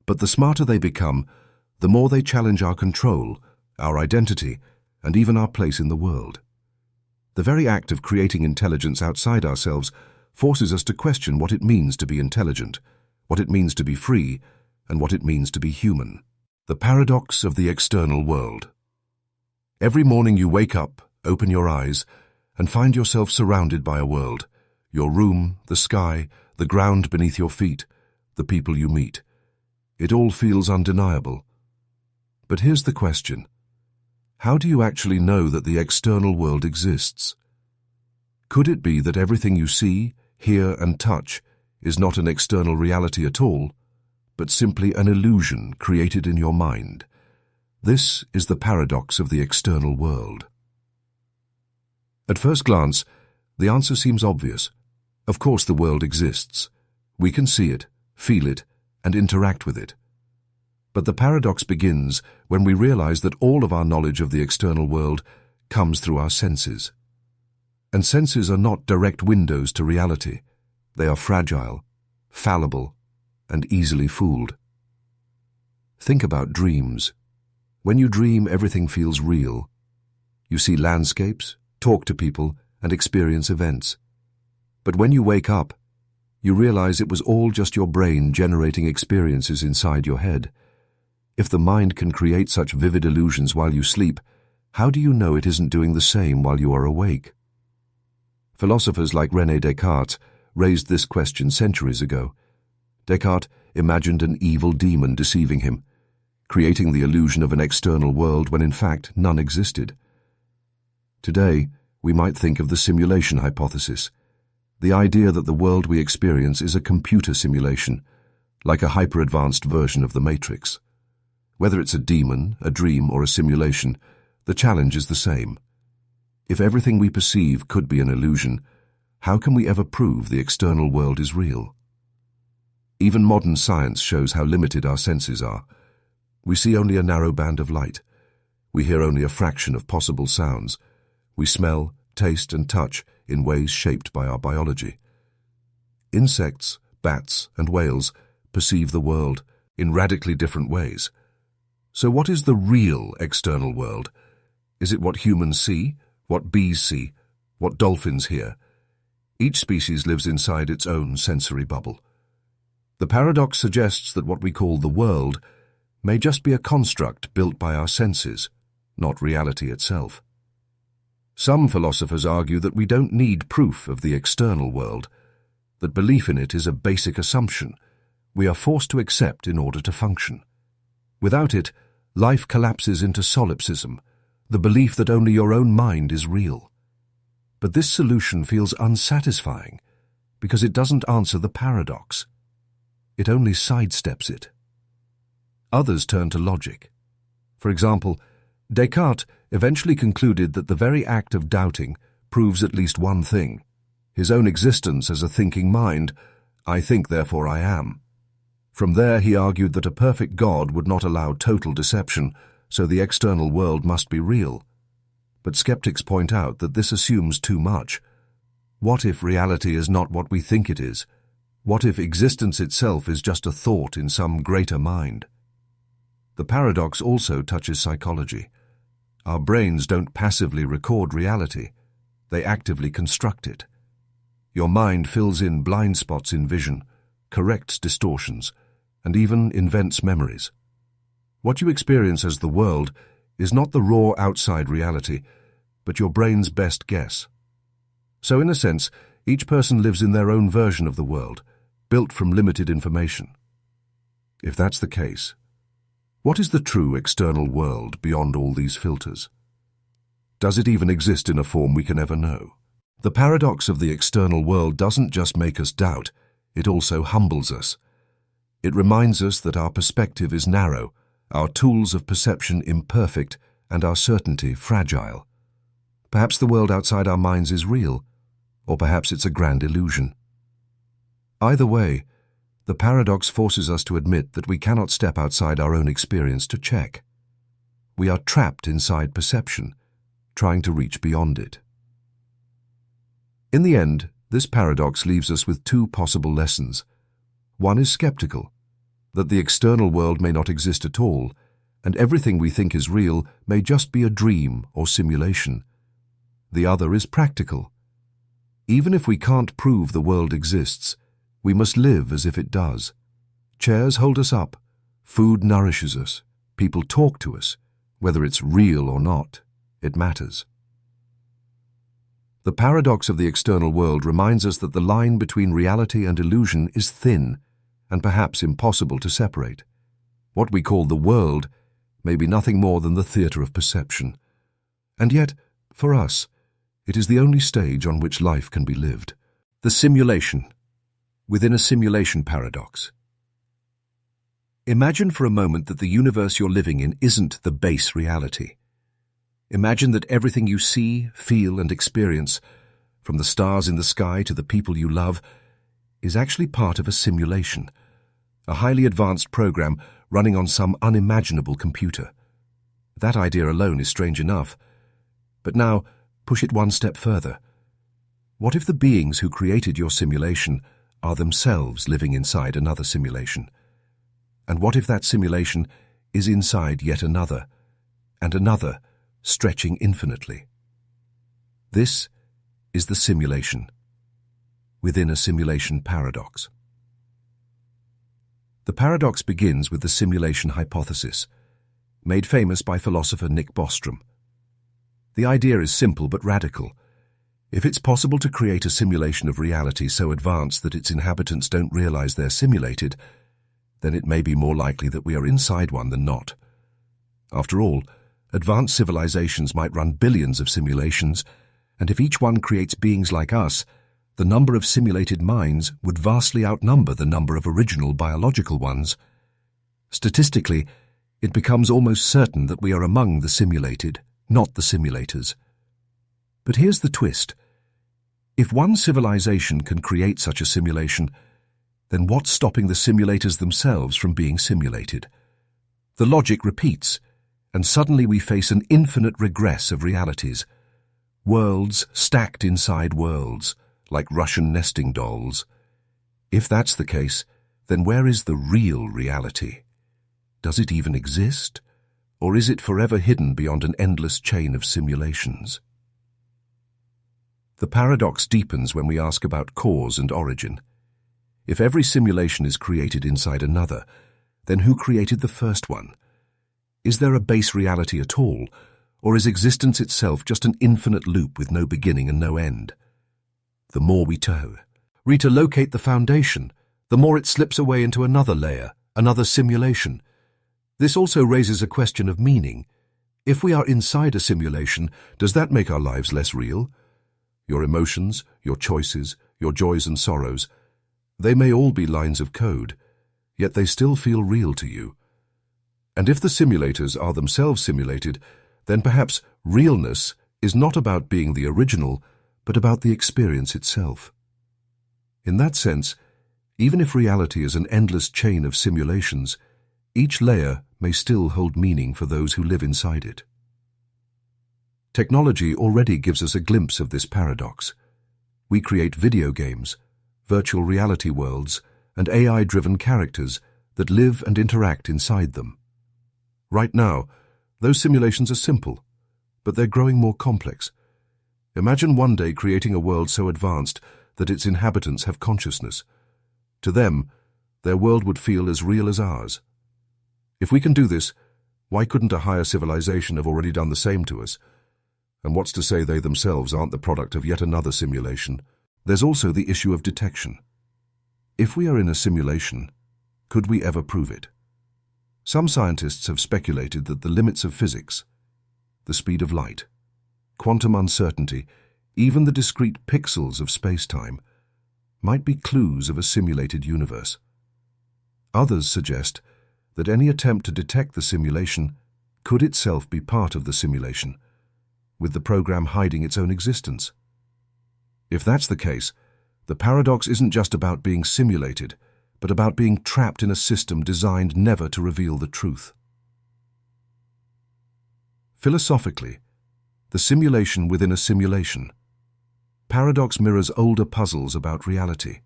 S1: but the smarter they become, the more they challenge our control, our identity, and even our place in the world. The very act of creating intelligence outside ourselves forces us to question what it means to be intelligent, what it means to be free, and what it means to be human. The paradox of the external world. Every morning you wake up, open your eyes, and find yourself surrounded by a world: your room, the sky, the ground beneath your feet, the people you meet. It all feels undeniable. But here's the question: how do you actually know that the external world exists? Could it be that everything you see, hear, and touch is not an external reality at all, but simply an illusion created in your mind? This is the paradox of the external world. At first glance, the answer seems obvious. Of course the world exists. We can see it, feel it, and interact with it. But the paradox begins when we realize that all of our knowledge of the external world comes through our senses. And senses are not direct windows to reality. They are fragile, fallible, and easily fooled. Think about dreams. When you dream, everything feels real. You see landscapes, talk to people, and experience events. But when you wake up, you realize it was all just your brain generating experiences inside your head. If the mind can create such vivid illusions while you sleep, how do you know it isn't doing the same while you are awake? Philosophers like René Descartes raised this question centuries ago. Descartes imagined an evil demon deceiving him, creating the illusion of an external world when in fact none existed. Today, we might think of the simulation hypothesis, the idea that the world we experience is a computer simulation, like a hyper-advanced version of the Matrix. Whether it's a demon, a dream, or a simulation, the challenge is the same. If everything we perceive could be an illusion, how can we ever prove the external world is real? Even modern science shows how limited our senses are. We see only a narrow band of light. We hear only a fraction of possible sounds. We smell, taste, and touch in ways shaped by our biology. Insects, bats, and whales perceive the world in radically different ways. So what is the real external world? Is it what humans see, what bees see, what dolphins hear? Each species lives inside its own sensory bubble. The paradox suggests that what we call the world may just be a construct built by our senses, not reality itself. Some philosophers argue that we don't need proof of the external world, that belief in it is a basic assumption we are forced to accept in order to function. Without it, life collapses into solipsism, the belief that only your own mind is real. But this solution feels unsatisfying because it doesn't answer the paradox. It only sidesteps it. Others turn to logic. For example, Descartes eventually concluded that the very act of doubting proves at least one thing: his own existence as a thinking mind. I think, therefore I am. From there he argued that a perfect God would not allow total deception, so the external world must be real. But skeptics point out that this assumes too much. What if reality is not what we think it is? What if existence itself is just a thought in some greater mind? The paradox also touches psychology. Our brains don't passively record reality. they actively construct it. Your mind fills in blind spots in vision, corrects distortions, and even invents memories. What you experience as the world is not the raw outside reality, but your brain's best guess. So in a sense, each person lives in their own version of the world, built from limited information. If that's the case, what is the true external world beyond all these filters? Does it even exist in a form we can ever know? The paradox of the external world doesn't just make us doubt, it also humbles us. It reminds us that our perspective is narrow, our tools of perception imperfect, and our certainty fragile. Perhaps the world outside our minds is real, or perhaps it's a grand illusion. Either way, the paradox forces us to admit that we cannot step outside our own experience to check. We are trapped inside perception, trying to reach beyond it. In the end, this paradox leaves us with two possible lessons. One is skeptical, that the external world may not exist at all, and everything we think is real may just be a dream or simulation. The other is practical. Even if we can't prove the world exists, we must live as if it does. Chairs hold us up, food nourishes us, people talk to us. Whether it's real or not, it matters. The paradox of the external world reminds us that the line between reality and illusion is thin and perhaps impossible to separate. What we call the world may be nothing more than the theatre of perception. And yet, for us, it is the only stage on which life can be lived. The simulation. Within a simulation paradox. Imagine for a moment that the universe you're living in isn't the base reality. Imagine that everything you see, feel, and experience, from the stars in the sky to the people you love, is actually part of a simulation, a highly advanced program running on some unimaginable computer. That idea alone is strange enough. But now, push it one step further. What if the beings who created your simulation are themselves living inside another simulation? And what if that simulation is inside yet another, and another, stretching infinitely? This is the simulation, within a simulation paradox. The paradox begins with the simulation hypothesis, made famous by philosopher Nick Bostrom. The idea is simple but radical. If it's possible to create a simulation of reality so advanced that its inhabitants don't realize they're simulated, then it may be more likely that we are inside one than not. After all, advanced civilizations might run billions of simulations, and if each one creates beings like us, the number of simulated minds would vastly outnumber the number of original biological ones. Statistically, it becomes almost certain that we are among the simulated, not the simulators. But here's the twist. If one civilization can create such a simulation, then what's stopping the simulators themselves from being simulated? The logic repeats, and suddenly we face an infinite regress of realities. Worlds stacked inside worlds, like Russian nesting dolls. If that's the case, then where is the real reality? Does it even exist? Or is it forever hidden beyond an endless chain of simulations? The paradox deepens when we ask about cause and origin. If every simulation is created inside another, then who created the first one? Is there a base reality at all, or is existence itself just an infinite loop with no beginning and no end? The more we locate the foundation, the more it slips away into another layer, another simulation. This also raises a question of meaning. If we are inside a simulation, does that make our lives less real? Your emotions, your choices, your joys and sorrows, they may all be lines of code, yet they still feel real to you. And if the simulators are themselves simulated, then perhaps realness is not about being the original, but about the experience itself. In that sense, even if reality is an endless chain of simulations, each layer may still hold meaning for those who live inside it. Technology already gives us a glimpse of this paradox. We create video games, virtual reality worlds, and AI-driven characters that live and interact inside them. Right now, those simulations are simple, but they're growing more complex. Imagine one day creating a world so advanced that its inhabitants have consciousness. To them, their world would feel as real as ours. If we can do this, why couldn't a higher civilization have already done the same to us? And what's to say they themselves aren't the product of yet another simulation? There's also the issue of detection. If we are in a simulation, could we ever prove it? Some scientists have speculated that the limits of physics, the speed of light, quantum uncertainty, even the discrete pixels of space-time, might be clues of a simulated universe. Others suggest that any attempt to detect the simulation could itself be part of the simulation, with the program hiding its own existence. If that's the case, the paradox isn't just about being simulated, but about being trapped in a system designed never to reveal the truth. Philosophically, the simulation within a simulation. Paradox mirrors older puzzles about reality.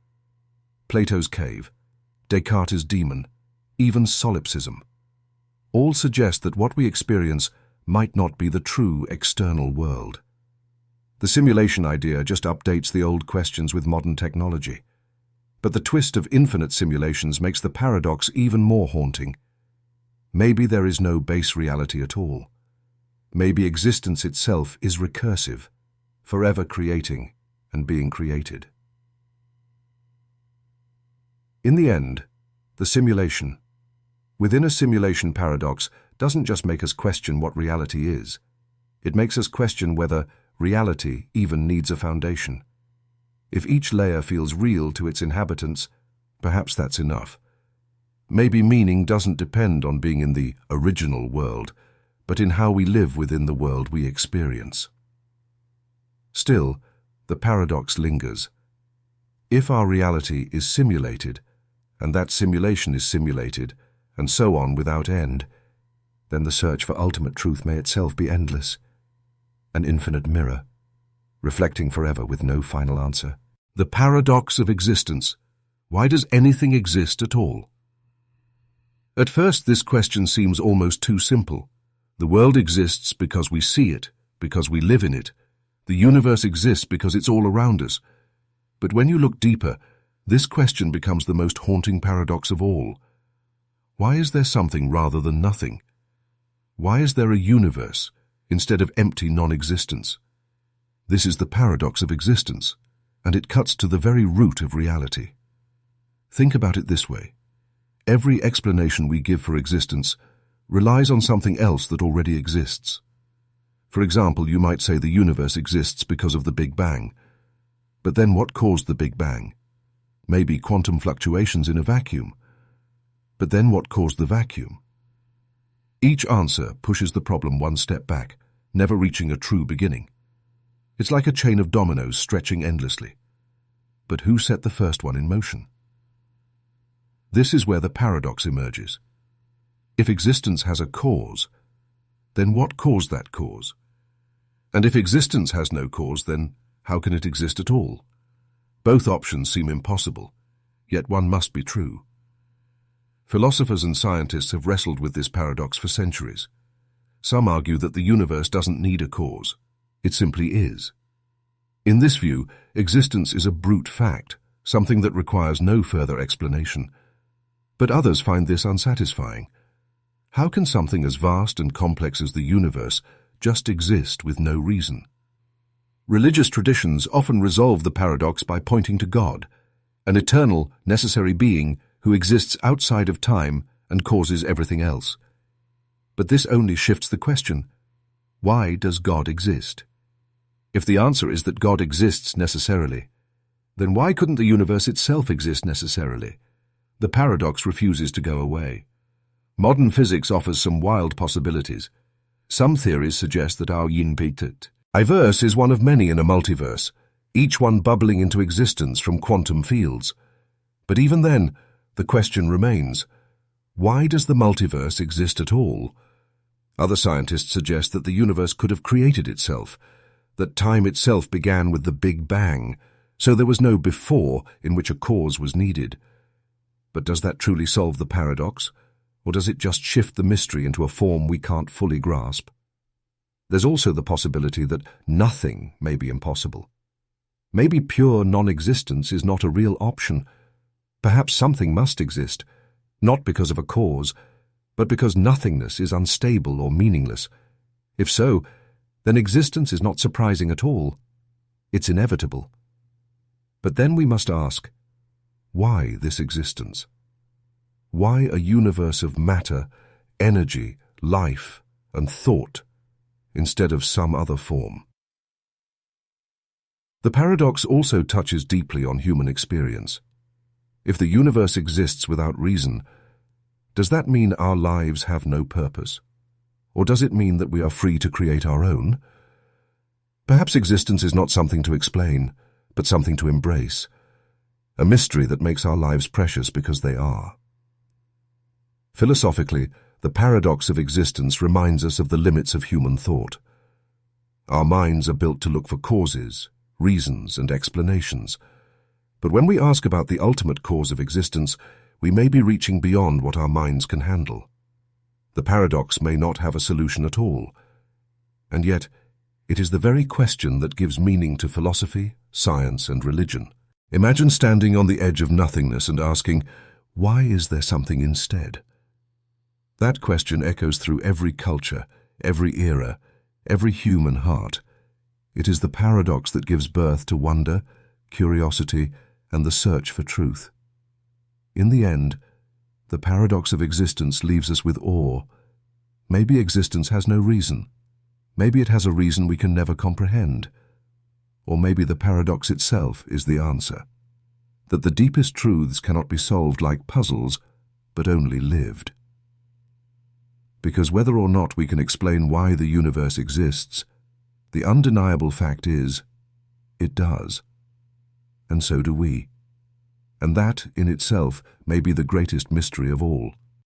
S1: Plato's cave, Descartes' demon, even solipsism. All suggest that what we experience might not be the true external world. The simulation idea just updates the old questions with modern technology. But the twist of infinite simulations makes the paradox even more haunting. Maybe there is no base reality at all. Maybe existence itself is recursive, forever creating and being created. In the end, the simulation, within a simulation paradox, doesn't just make us question what reality is. It makes us question whether reality even needs a foundation. If each layer feels real to its inhabitants, perhaps that's enough. Maybe meaning doesn't depend on being in the original world, but in how we live within the world we experience. Still, the paradox lingers. If our reality is simulated, and that simulation is simulated, and so on without end, then the search for ultimate truth may itself be endless, an infinite mirror, reflecting forever with no final answer. The paradox of existence. Why does anything exist at all? At first, this question seems almost too simple. The world exists because we see it, because we live in it. The universe exists because it's all around us. But when you look deeper, this question becomes the most haunting paradox of all. Why is there something rather than nothing? Why is there a universe instead of empty non-existence? This is the paradox of existence, and it cuts to the very root of reality. Think about it this way. Every explanation we give for existence relies on something else that already exists. For example, you might say the universe exists because of the Big Bang. But then what caused the Big Bang? Maybe quantum fluctuations in a vacuum. But then what caused the vacuum? Each answer pushes the problem one step back, never reaching a true beginning. It's like a chain of dominoes stretching endlessly. But who set the first one in motion? This is where the paradox emerges. If existence has a cause, then what caused that cause? And if existence has no cause, then how can it exist at all? Both options seem impossible, yet one must be true. Philosophers and scientists have wrestled with this paradox for centuries. Some argue that the universe doesn't need a cause. It simply is. In this view, existence is a brute fact, something that requires no further explanation. But others find this unsatisfying. How can something as vast and complex as the universe just exist with no reason? Religious traditions often resolve the paradox by pointing to God, an eternal, necessary being who exists outside of time and causes everything else. But this only shifts the question, why does God exist? If the answer is that God exists necessarily, then why couldn't the universe itself exist necessarily? The paradox refuses to go away. Modern physics offers some wild possibilities. Some theories suggest that our universe is one of many in a multiverse, each one bubbling into existence from quantum fields. But even then, the question remains, why does the multiverse exist at all? Other scientists suggest that the universe could have created itself, that time itself began with the Big Bang, so there was no before in which a cause was needed. But does that truly solve the paradox, or does it just shift the mystery into a form we can't fully grasp?
S2: There's also the possibility that nothing may be impossible. Maybe pure non-existence is not a real option. Perhaps something must exist, not because of a cause, but because nothingness is unstable or meaningless. If so, then existence is not surprising at all. It's inevitable. But then we must ask, why this existence? Why a universe of matter, energy, life, and thought, instead of some other form? The paradox also touches deeply on human experience. If the universe exists without reason, does that mean our lives have no purpose? Or does it mean that we are free to create our own? Perhaps existence is not something to explain, but something to embrace, a mystery that makes our lives precious because they are. Philosophically, the paradox of existence reminds us of the limits of human thought. Our minds are built to look for causes, reasons, and explanations. But when we ask about the ultimate cause of existence, we may be reaching beyond what our minds can handle. The paradox may not have a solution at all. And yet, it is the very question that gives meaning to philosophy, science, and religion. Imagine standing on the edge of nothingness and asking, why is there something instead? That question echoes through every culture, every era, every human heart. It is the paradox that gives birth to wonder, curiosity, and the search for truth. In the end, the paradox of existence leaves us with awe. Maybe existence has no reason. Maybe it has a reason we can never comprehend. Or maybe the paradox itself is the answer. That the deepest truths cannot be solved like puzzles, but only lived. Because whether or not we can explain why the universe exists, the undeniable fact is, it does. And so do we. And that, in itself, may be the greatest mystery of all.